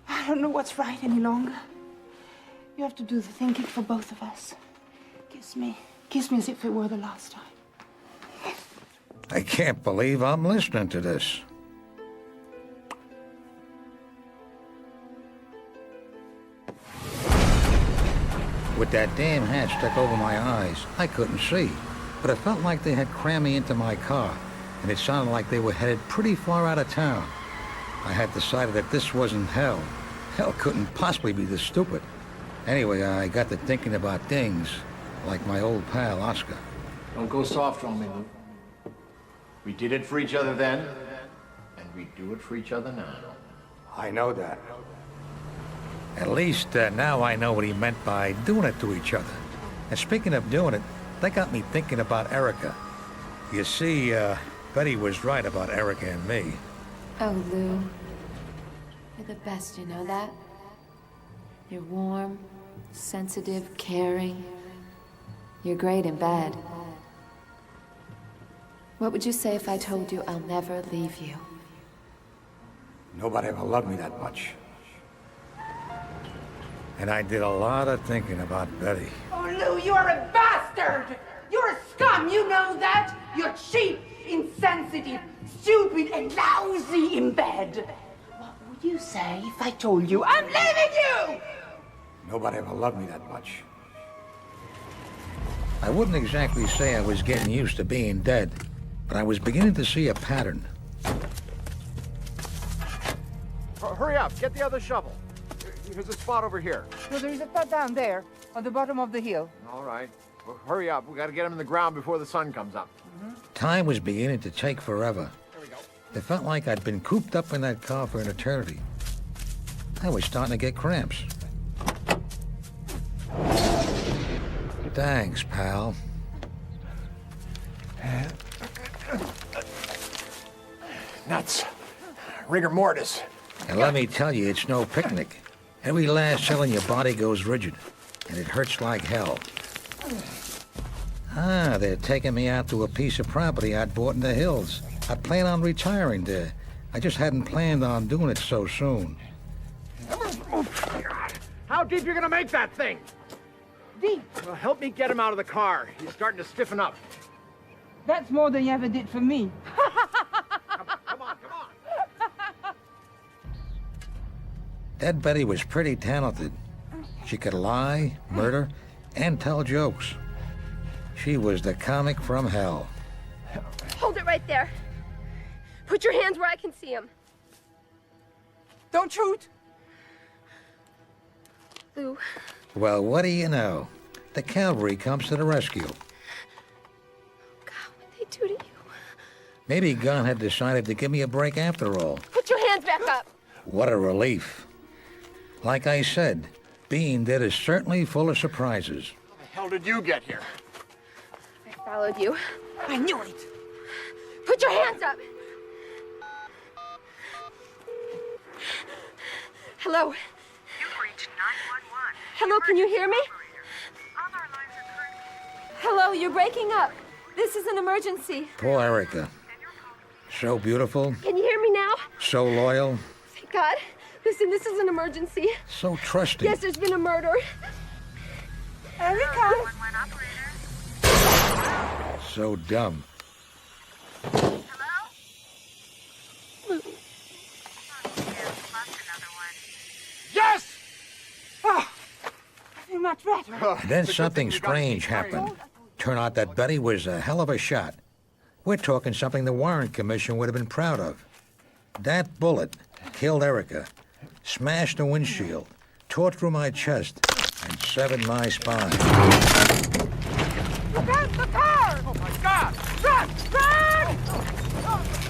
I don't know what's right any longer. You have to do the thinking for both of us. Kiss me. Kiss me as if it were the last time. I can't believe I'm listening to this. With that damn hat stuck over my eyes, I couldn't see. But it felt like they had crammed me into my car, and it sounded like they were headed pretty far out of town. I had decided that this wasn't hell. Hell couldn't possibly be this stupid. Anyway, I got to thinking about things like my old pal, Oscar. Don't go soft on me, Lou. We did it for each other then, and we do it for each other now. I know that. At least now I know what he meant by doing it to each other. And speaking of doing it, that got me thinking about Erica. You see, Betty was right about Erica and me. Oh, Lou. You're the best, you know that? You're warm, sensitive, caring. You're great in bed. What would you say if I told you I'll never leave you? Nobody ever loved me that much. And I did a lot of thinking about Betty. Oh, Lou, you're a bastard! You're a scum, you know that? You're cheap, insensitive, stupid, and lousy in bed. What would you say if I told you I'm leaving you? Nobody ever loved me that much. I wouldn't exactly say I was getting used to being dead, but I was beginning to see a pattern. Hurry up, get the other shovel. There's a spot over here. No, there's a spot down there, on the bottom of the hill. All right. Well, hurry up. We got to get him in the ground before the sun comes up. Time was beginning to take forever. There we go. It felt like I'd been cooped up in that car for an eternity. I was starting to get cramps. Thanks, pal. Nuts. Rigor mortis. And let me tell you, it's no picnic. Every last cell in your body goes rigid, and it hurts like hell. Ah, they're taking me out to a piece of property I'd bought in the hills. I plan on retiring there. I just hadn't planned on doing it so soon. How deep you gonna make that thing? Deep? Well, help me get him out of the car. He's starting to stiffen up. That's more than you ever did for me. Come on. Dead Betty was pretty talented. She could lie, murder, and tell jokes. She was the comic from hell. Hold it right there. Put your hands where I can see them. Don't shoot! Lou. Well, what do you know? The cavalry comes to the rescue. What'd they do to you? Maybe Gunn had decided to give me a break after all. Put your hands back up. What a relief. Like I said, being dead is certainly full of surprises. How the hell did you get here? I followed you. I knew it! Put your hands up. Hello. You've reached 911. Hello, can you hear me? All our lines are currently... Hello, you're breaking up. This is an emergency. Poor Erica. So beautiful, Can you hear me now? so loyal, Thank God. Listen, this is an emergency. so trusting. Yes, there's been a murder. Erica! So dumb. Yes! Oh, I feel much better. And then something strange happened. Turned out that Betty was a hell of a shot. We're talking something the Warren Commission would have been proud of. That bullet killed Erica, smashed the windshield, tore through my chest, and severed my spine. Look out, the car! Oh, my God! Run! Run!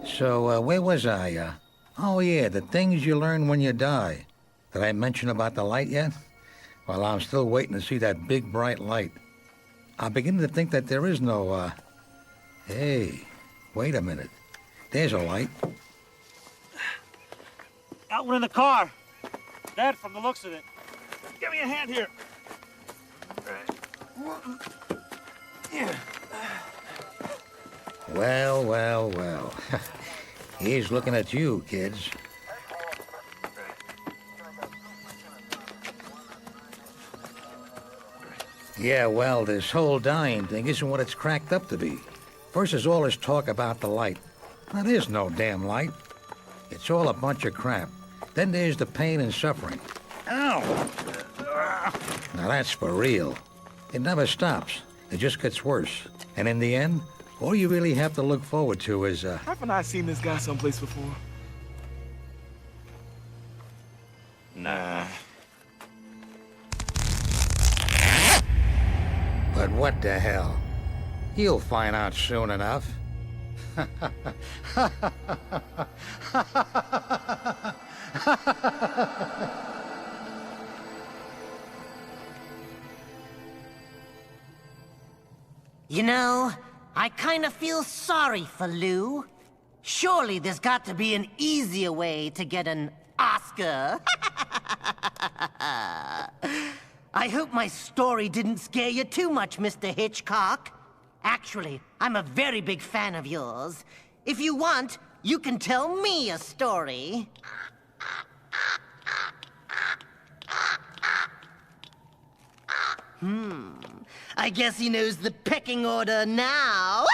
So, where was I? Oh, yeah, the things you learn when you die. Did I mention about the light yet? Well, I'm still waiting to see that big, bright light. I'm beginning to think that there is no, Hey, wait a minute. There's a light. Got one in the car. Dead from the looks of it. Give me a hand here. Well, well, well. He's looking at you, kids. Yeah, well, this whole dying thing isn't what it's cracked up to be. First, there's all this talk about the light. Now, there's no damn light. It's all a bunch of crap. Then there's the pain and suffering. Ow! Now, that's for real. It never stops. It just gets worse. And in the end, all you really have to look forward to is, Haven't I seen this guy someplace before? Nah. But what the hell? You'll find out soon enough. You know, I kind of feel sorry for Lou. Surely there's got to be an easier way to get an Oscar. I hope my story didn't scare you too much, Mr. Hitchcock. Actually, I'm a very big fan of yours. If you want, you can tell me a story. I guess he knows the pecking order now.